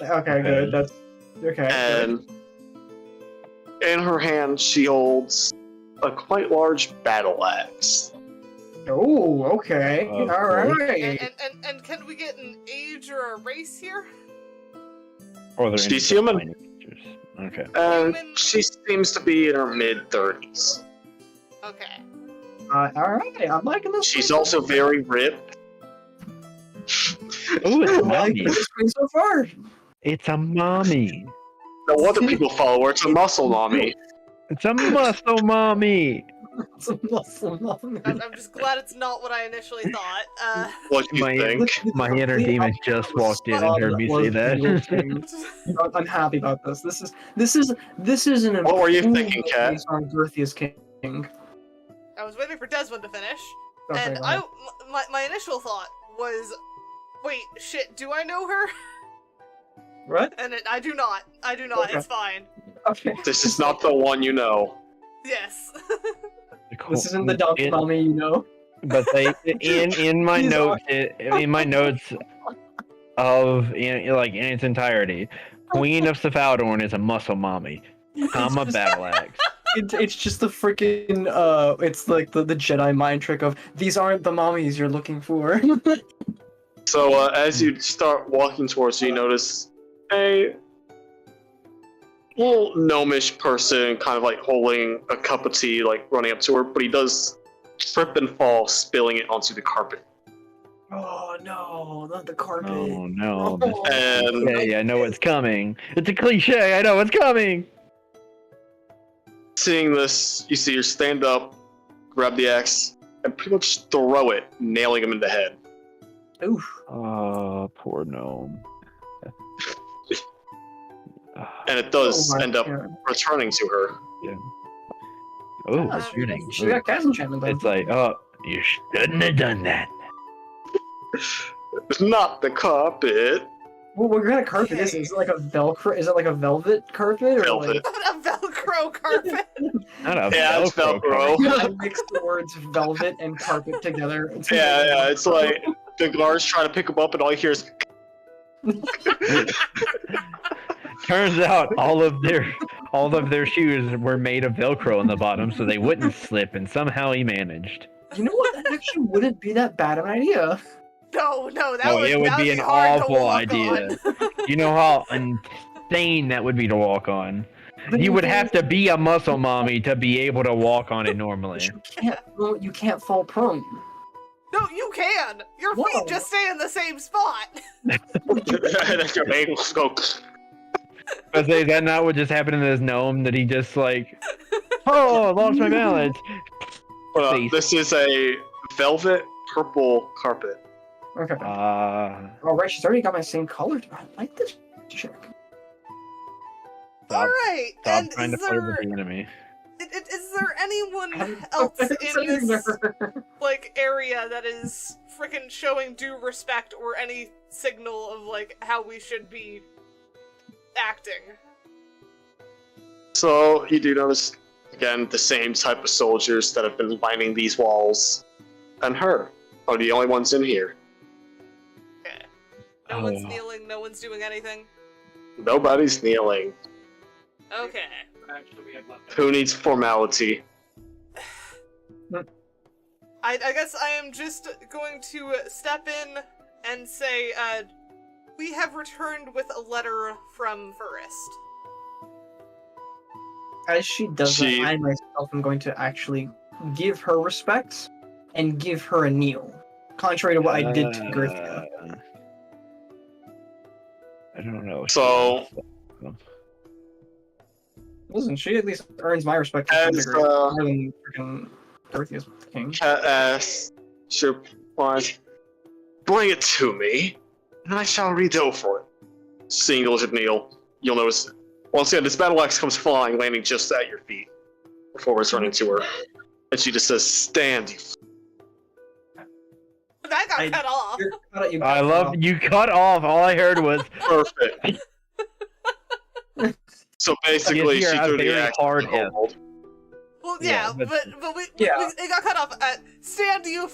Okay, good. That's okay. And in her hand, she holds a quite large battle axe. Oh, okay. Of All course. right. And can we get an age or a race here? Or they're She's any human. minor features. Okay. And Human. she seems to be in her mid-30s. Okay. All right. I'm liking this. She's one. also very ripped. Oh, it's a I'm liking mommy. this one so far. It's a mommy. No wonder people follow her. It's a muscle mommy. It's a muscle mommy. It's a muscle mommy. I'm just glad it's not what I initially thought. What do you My- think? My inner demon just walked in and heard me say that. I'm happy about this. This is an What were you improvement thinking, Kat? based on Gerthia's King. I was waiting for Desmond to finish, Okay, and go ahead. my initial thought was, wait, shit, do I know her? What? And I do not. I do not. Okay. It's fine. Okay. This is not the one you know. Yes. This isn't the donkey mommy, you know. But they in my These notes in my notes of in its entirety, Queen of Cephaldorn is a muscle mommy, comma battle axe. It's just the freaking it's like the Jedi mind trick of these aren't the mommies you're looking for. So as you start walking towards her, you notice a little gnomish person kind of like holding a cup of tea, like running up to her, but he does trip and fall, spilling it onto the carpet. Oh no, not the carpet. Oh no! And Yeah, I know what's coming. It's a cliche. I know what's coming. seeing this, you see her stand up, grab the axe, and pretty much throw it, nailing him in the head. Oof. Oh, poor gnome. And it does end up Yeah. returning to her. Oh, Uh, shooting. She got gas enchantment though. It's like, oh, you shouldn't have done that. It's not the carpet. Well, what kind of carpet is it? Is it like a Velcro? Is it like a velvet carpet? Or Velvet. A Velcro carpet. Not a Yeah, it's Velcro. Like, I mixed the words velvet and carpet together. It's Yeah, it's like the guards trying to pick him up, and all you hear is. Turns out all of their shoes were made of Velcro on the bottom, so they wouldn't slip, and somehow he managed. You know what? That actually wouldn't be that bad of an idea. No, that Oh, would, it would that be an hard to awful walk idea. on. You know how insane that would be to walk on. You would have to be a muscle mommy to be able to walk on it normally. You can't fall prone. No, you can. Your Whoa. feet just stay in the same spot. That's your ankles go. But is that not what just happened to this gnome? That he just like, oh, I lost my balance. This is a velvet purple carpet. Okay. Ah. All right, she's already got my same color. I like this chick. Stop- All right, Stop and trying to is play with there the enemy. is there anyone else in this like area that is frickin' showing due respect or any signal of like how we should be acting? So you do notice again the same type of soldiers that have been lining these walls, and her are the only ones in here. Okay. No one's Oh. kneeling. No one's doing anything. Nobody's kneeling. Okay. Who needs formality? I guess I am just going to step in and say, we have returned with a letter from Forrest. As she does that, I myself am going to actually give her respect and give her a kneel, contrary to what I did to Gerthia. I don't know. So- Listen, she at least earns my respect to some As, degree, more than freaking Gerthia's king. Cat asks, "Sure, why? Bring it to me, and I shall read over it." Seeing the lizard kneel, you'll notice once again this battle axe comes flying, landing just at your feet before returning to her, and she just says, "Stand, you." That got cut off. I love you cut off. All I heard was Perfect. So basically, You she hear a threw the very axe hard in the hole. Well, Yeah, yeah, but Yeah. it got cut off at stand you.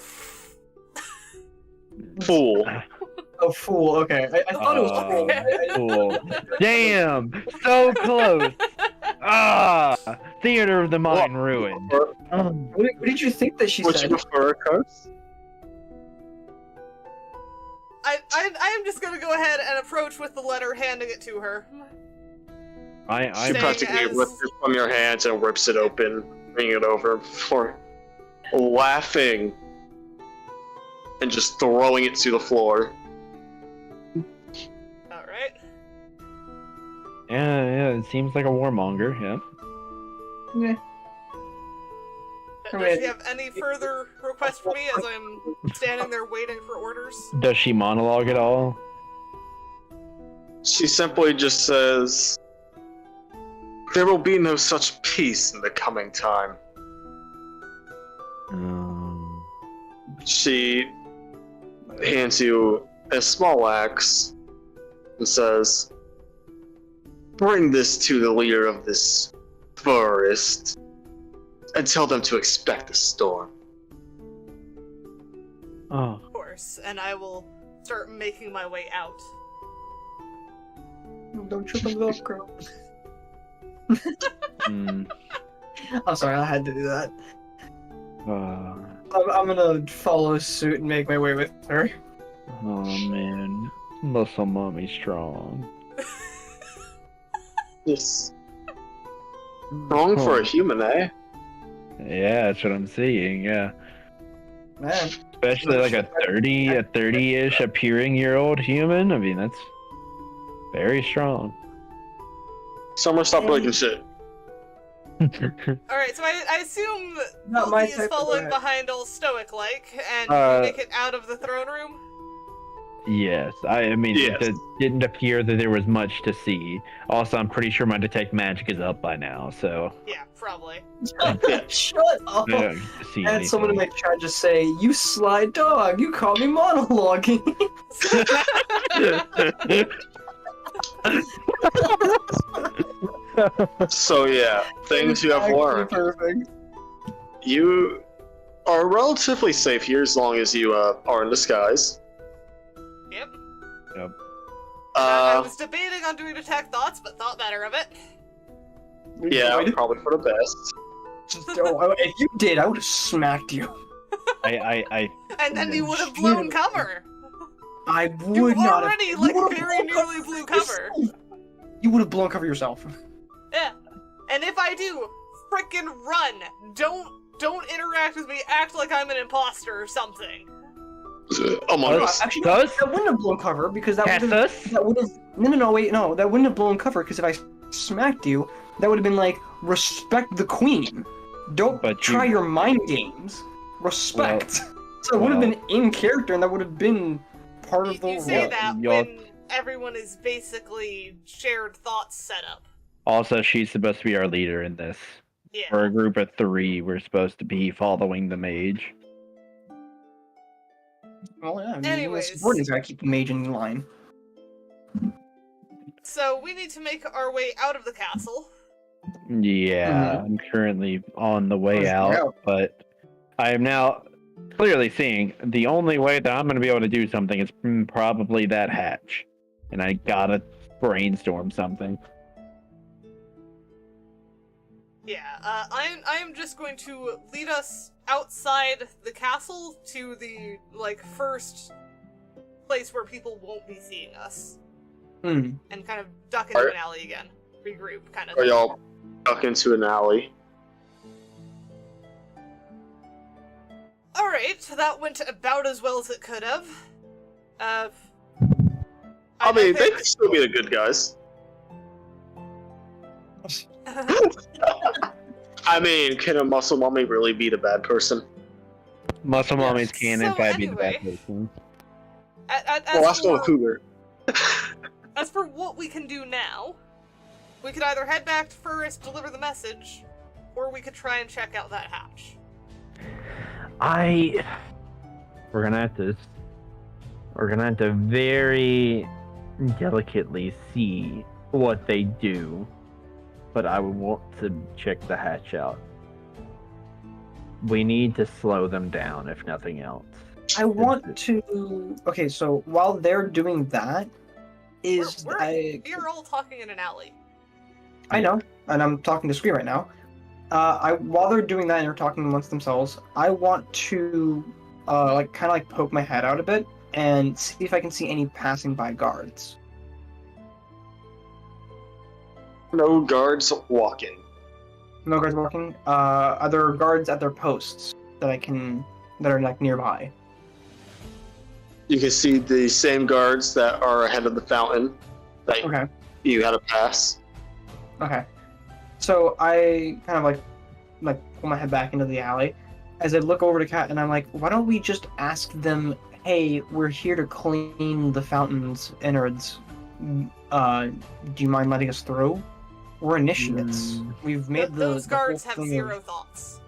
Fool. Oh, fool. Okay, I thought it was fool. cool. Damn, so close. Ah, theater of the mind ruined. What did you think that she Would said? you prefer a curse? I am just gonna go ahead and approach with the letter, handing it to her. I She Saying practically as- rips it from your hands and rips it open, bringing it over before laughing and just throwing it to the floor. All right. yeah, it seems like a warmonger. Yeah. Yeah. Does she have any further requests for me as I'm standing there waiting for orders? Does she monologue at all? She simply just says, "There will be no such peace in the coming time." She hands you a small axe and says, "Bring this to the leader of this forest and tell them to expect a storm." Oh. Of course, and I will start making my way out. Don't trip on Velcro. Hmm. I'm sorry, I had to do that. Uh, I'm gonna follow suit and make my way with her. oh man, muscle mommy strong. Yes. Wrong for a human, eh? Yeah, that's what I'm seeing. Yeah, Man, especially like a 30-ish appearing-year-old human. I mean, that's very strong. Someone stop breaking shit. Alright, so I assume not my he is type of following guy. behind all stoic-like, and Uh, make it out of the throne room? Yes, I mean, Yes. it didn't appear that there was much to see. Also, I'm pretty sure my detect magic is up by now, so Yeah, probably. Shut up! I don't get to see And someone in anything. my chat just say, "You sly dog, you call me monologuing." So yeah, things you have Actually learned. Perfect. You are relatively safe here as long as you are in disguise. Yep. I Uh, was debating on doing detect thoughts, but thought better of it. yeah, probably for the best. If you did, I would have smacked you. I And then you would have blown cover. I You would not already, have. like, You would've very blown nearly blew cover. yourself. You would have blown cover yourself. Yeah. And if I do, frickin' run. Don't interact with me, act like I'm an imposter or something. Among Us. Actually, Does? that wouldn't have blown cover because that would have. Cassus? That would have. No, wait, no, that wouldn't have blown cover because if I smacked you, that would have been like, respect the queen. Don't But try you- your mind games. Respect. So it would have well- been in character, and that would have been part of the You say role. that y'all- when everyone is basically shared thoughts set up. Also, she's supposed to be our leader in this. Yeah. For a group of 3, we're supposed to be following the mage. Well, yeah, I mean, Anyways. the subordinates gotta keep the mage in line. So we need to make our way out of the castle. Yeah, I'm currently on the way out, but I am now clearly seeing the only way that I'm going to be able to do something is probably that hatch. And I gotta brainstorm something. Yeah, I'm just going to lead us outside the castle to the, like, first place where people won't be seeing us. Hmm. And kind of duck into an alley again. Regroup, kind of Or thing. y'all duck into an alley. Alright, that went about as well as it could have. I mean, they could still be the good guys. I mean, can a muscle mommy really be the bad person? Muscle Mommy's can in So fact be the bad anyway- person. Well, let's go with Cougar. As for what we can do now, we could either head back to Forest, deliver the message, or we could try and check out that hatch. We're gonna have to very delicately see what they do, but I would want to check the hatch out. We need to slow them down, if nothing else. I want to. Okay, so while they're doing that, You're all talking in an alley. I know, and I'm talking to Scree right now. While they're doing that and they're talking amongst themselves, I want to, kind of poke my head out a bit and see if I can see any passing by guards. No guards walking. No guards walking. Are there guards at their posts that are like nearby? You can see the same guards that are ahead of the fountain that Okay. you had to pass. Okay. So I kind of like pull my head back into the alley as I look over to Kat, and I'm like, why don't we just ask them, hey, we're here to clean the fountain's innards. Do you mind letting us through? We're initiates. We've made Those guards whole have thing zero of- thoughts.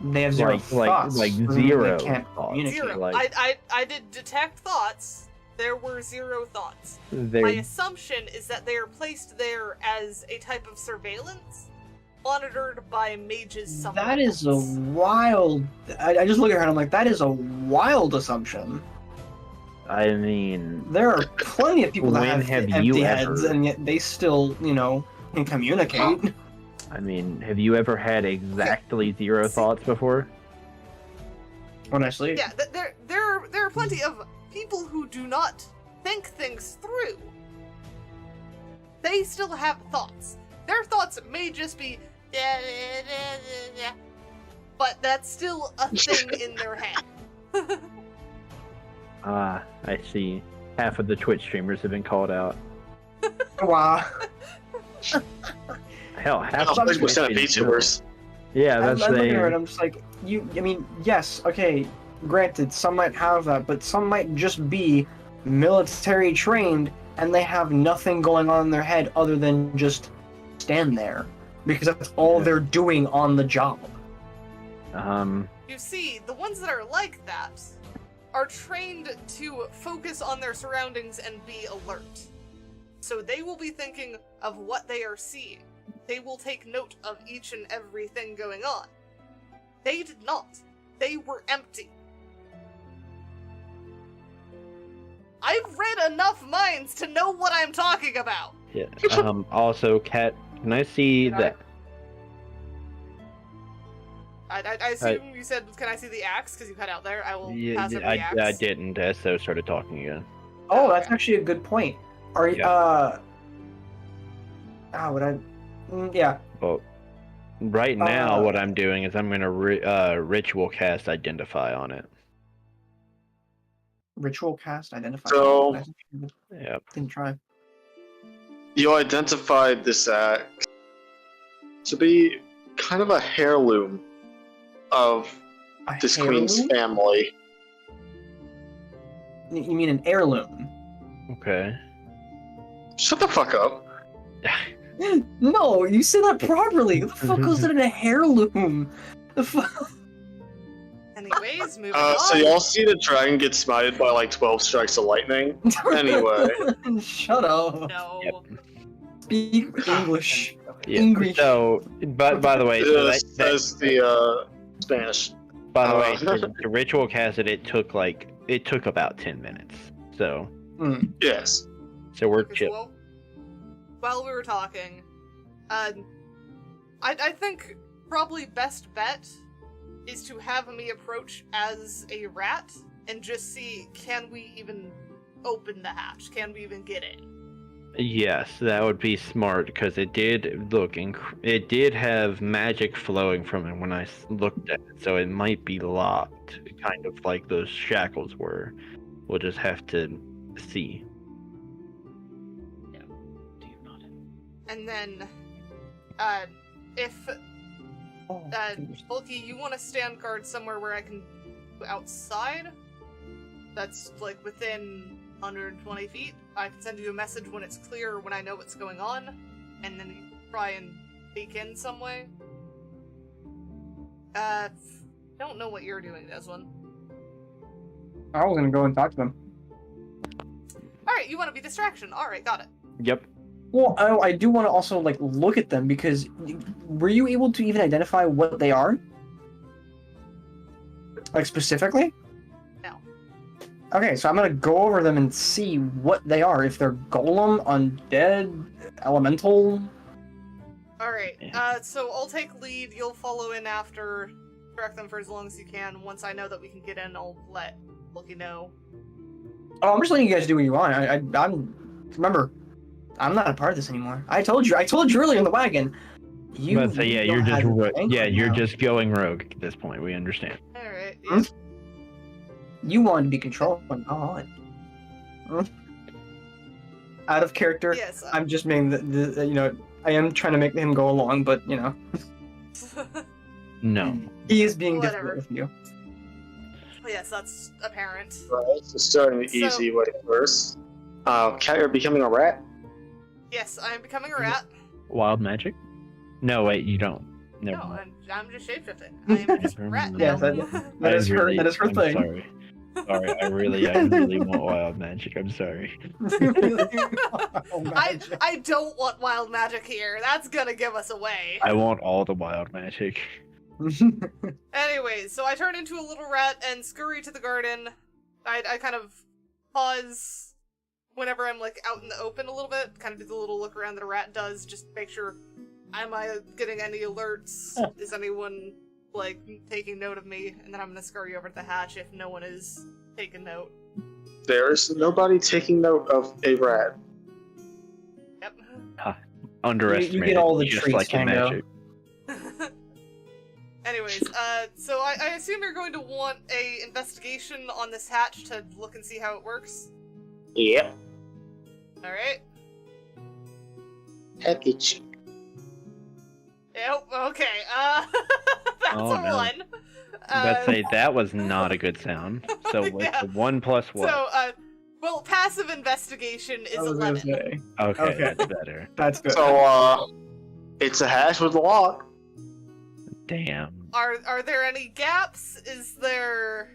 They have zero thoughts. like doesn't mean zero They can't thoughts. communicate. Zero. Like- I did detect thoughts. There were zero thoughts. My They're assumption is that they are placed there as a type of surveillance, monitored by mages somewhere That is a else. wild. I just look at her and I'm like, that is a wild assumption. I mean, There are plenty of people that When have have empty you heads, ever- and yet they still, can communicate. have you ever had exactly zero thoughts before? When I sleep. Yeah, there are plenty of people who do not think things through. They still have thoughts. Their thoughts may just be, but that's still a thing in their head. Ah, I see. Half of the Twitch streamers have been called out. Wow. Hell, half Oh, of the 30% of Twitch VTubers. Yeah, I'm that's looking at her the. and I'm just like, yes, okay, granted, some might have that, but some might just be military trained and they have nothing going on in their head other than just stand there. Because that's all Yeah. they're doing on the job. You see, the ones that are like that are trained to focus on their surroundings and be alert. So they will be thinking of what they are seeing. They will take note of each and everything going on. They did not. They were empty. I've read enough minds to know what I'm talking about. Yeah. Also, Kat, can I see that? I assume you said, can I see the axe? Because you cut out there. I will Yeah, pass over the axe. I didn't. So started talking again. Oh, that's Okay. actually a good point. Are you, Yeah. yeah. Well, right now, Uh, what I'm doing is I'm gonna ritual cast Identify on it. Ritual cast identify. So- I Yep. didn't try. You identified this axe to be kind of a heirloom of A this queen's heirloom? family. You mean an heirloom? Okay. Shut the fuck up. No, you said that properly. What the fuck goes in a heirloom? The fuck? Anyways, moving So on. y'all see the dragon get smited by like 12 strikes of lightning? Anyway. Shut up. No. Yep. Speak English. Yeah. English. So, but by the way, so that, Says the Spanish. by the way, uh, the ritual casted it took about 10 minutes. So Yes. we're Okay, so chill. while we were talking, I think probably best bet is to have me approach as a rat and just see, can we even open the hatch? Can we even get in? Yes, that would be smart because it did look it did have magic flowing from it when I looked at it, so it might be locked, kind of like those shackles were. We'll just have to see. And then, if Oh, Bulky, you want to stand guard somewhere where I can outside? That's like within 120 feet. I can send you a message when it's clear, when I know what's going on, and then you try and peek in some way. Don't know what you're doing, Desmond. I was gonna go and talk to them. Alright, you want to be distraction. Alright, got it. Yep. Well, I do want to also look at them because were you able to even identify what they are? Like specifically? No. Okay, so I'm gonna go over them and see what they are. If they're golem, undead, elemental. Alright, so I'll take lead, you'll follow in after, track them for as long as you can. Once I know that we can get in, I'll let Bulky know. Oh, I'm just letting you guys do what you want. I'm remember, I'm not a part of this anymore. I told you earlier in the wagon. You. But so yeah, don't you're just have your anchor you're now. just going rogue at this point. We understand. Alright, Hmm? yeah. You wanted to be controlled. God. Out of character. Yes, I'm just making the I am trying to make him go along, but No. he is being Whatever. difficult with you. Yes, that's apparent. Right, so starting the easy way first. Cat, you're becoming a rat? Yes, I am becoming a rat. Wild magic? No, wait, you don't. Never No, mind. I'm just shapeshifting. I am just a rat now. Yes, that is her. That is her I'm thing. Sorry. Sorry, I really want wild magic. I'm sorry. I don't want wild magic here. That's gonna give us away. I want all the wild magic. Anyways, so I turn into a little rat and scurry to the garden. I kind of pause whenever I'm like out in the open a little bit, kind of do the little look around that a rat does, just make sure, am I getting any alerts? Is anyone like taking note of me? And then I'm gonna scurry over to the hatch if no one is taking note. There's nobody taking note of a rat. Yep. Underestimated. You get all the just treats, like your Tango. magic. Anyways, so I assume you're going to want a investigation on this hatch to look and see how it works. Yep. Alright. Heck it. Yep, okay, that's Oh, a no. 1. Let's say that was not a good sound. So what's Yeah. the 1 plus what? So, well, passive investigation is I was gonna 11. say. Okay, okay. that's better. That's good. So, it's a hash with a lock. Damn. Are there any gaps? Is there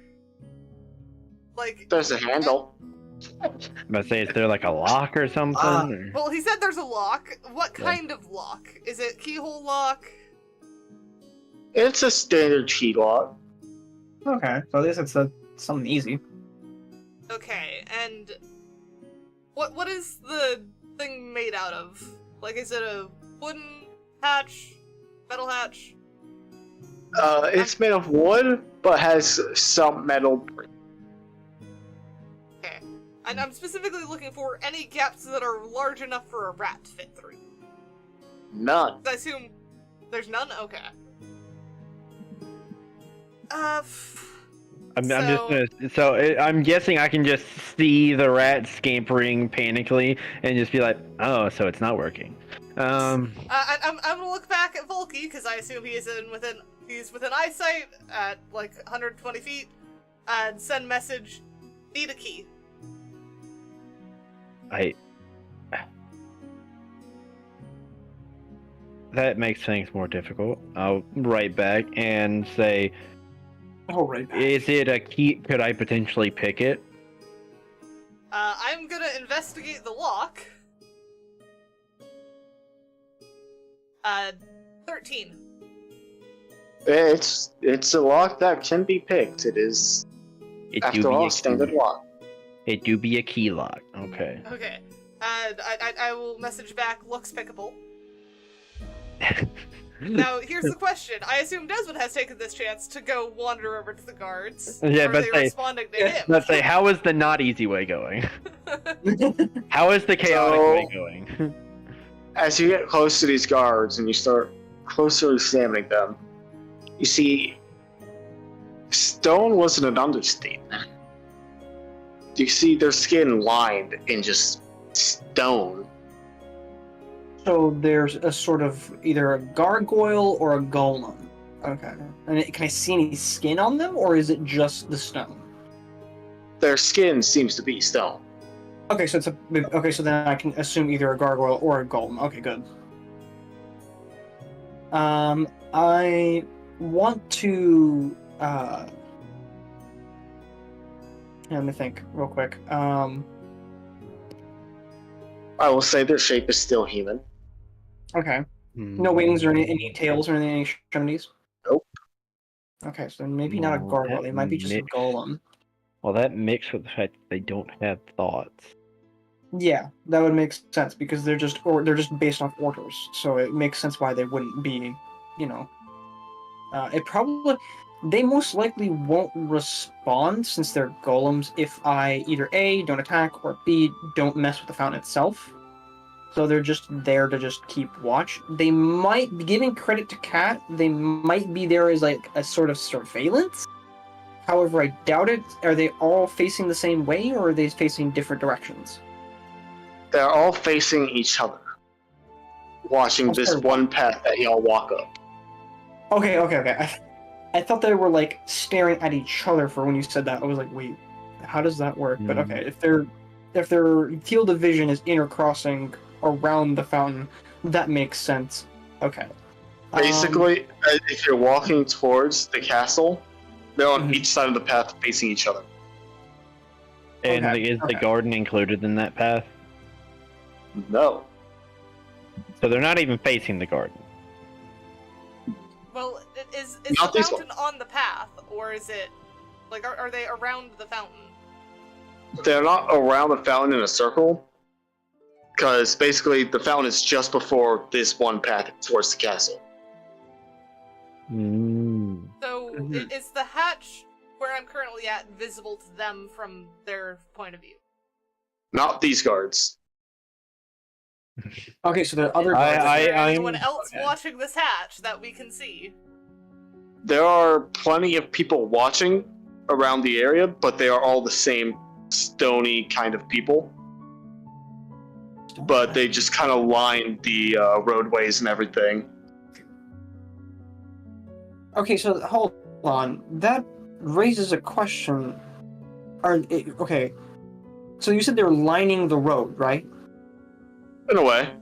like There's a handle. Let's say, is there like a lock or something? or- well, he said there's a lock. What kind of lock? Is it keyhole lock? It's a standard key lock. Okay, so at least it's something easy. Okay, and what is the thing made out of? Like, is it a wooden hatch? Metal hatch? It's made of wood, but has some metal. Okay. And I'm specifically looking for any gaps that are large enough for a rat to fit through. None. I assume there's none? Okay. I'm just gonna. So I'm guessing I can just see the rat scampering panically and just be like, "Oh, so it's not working." I'm gonna look back at Volky because I assume he's within eyesight at like 120 feet, and send message. Need a key. That makes things more difficult. I'll write back and say, All right. "Is it a key? Could I potentially pick it?" I'm gonna investigate the lock. 13. It's a lock that can be picked. It is, It do after be all, a a standard key. lock. It do be a key lock. Okay. Okay. I will message back, looks pickable. Now, here's the question. I assume Desmond has taken this chance to go wander over to the guards. Yeah, or are but they they- responding to him? Let's say, how is the not easy way going? How is the chaotic way going? As you get close to these guards and you start closely examining them, you see stone wasn't an understatement. You see their skin lined in just stone. So there's a sort of either a gargoyle or a golem. Okay. And can I see any skin on them, or is it just the stone? Their skin seems to be stone. Okay, so so then I can assume either a gargoyle or a golem. Okay, good. I want to let me think real quick. I will say their shape is still human. Okay. No wings or any tails or any extremities? Nope. Okay, so maybe not a Well, gargoyle. that It might be just a mix- golem. Well, that mixed with the fact that they don't have thoughts. Yeah, that would make sense because they're just based off orders. So it makes sense why they wouldn't be, they most likely won't respond since they're golems if I either A, don't attack, or B, don't mess with the fountain itself. So they're just there to just keep watch. They might be giving credit to Cat, they might be there as like a sort of surveillance. However, I doubt it. Are they all facing the same way or are they facing different directions? They're all facing each other. watching this one path that y'all walk up. Okay. I thought they were like staring at each other for when you said that. I was like, wait, how does that work? But okay, if their field of vision is intercrossing around the fountain, that makes sense. Okay. Basically, if you're walking towards the castle, they're on each side of the path facing each other. And is the garden included in that path? No. So they're not even facing the garden. Well, is Not the this fountain on the path, or is it like are they around the fountain? They're not around the fountain in a circle, because basically the fountain is just before this one path towards the castle. So is the hatch where I'm currently at visible to them from their point of view? Not these guards. Okay, so there are other guards. Is there anyone else watching this hatch that we can see? There are plenty of people watching around the area, but they are all the same stony kind of people. But they just kind of line the roadways and everything. Okay, so hold on. That raises a question. Okay, so you said they were lining the road, right? In a way.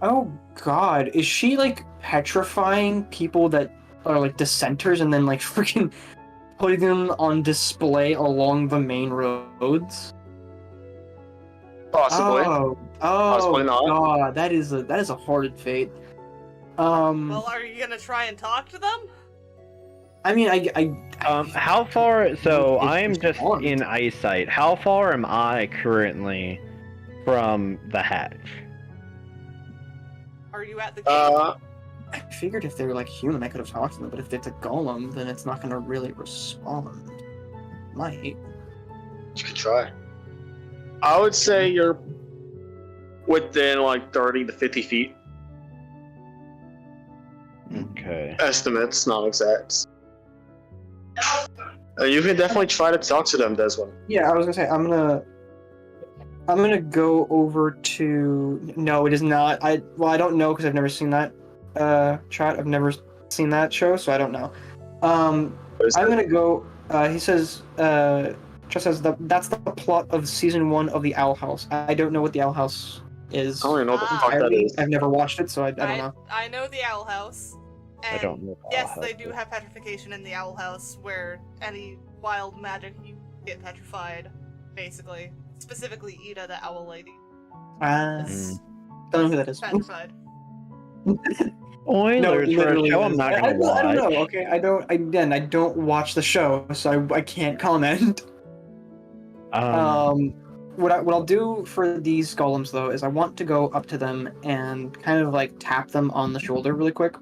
Oh god, is she like petrifying people that are like dissenters and then like freaking putting them on display along the main roads? Possibly. Possibly not. God, that is a horrid fate. Well, are you gonna try and talk to them? I mean, how far? So I'm just in eyesight. How far am I currently from the hatch? Are you at the gate? I figured if they were like human, I could have talked to them, but if it's a golem, then it's not gonna really respond. Might. You could try. I would say you're within like 30 to 50 feet. Okay. Estimates, not exact. You can definitely try to talk to them, Desmond. Yeah, I was gonna say I'm gonna go over to. No, it is not. I don't know because I've never seen that chat. I've never seen that show, so I don't know. I'm gonna go. He says. Just says that's the plot of season 1 of the Owl House. I don't know what the Owl House is. I don't even know what the fuck that is. I've never watched it, so I don't know. I know the Owl House. And I don't know. Yes, they do have petrification in the Owl House, where any wild magic you get petrified, basically. Specifically, Ida, the Owl Lady. Don't know who that is. Petrified. Spoilers for a show I'm not gonna watch. I don't know. Okay, I don't watch the show, so I can't comment. What I'll do for these golems though is I want to go up to them and kind of like tap them on the shoulder really quick,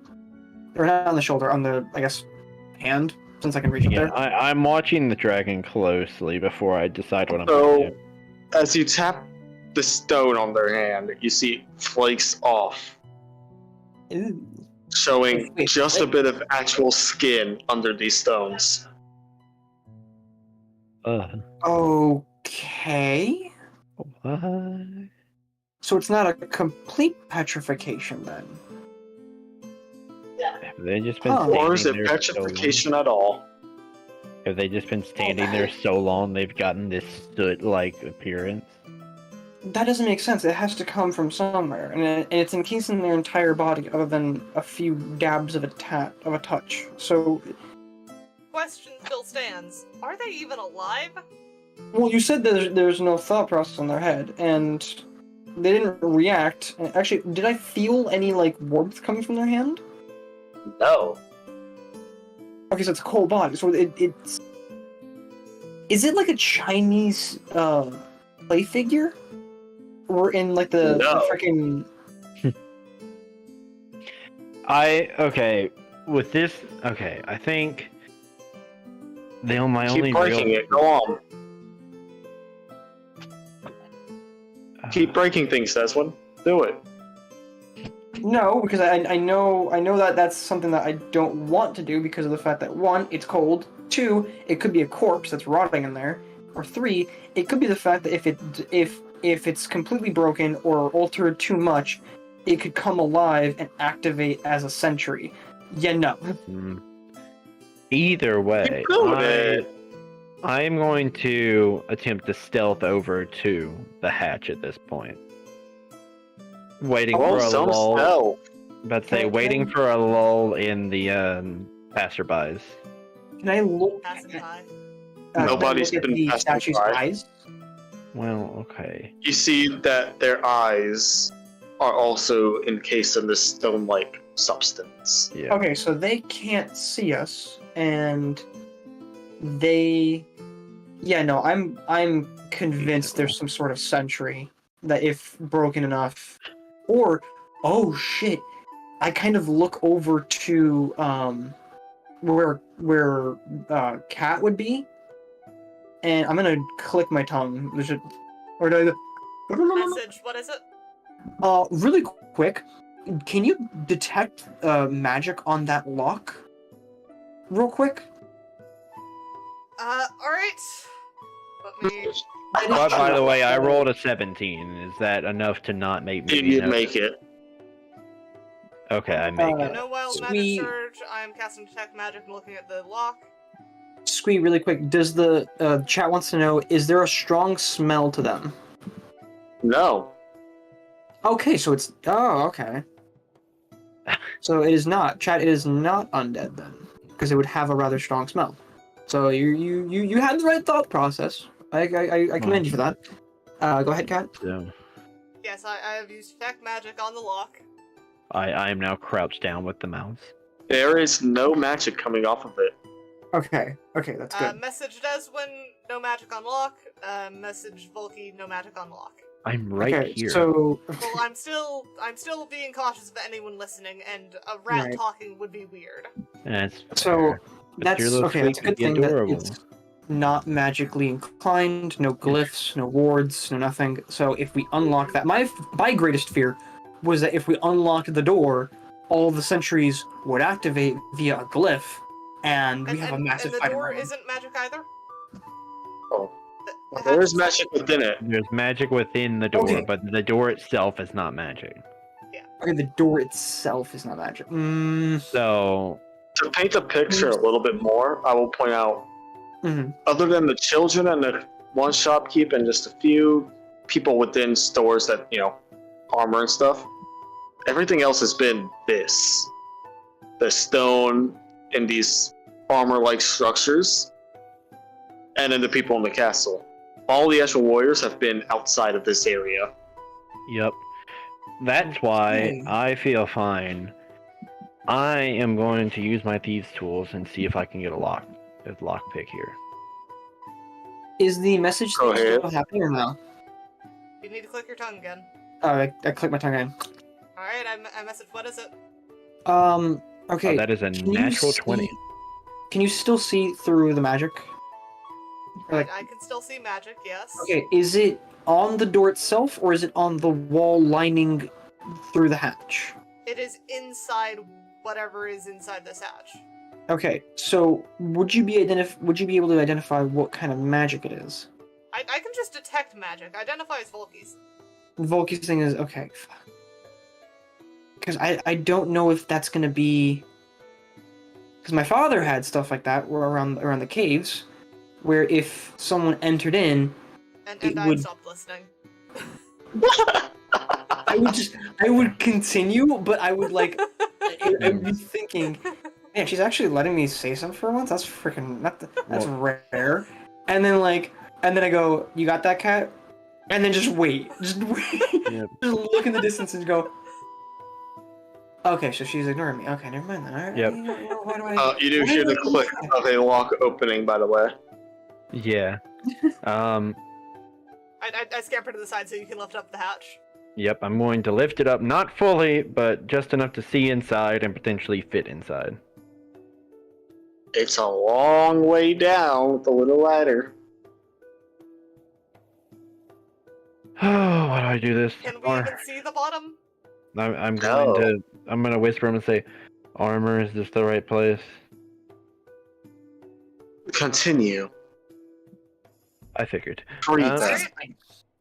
or not on the shoulder, on the hand, since I can reach it there. I'm watching the dragon closely before I decide what I'm going to do. As you tap the stone on their hand, you see it flakes off, showing just a bit of actual skin under these stones. Okay. What? So it's not a complete petrification then. Have they just been Or is standing it there petrification at all? Have they just been standing there so long they've gotten this soot-like appearance? That doesn't make sense. It has to come from somewhere, and it's encased in their entire body, other than a few dabs of a touch. So, Question still stands: are they even alive? well, you said there's no thought process in their head, and they didn't react. Actually, did I feel any like warmth coming from their hand? No. Okay, so it's a cold body. So it's. Is it like a Chinese play figure? Or in like the freaking. With this, I think my only Keep breaking it. Go on. Keep breaking things, Desmond. Do it. No, because I know that that's something that I don't want to do because of the fact that 1, it's cold. 2, it could be a corpse that's rotting in there. Or 3, it could be the fact that if it's completely broken or altered too much, it could come alive and activate as a sentry. Yeah, no. Either way, I'm going to attempt to stealth over to the hatch at this point. Waiting for a lull. But waiting for a lull in the passerbys. Can I look Nobody's at been the statue's eyes? Well, okay. You see that their eyes are also encased in this stone-like substance. Yeah. Okay, so they can't see us, and they... Yeah, no, I'm convinced there's some sort of sentry that, if broken enough, or oh shit, I kind of look over to where Cat would be, and I'm gonna click my tongue. Message. What is it? Really quick, can you detect magic on that lock? Real quick. All right. Let me. But by the way, I rolled a 17. Is that enough to not make me? You make it. Okay, I make it. No wild magic surge. I'm casting detect magic and looking at the lock. Squee, really quick. Does the chat wants to know? Is there a strong smell to them? No. Okay, so it's okay. So it is not chat. It is not undead then, because it would have a rather strong smell. So you had the right thought process. I commend you for that. Go ahead, Kat. Yeah. Yes, I have used detect magic on the lock. I am now crouched down with the mouse. There is no magic coming off of it. Okay, that's good. Message Deswin, no magic on lock. Message Volky, no magic on lock. I'm right here. So well, I'm still being cautious of anyone listening, and a rat talking would be weird. That's so that's okay. That's a good thing adorable. that it's not magically inclined. No glyphs, no wards, no nothing. So if we unlock that, my greatest fear was that if we unlocked the door, all the sentries would activate via a glyph, and we have a massive fight. And the door isn't magic either? Oh. There is magic within it. There's magic within the door, but the door itself is not magic. Yeah. Okay, the door itself is not magic. So... To paint the picture a little bit more, I will point out, other than the children and the one shopkeep and just a few people within stores that, armor and stuff, everything else has been this. The stone in these armor-like structures, and then the people in the castle. All the actual warriors have been outside of this area. Yep. That's why I feel fine. I am going to use my thieves' tools and see if I can get a lockpick here. Is the message still happening or no? You need to click your tongue again. I clicked my tongue again. Alright, I messaged. What is it? Okay. Oh, that is a natural 20. Can you still see through the magic? I can still see magic, yes. Okay, is it on the door itself, or is it on the wall lining through the hatch? It is inside whatever is inside this hatch. Okay, so would you be able to identify what kind of magic it is? I can just detect magic. Identify as Volky's. Volky's thing is okay. Because I don't know if that's gonna be. Because my father had stuff like that around the caves, where if someone entered in, and I stopped listening. I would continue, but I would I would be thinking, man, she's actually letting me say something for once. That's freaking that's rare. And then I go, you got that, Cat? And then just wait. Just look in the distance and go, okay, so she's ignoring me. Okay, never mind then. All right. Yep. You do hear the click of a lock opening, by the way. Yeah. I scampered to the side so you can lift up the hatch. Yep, I'm going to lift it up, not fully, but just enough to see inside and potentially fit inside. It's a long way down with the little ladder. Oh, why do I do this? Can we even see the bottom? I'm going to whisper him and say, Armor, is this the right place? Continue. I figured. Breathe.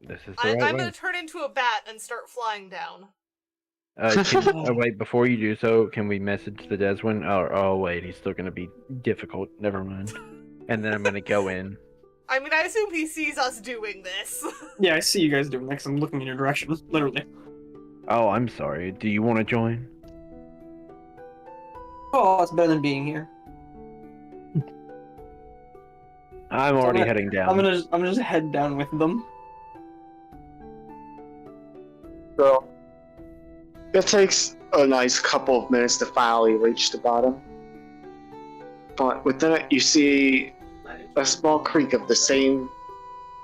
This is the right way. I'm going to turn into a bat and start flying down. Wait, before you do so, can we message the Deswin? Oh, wait, he's still gonna be difficult. Never mind. And then I'm gonna go in. I mean, I assume he sees us doing this. Yeah, I see you guys doing that 'cause I'm looking in your direction, literally. Oh, I'm sorry. Do you want to join? Oh, it's better than being here. I'm already heading down. I'm gonna just head down with them. So, it takes a nice couple of minutes to finally reach the bottom. But within it, you see a small creek of the same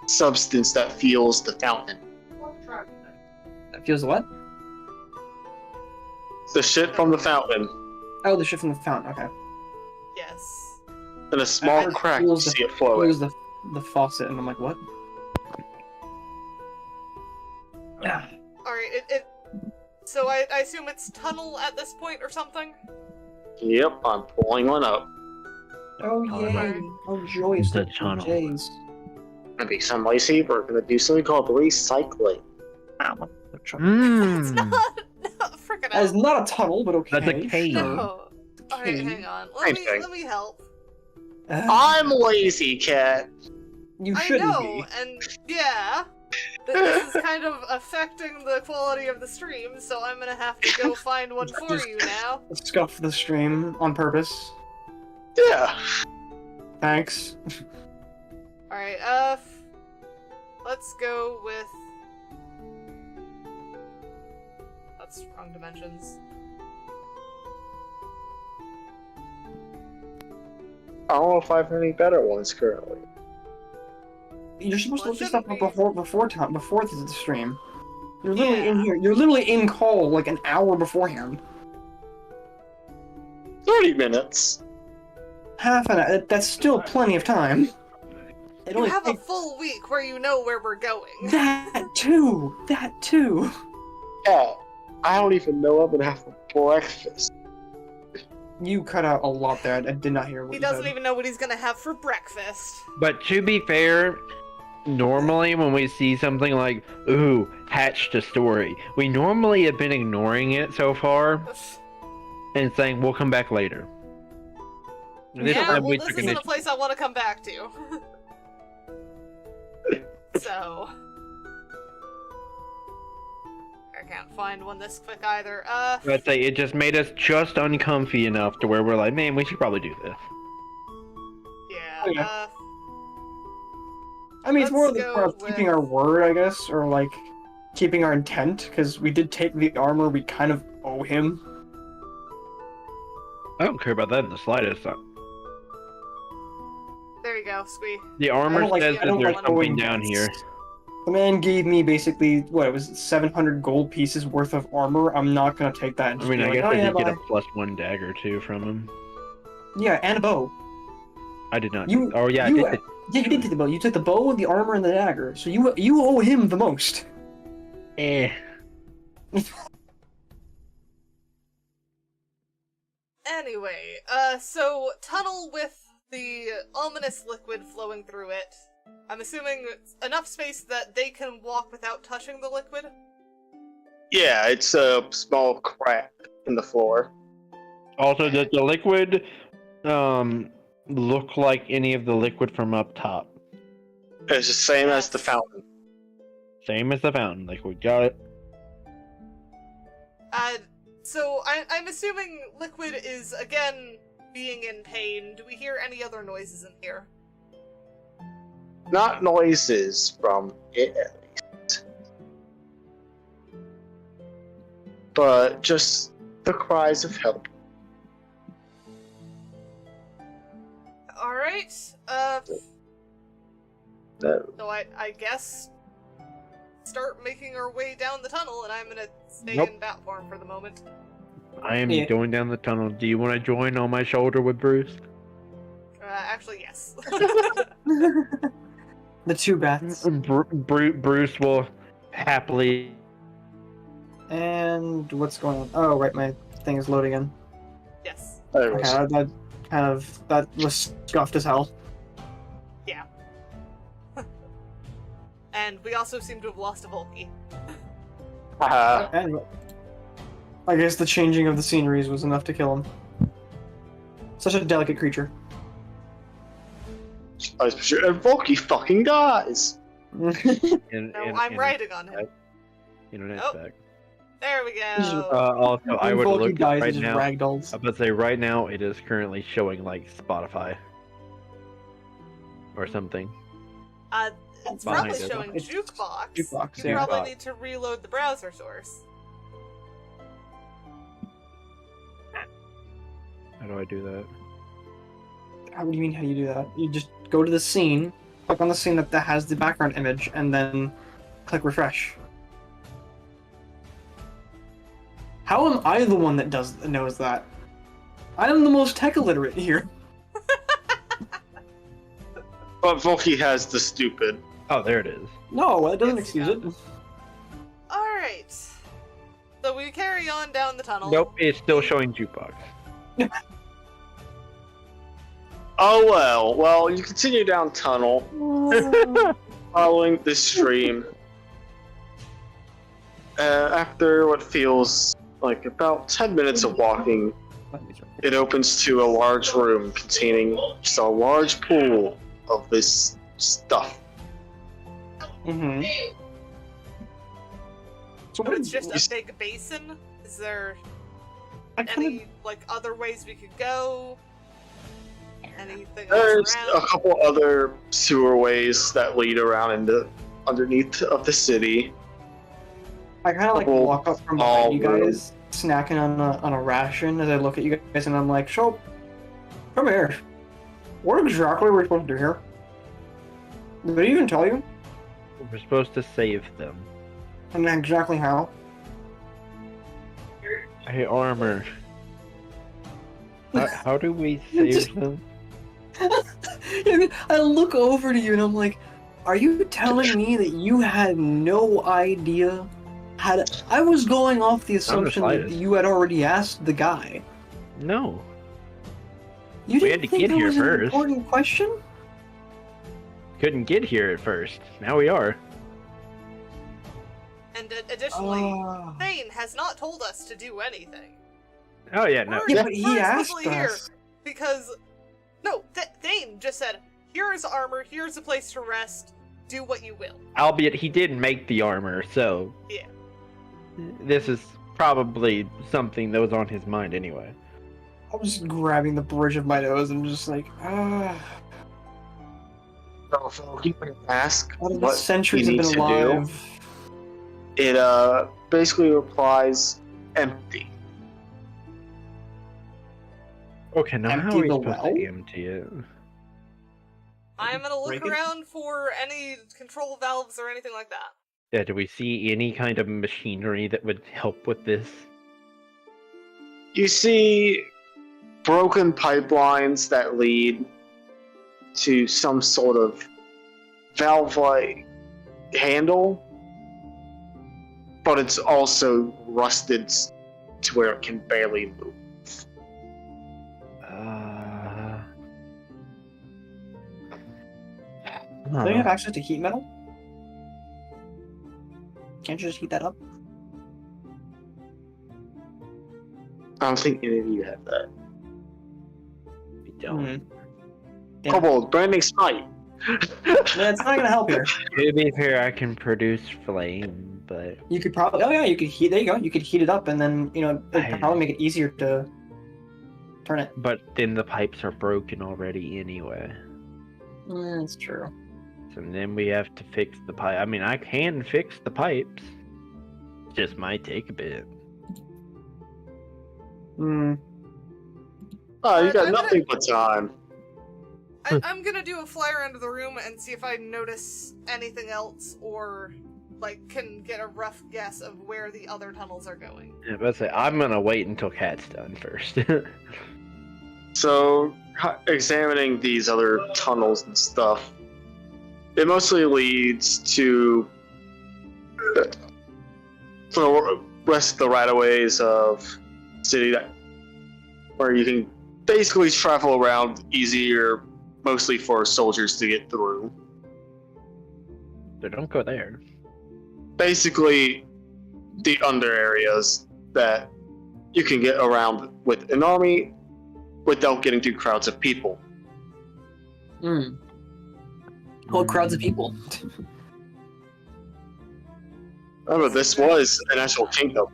substance that fuels the fountain. That feels what? The shit from the fountain. Oh, the shit from the fountain. Okay. Yes. In a small crack, you see it flowing. Use the faucet, and I'm like, what? Alright, so I assume it's tunnel at this point or something? Yep, I'm pulling one up. Oh yay! Alright. Oh joyous! The tunnel. Jays. Gonna be some lazy. We're gonna do something called recycling. It's not freaking That is not a tunnel, but okay. That's a cave. No. Alright, hang on. Let me help. I'm lazy, cat. You I shouldn't know, and yeah. This is kind of affecting the quality of the stream, so I'm gonna have to go find one for you now. be. Scuff the stream on purpose. Yeah. Thanks. Alright, let's go with... That's wrong dimensions. I don't know if I have any better ones currently. You're supposed to Well, look this up shouldn't we- before the stream. You're literally in Yeah. here. You're literally in call like an hour beforehand. 30 minutes. Half an hour. That's still plenty of time. It You only have a takes full week where you know where we're going. that too. That too. Yeah. I don't even know I'm gonna have for breakfast. You cut out a lot there. I did not hear what He you doesn't said. even know what he's gonna have for breakfast. But to be fair, normally when we see something like, ooh, hatched a story, we normally have been ignoring it so far and saying we'll come back later. This Yeah, time well, we this took isn't a initiative. place I want to come back to. So... I can't find one this quick either. I'd say it just made us just uncomfy enough to where we're like, man, we should probably do this. yeah, Okay. I mean, it's more let's the part of go keeping with- our word, I guess, or like keeping our intent, because we did take the armor we kind of owe him. I don't care about that in the slightest. there you go, Squee. The armor I says I that don't there's like something owing down debts. here. The man gave me basically, what, it was 700 gold pieces worth of armor. I'm not gonna take that and I just mean, be I like, guess oh, I yeah, did get a bye. +1 dagger too from him. Yeah, and a bow. I did not. You- Oh yeah, you- I did. Yeah, you did take the bow. You took the bow, the armor, and the dagger. So you owe him the most. Anyway, so tunnel with the ominous liquid flowing through it. I'm assuming it's enough space that they can walk without touching the liquid? Yeah, it's a small crack in the floor. Also, does the liquid look like any of the liquid from up top? It's the same as the fountain. Same as the fountain liquid. Got it. So I'm assuming liquid is, again, being in pain. Do we hear any other noises in here? Not noises from it, at least. But just the cries of help. Alright, No. so I guess start making our way down the tunnel, and I'm gonna stay Nope. in bat form for the moment. I am Yeah. going down the tunnel. Do you want to join on my shoulder with Bruce? Actually, yes. The two bats. Bruce will happily. And what's going on? Oh, right, my thing is loading in. Yes. There it Okay, was. that was scuffed as hell. And we also seem to have lost a Volky. Haha. And I guess the changing of the sceneries was enough to kill him. Such a delicate creature. I was sure, and Volky fucking dies. I'm writing on him. Internet Oh. back. There we go. Also, I would Volky look dies, right it just now. ragdolls. I was about to say right now it is currently showing like Spotify or something. It's Behind probably it. showing It's jukebox. jukebox, You yeah. probably need to reload the browser source. How do I do that? What do you mean, how do you do that? You just go to the scene, click on the scene that has the background image, and then click refresh. How am I the one that knows that? I am the most tech illiterate here. But Volky has the stupid. Oh, there it is. No, that doesn't Yes, excuse yeah. it. Alright. So we carry on down the tunnel. Nope, it's still showing jukebox. Oh well. Well, you continue down tunnel, following the stream. After what feels like about 10 minutes of walking, it opens to a large room containing just a large pool of this stuff. Mm-hmm. So But what it's is just a big basin. Is there I kind any like other ways we could go? Anything There's else a around? couple other sewer ways that lead around into underneath of the city. I kind of like couple walk up from behind you guys, snacking on a ration as I look at you guys, and I'm like, "So, come here. What exactly are we supposed to do here? Did he even tell you? We're supposed to save them. And exactly how?" Hey, armor. How do we You save just- them? I look over to you and I'm like, "Are you telling me that you had no idea?" I was going off the assumption that slightest. you had already asked the guy. No. You We didn't had to think get that here was an first. important question? Couldn't get here at first. Now we are. And additionally, Ah. Thane has not told us to do anything. Oh yeah, no. We're- Yeah, but he we're asked explicitly here us. because no, Thane just said, "Here's armor. Here's a place to rest. Do what you will." Albeit he didn't make the armor, so Yeah. this is probably something that was on his mind anyway. I was just grabbing the bridge of my nose and just like, So you can ask What what centuries you have need been to do. alive? It basically replies empty. Okay, now how Empty are we the supposed well? to empty it? I'm gonna look Break it? around for any control valves or anything like that. Yeah, do we see any kind of machinery that would help with this? You see broken pipelines that lead to some sort of valve-like handle, but it's also rusted to where it can barely move. Do they have access to heat metal? Can't you just heat that up? I don't think any of you have that. We don't. Hmm. Yeah. Kobold, branding smite. Yeah, it's not gonna help here. To be fair, I can produce flame, but You could probably, oh yeah, you could heat. There you go. You could heat it up, and then it'd probably make it easier to turn it. then the pipes are broken already anyway. That's true. So then we have to fix the pipe. I mean, I can fix the pipes. Just might take a bit. Hmm. Oh, you I'm got gonna- nothing but time. I'm gonna do a fly around the room and see if I notice anything else or can get a rough guess of where the other tunnels are going. Yeah, but say I'm gonna wait until Cat's done first. So, examining these other tunnels and stuff, it mostly leads to the rest of the right-of-ways of city where you can basically travel around easier, mostly for soldiers to get through. So don't go there. Basically, the under areas that you can get around with an army without getting to crowds of people. Whole crowds of people. Remember, this was an actual kingdom.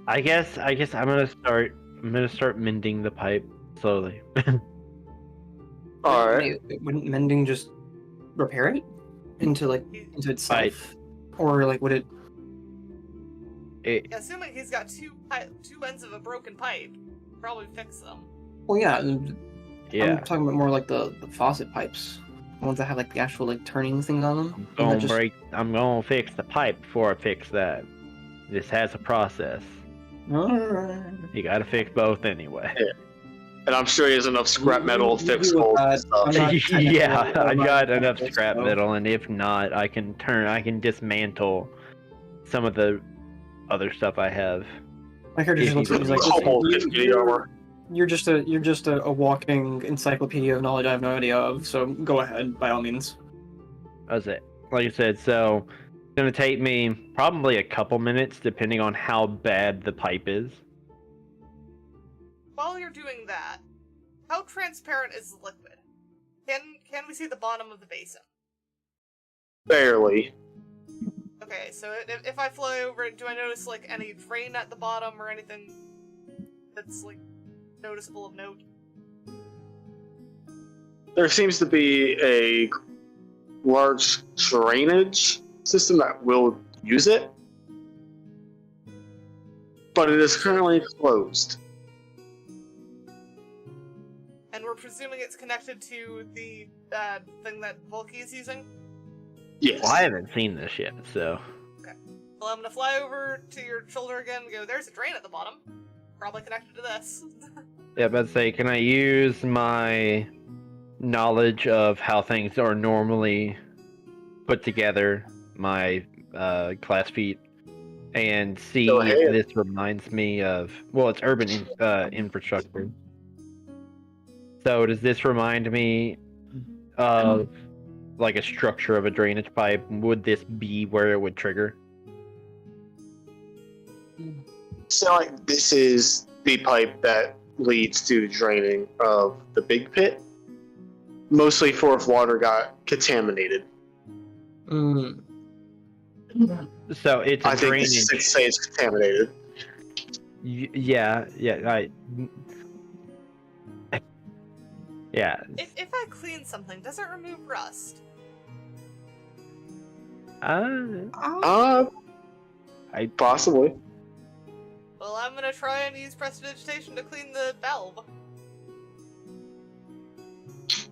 I guess I'm gonna start mending the pipe slowly. Alright. Wouldn't mending just repair it into itself, or like would it? Assuming he's got two ends of a broken pipe, probably fix them. Well, yeah. Yeah. I'm talking about more like the faucet pipes, the ones that have like the actual like turning things on them. I'm gonna fix the pipe before I fix that. This has a process. You gotta fix both anyway. Yeah. And I'm sure he has enough scrap metal to fix both stuff. Yeah, I got enough scrap metal, and if not, I can dismantle some of the other stuff I have. My character just looks at me like, you're just a walking encyclopedia of knowledge I have no idea of. So go ahead, by all means. That's it. Like I said, so it's gonna take me probably a couple minutes, depending on how bad the pipe is. While you're doing that, how transparent is the liquid? Can we see the bottom of the basin? Barely. Okay, so if I fly over, do I notice like any drain at the bottom or anything that's like noticeable of note? There seems to be a large drainage system that will use it, but it is currently closed. And we're presuming it's connected to the thing that Volky is using? Yes. Well, I haven't seen this yet, so... Okay. Well, I'm gonna fly over to your shoulder again and go, there's a drain at the bottom. Probably connected to this. Yeah, but say, can I use my knowledge of how things are normally put together, my class feat, and see if this reminds me of... Well, it's urban infrastructure. So does this remind me of like a structure of a drainage pipe? Would this be where it would trigger? So like this is the pipe that leads to draining of the big pit, mostly for if water got contaminated. So it's a I think drainage. this is say it's contaminated. Yeah. Yeah. If I clean something, does it remove rust? Possibly. Well, I'm gonna try and use prestidigitation to clean the valve.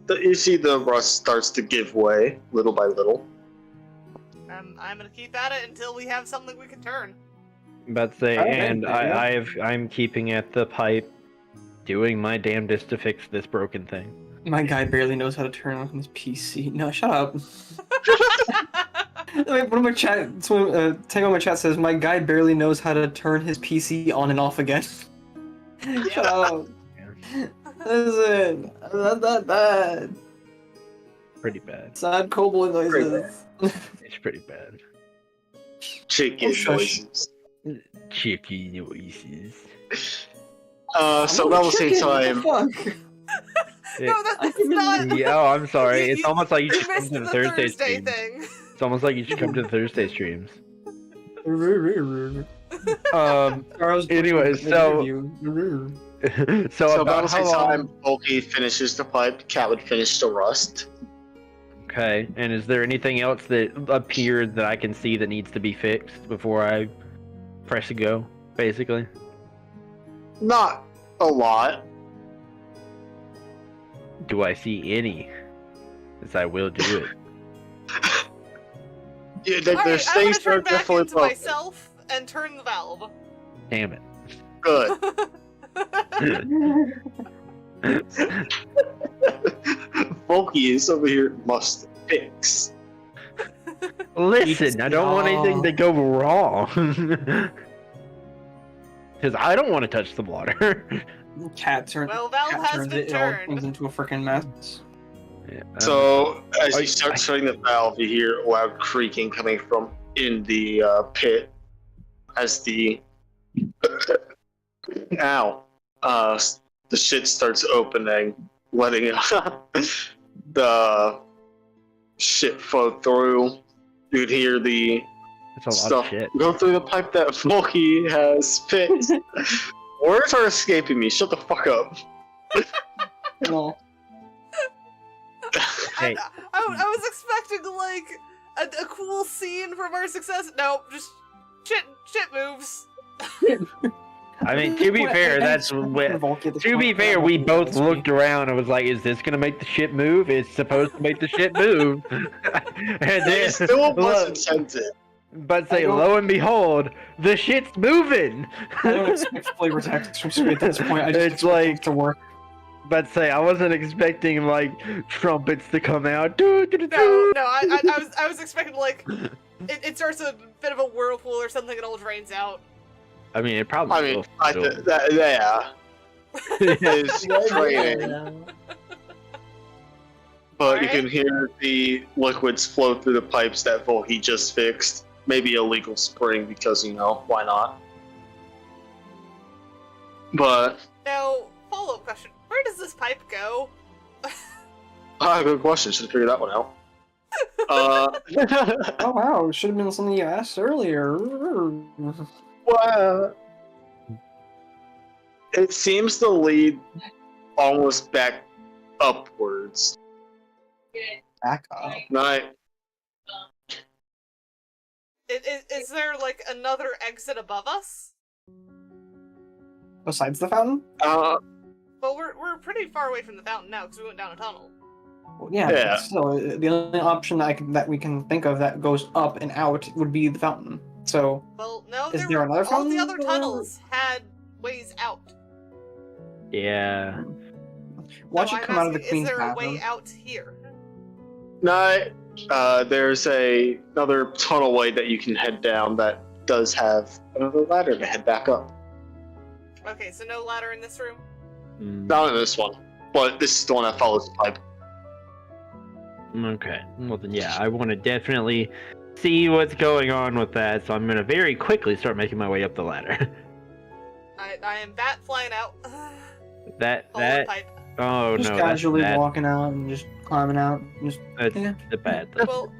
You see the rust starts to give way little by little. I'm gonna keep at it until we have something we can turn. But say, and I'm keeping at the pipe, doing my damnedest to fix this broken thing. My guy barely knows how to turn on his PC. No, shut up. Wait, one of my chat, Tango in my chat says, my guy barely knows how to turn his PC on and off again. Shut up. Listen, not that bad. Pretty bad. Sad cowboy noises. It's pretty bad. Chicken noises. Chicken noises. So about the same time. No, that's not. Yeah, oh, I'm sorry. It's almost like you You should come missed to the the Thursday Thursday streams. thing. It's almost like you should come to the Thursday streams. Anyway, so about the same how long... time Volky finishes the pipe, Cat would finish the rust. Okay, and is there anything else that appeared that I can see that needs to be fixed before I press go, basically? Not a lot. Do I see any? As I will do it. Yeah, Alright, there's I'm gonna things that are turn back definitely into broken. myself and turn the valve. Damn it. Good. Volky is over here must fix. Listen, I don't want anything to go wrong. Because I don't want to touch the water. Cat turns. Well, valve Cat has turns been it. It all turned. comes into a freaking mess. Yeah, So, as you start shutting the valve, you hear a loud creaking coming from in the pit as the the shit starts opening, letting the shit flow through. You'd hear the That's a lot stuff of shit. go through the pipe that Volky has fixed. Words are escaping me. Shut the fuck up. Well, Hey. I was expecting like a cool scene from our success. No, just shit moves. I mean, to be fair, we both looked around and was like, "Is this gonna make the shit move? It's supposed to make the shit move." And then, It still wasn't intended. but say, lo and behold, the shit's moving. I don't expect flavor text from Sweet at this point. I just It's expect like- it to work. But say, I wasn't expecting like trumpets to come out. No, I was expecting like it starts a bit of a whirlpool or something and all drains out. I mean, it probably. I mean, will yeah. still. It's draining. But you Alright. can hear the liquids flow through the pipes that Volky just fixed. Maybe a legal spring because, why not? But, Now, follow-up question: where does this pipe go? good question. Should have figured that one out. Oh wow, it should have been something you asked earlier. Well, it seems to lead almost back upwards. Back up. Night. Is there like another exit above us? Besides the fountain? Well, we're pretty far away from the fountain now because we went down a tunnel. Well, yeah. Yeah. But still, the only option that we can think of that goes up and out would be the fountain. So, Well, no, Is there another all the fountain? other tunnels had ways out. Yeah. why don't So you I'm come out of the asking, Queen's is there a bathroom? way out here? Night. There's another tunnel way that you can head down that does have another ladder to head back up. Okay, so no ladder in this room? Not in this one, but this is the one that follows the pipe. Okay. Well then, yeah, I want to definitely see what's going on with that, so I'm gonna very quickly start making my way up the ladder. I am bat flying out. that Follow the pipe. oh Just no, casually that's walking out and just climbing out. Just that's yeah. the bad thing. Well,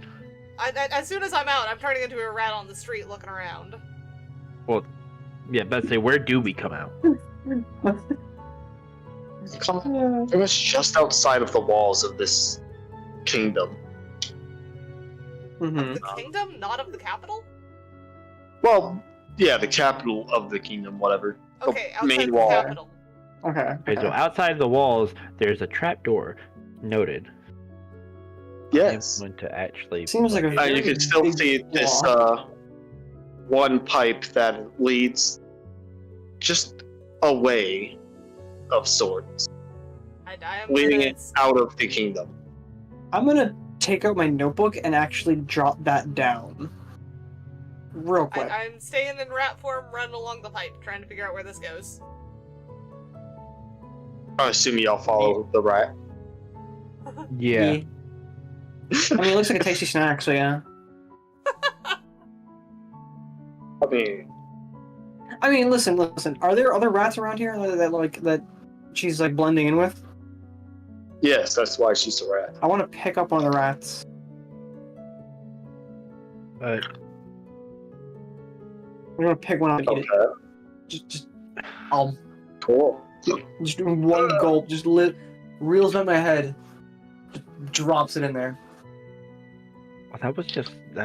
as soon as I'm out, I'm turning into a rat on the street looking around. Well, yeah, but say, where do we come out? Come pretty much just outside of the walls of this kingdom. Mhm. The kingdom, not of the capital? Well, yeah, the capital of the kingdom, whatever. Okay, The outside main the wall. capital. Okay. Okay, so outside the walls, there's a trapdoor. Noted. Yes. I'm going to actually. Seems like a You can still big see this flaw. one pipe that leads just away of sorts, I am leading gonna- it out of the kingdom. I'm gonna take out my notebook and actually jot that down. Real quick. I'm staying in rat form, running along the pipe, trying to figure out where this goes. I assume y'all follow the rat. Yeah. I mean, it looks like a tasty snack, so yeah. I mean, Listen. Are there other rats around here that she's like blending in with? yes, that's why she's a rat. I want to pick up one of the rats. But I'm gonna pick one up and eat Okay, it. Just, cool. just doing one gulp. Just reels out my head. Just drops it in there. well, that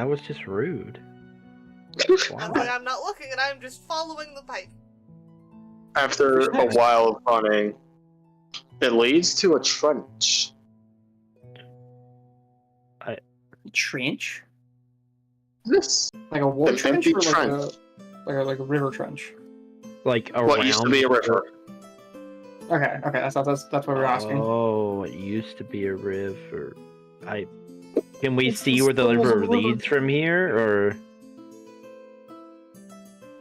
was just rude. That's why I'm not looking and I'm just following the pipe. After a while of running, it leads to a trench. Trench? This Like a water An trench empty or trench. like a river trench? Like around. what used to be a river. Okay, that's what we were asking. Oh, it used to be a river. Can we It's see the where the symbols of river the river. leads from here, or?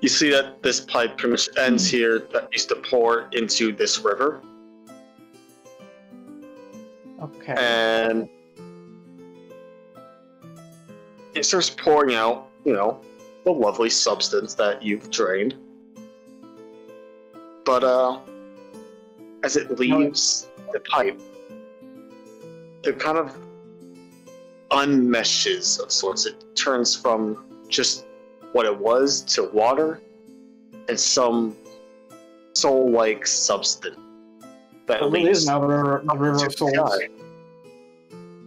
You see that this pipe pretty much ends here that used to pour into this river, Okay. and it starts pouring out the lovely substance that you've drained. But as it leaves the pipe, it kind of unmeshes of sorts. It turns from just what it was to water and some soul-like substance that It really leads is now the river to of the souls. sky.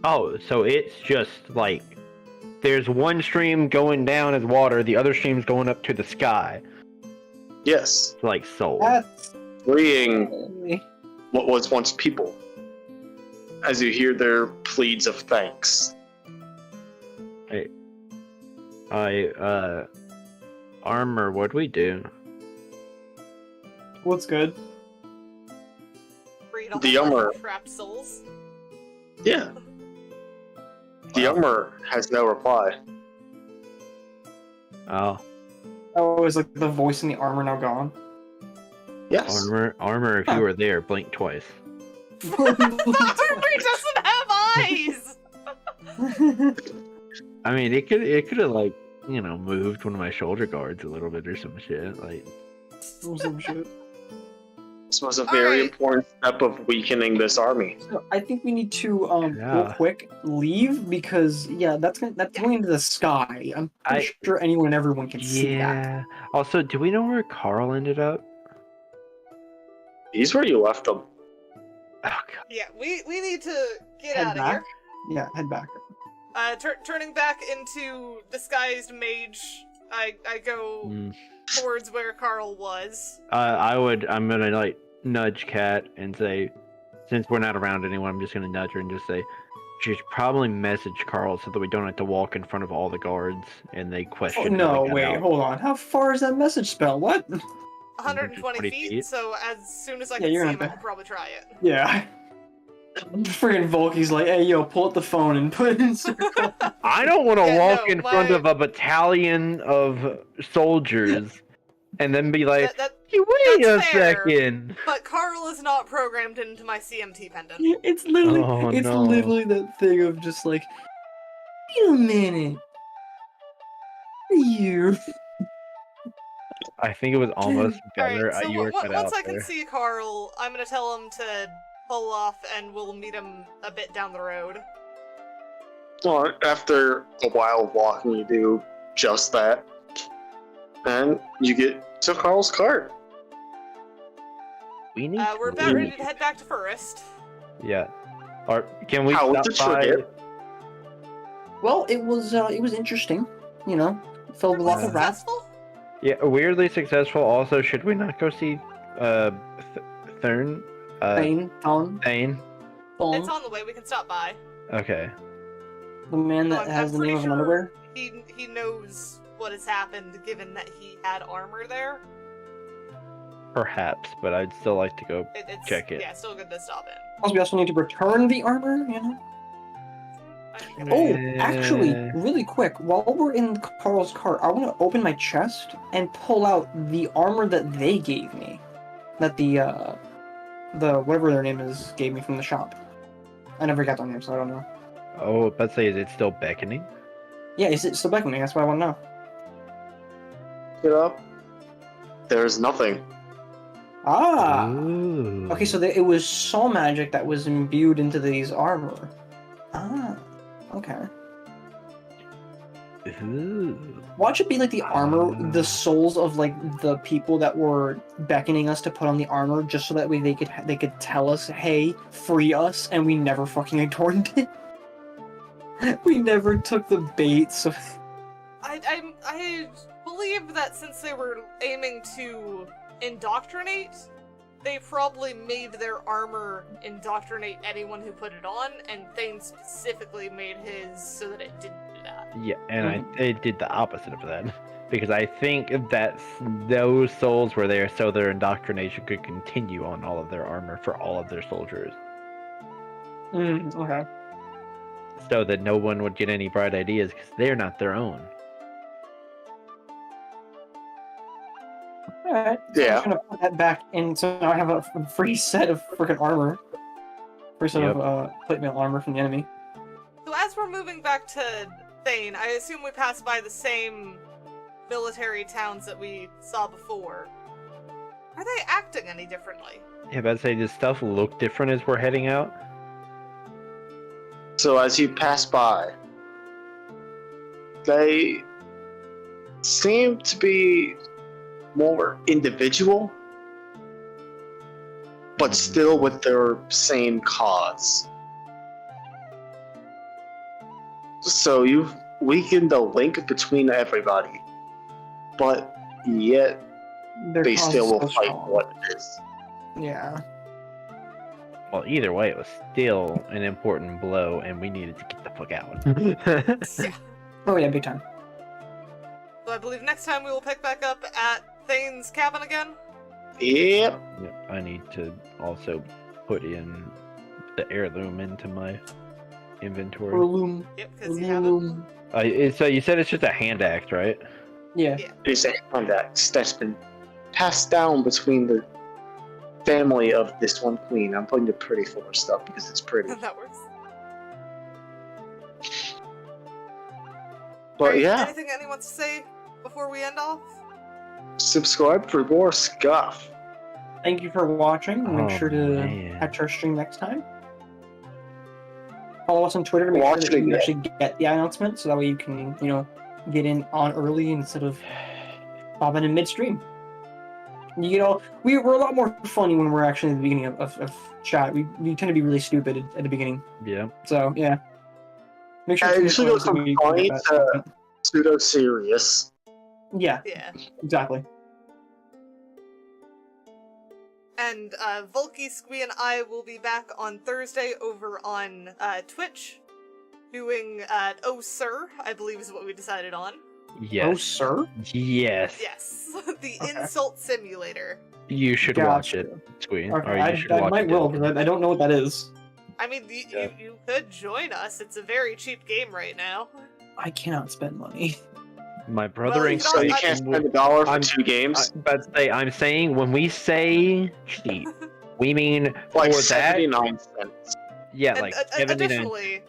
Oh, so it's just like there's one stream going down as water, the other stream's going up to the sky. Yes, It's like soul. That's freeing what was once people. As you hear their pleads of thanks. Armor, what'd we do? what's good. Read a The whole bunch armor. of trapped souls. Yeah. The armor has no reply. Oh, Oh, is like the voice in the armor now gone? Yes. armor, if you were there, blink twice. Armor doesn't have eyes! I mean, it could have like, moved one of my shoulder guards a little bit or some shit. Like, Some shit. This was a very Alright. important step of weakening this army. So I think we need to real Yeah. quick leave because that's going into the sky. I'm pretty sure anyone and everyone can see that. yeah. Also, do we know where Carl ended up? He's where you left them. Oh god. Yeah, we need to get Head out of back? here. Yeah, head back. Turning back into disguised mage, I go Mm. towards where Carl was. I'm gonna like nudge Kat and say, since we're not around anyone, I'm just gonna nudge her and just say, she should probably message Carl so that we don't have to walk in front of all the guards and they Oh, question. no, how we got wait, out. hold on. How far is that message spell? What? 120 120 feet, feet? so as soon as I Yeah, can see you're him, not I bad. can probably try it. Yeah. Friggin' Volky's like, hey, yo, pull up the phone and put it in circle. I don't want to Yeah, walk no, in front my- of a battalion of soldiers and then be like, That- hey, wait a that's fair. second. But Carl is not programmed into my CMT pendant. It's literally, Oh, it's no. literally that thing of just like, wait a minute. Who are you? I think it was almost better. Alright, so you were cut once out I can there. see Carl, I'm gonna tell him to pull off and we'll meet him a bit down the road. Well, after a while of walking, you do just that. And you get to Carl's cart. We need. We're about ready to head back to Forest. Yeah. Or can we How stop did by? you forget? Well, it was interesting, filled with lots of rats. Successful? Yeah, weirdly successful. Also, should we not go see Thurn? Thane, Thon, Thane? It's on the way, we can stop by. Okay. the man that I'm has the pretty name of an sure underwear. He knows what has happened, given that he had armor there. Perhaps, but I'd still like to go It's check it. Yeah, still good to stop in. Also, we also need to return the armor, Oh, actually, really quick, while we're in Carl's cart, I want to open my chest and pull out the armor that they gave me. That the whatever their name is gave me from the shop. I never got their name, so I don't know. Oh, let's say, is it still beckoning? Yeah, is it still beckoning? That's what I want to know. Get up. There's nothing. Ah! Ooh. Okay, so it was soul magic that was imbued into these armor. Ah, okay. Ooh. Watch it be like the armor, the souls of like the people that were beckoning us to put on the armor, just so that way they could tell us, "Hey, free us," and we never fucking ignored it. We never took the bait. So I believe that since they were aiming to indoctrinate, they probably made their armor indoctrinate anyone who put it on, and Thane specifically made his so that it didn't do that. Yeah, and it did the opposite of that. Because I think that those souls were there so their indoctrination could continue on all of their armor for all of their soldiers. okay. So that no one would get any bright ideas because they're not their own. Alright. So Yeah. I'm gonna put that back in, so now I have a free set of freaking armor. Free set Yep. of plate mail armor from the enemy. So as we're moving back to Thane, I assume we passed by the same military towns that we saw before. Are they acting any differently? Yeah, but I'd say, does stuff look different as we're heading out? So as you pass by, they seem to be more individual, but still with their same cause. So you've weakened the link between everybody, but yet Their they cause still is will so fight strong. what it is. Yeah. Well, either way, it was still an important blow, and we needed to get the fuck out. Yeah. Oh yeah, big time. So I believe next time we will pick back up at Thane's cabin again. Yep. Yep, I need to also put in the heirloom into my inventory. Heirloom. Yep, because you have it. So you said it's just a hand axe, right? Yeah. It's a hand axe that's been passed down between the family of this one queen. I'm putting the pretty for stuff because it's pretty. That works. But Alright, yeah, anything anyone wants to say before we end off? subscribe for more scuff. Thank you for watching. Make Oh, sure to man. catch our stream next time. Follow us on Twitter to make Watch sure that it you again. actually get the announcement, so that way you can, get in on early instead of popping in midstream. We're a lot more funny when we're actually at the beginning of chat. We tend to be really stupid at the beginning. Yeah. So yeah. Make sure Yeah, to usually follow goes us so from we can funny get to that. pseudo serious. Yeah, Yeah. exactly. And Volky, Squee, and I will be back on Thursday over on Twitch, doing Oh Sir, I believe is what we decided on. Yes. Oh, sir. Yes. Yes, the Okay. Insult Simulator. You should Gotcha. watch it, Squee. Okay, Or you should I watch might it. will, because I don't know what that is. I mean, you could join us. It's a very cheap game right now. I cannot spend money. My brother Well, and you So you can't spend $1 for I'm- 2 games? I'm saying when we say cheap, we mean Like for that. 79 cents. Yeah, And like 79. additionally,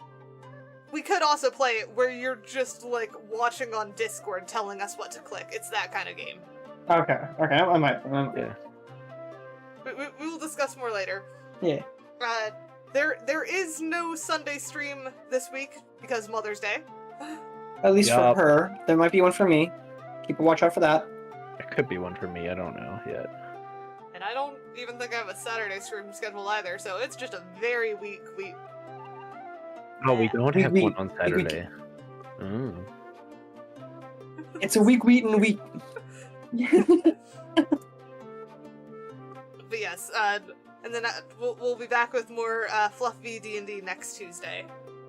we could also play it where you're just like watching on Discord telling us what to click. It's that kind of game. Okay, I might. Yeah. We will discuss more later. Yeah. There is no Sunday stream this week because Mother's Day. At least Yup. for her. There might be one for me. Keep a watch out for that. It could be one for me. I don't know yet. And I don't even think I have a Saturday stream scheduled either, so it's just a very weak week. Oh, we don't have We- one on we- Saturday. Mm. It's a week and week. But yes, and then we'll be back with more Fluff-V D&D next Tuesday.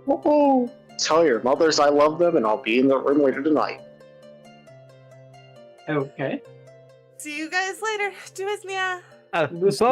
Oh. Tell your mothers I love them and I'll be in the room later tonight. Okay. See you guys later. Do as This-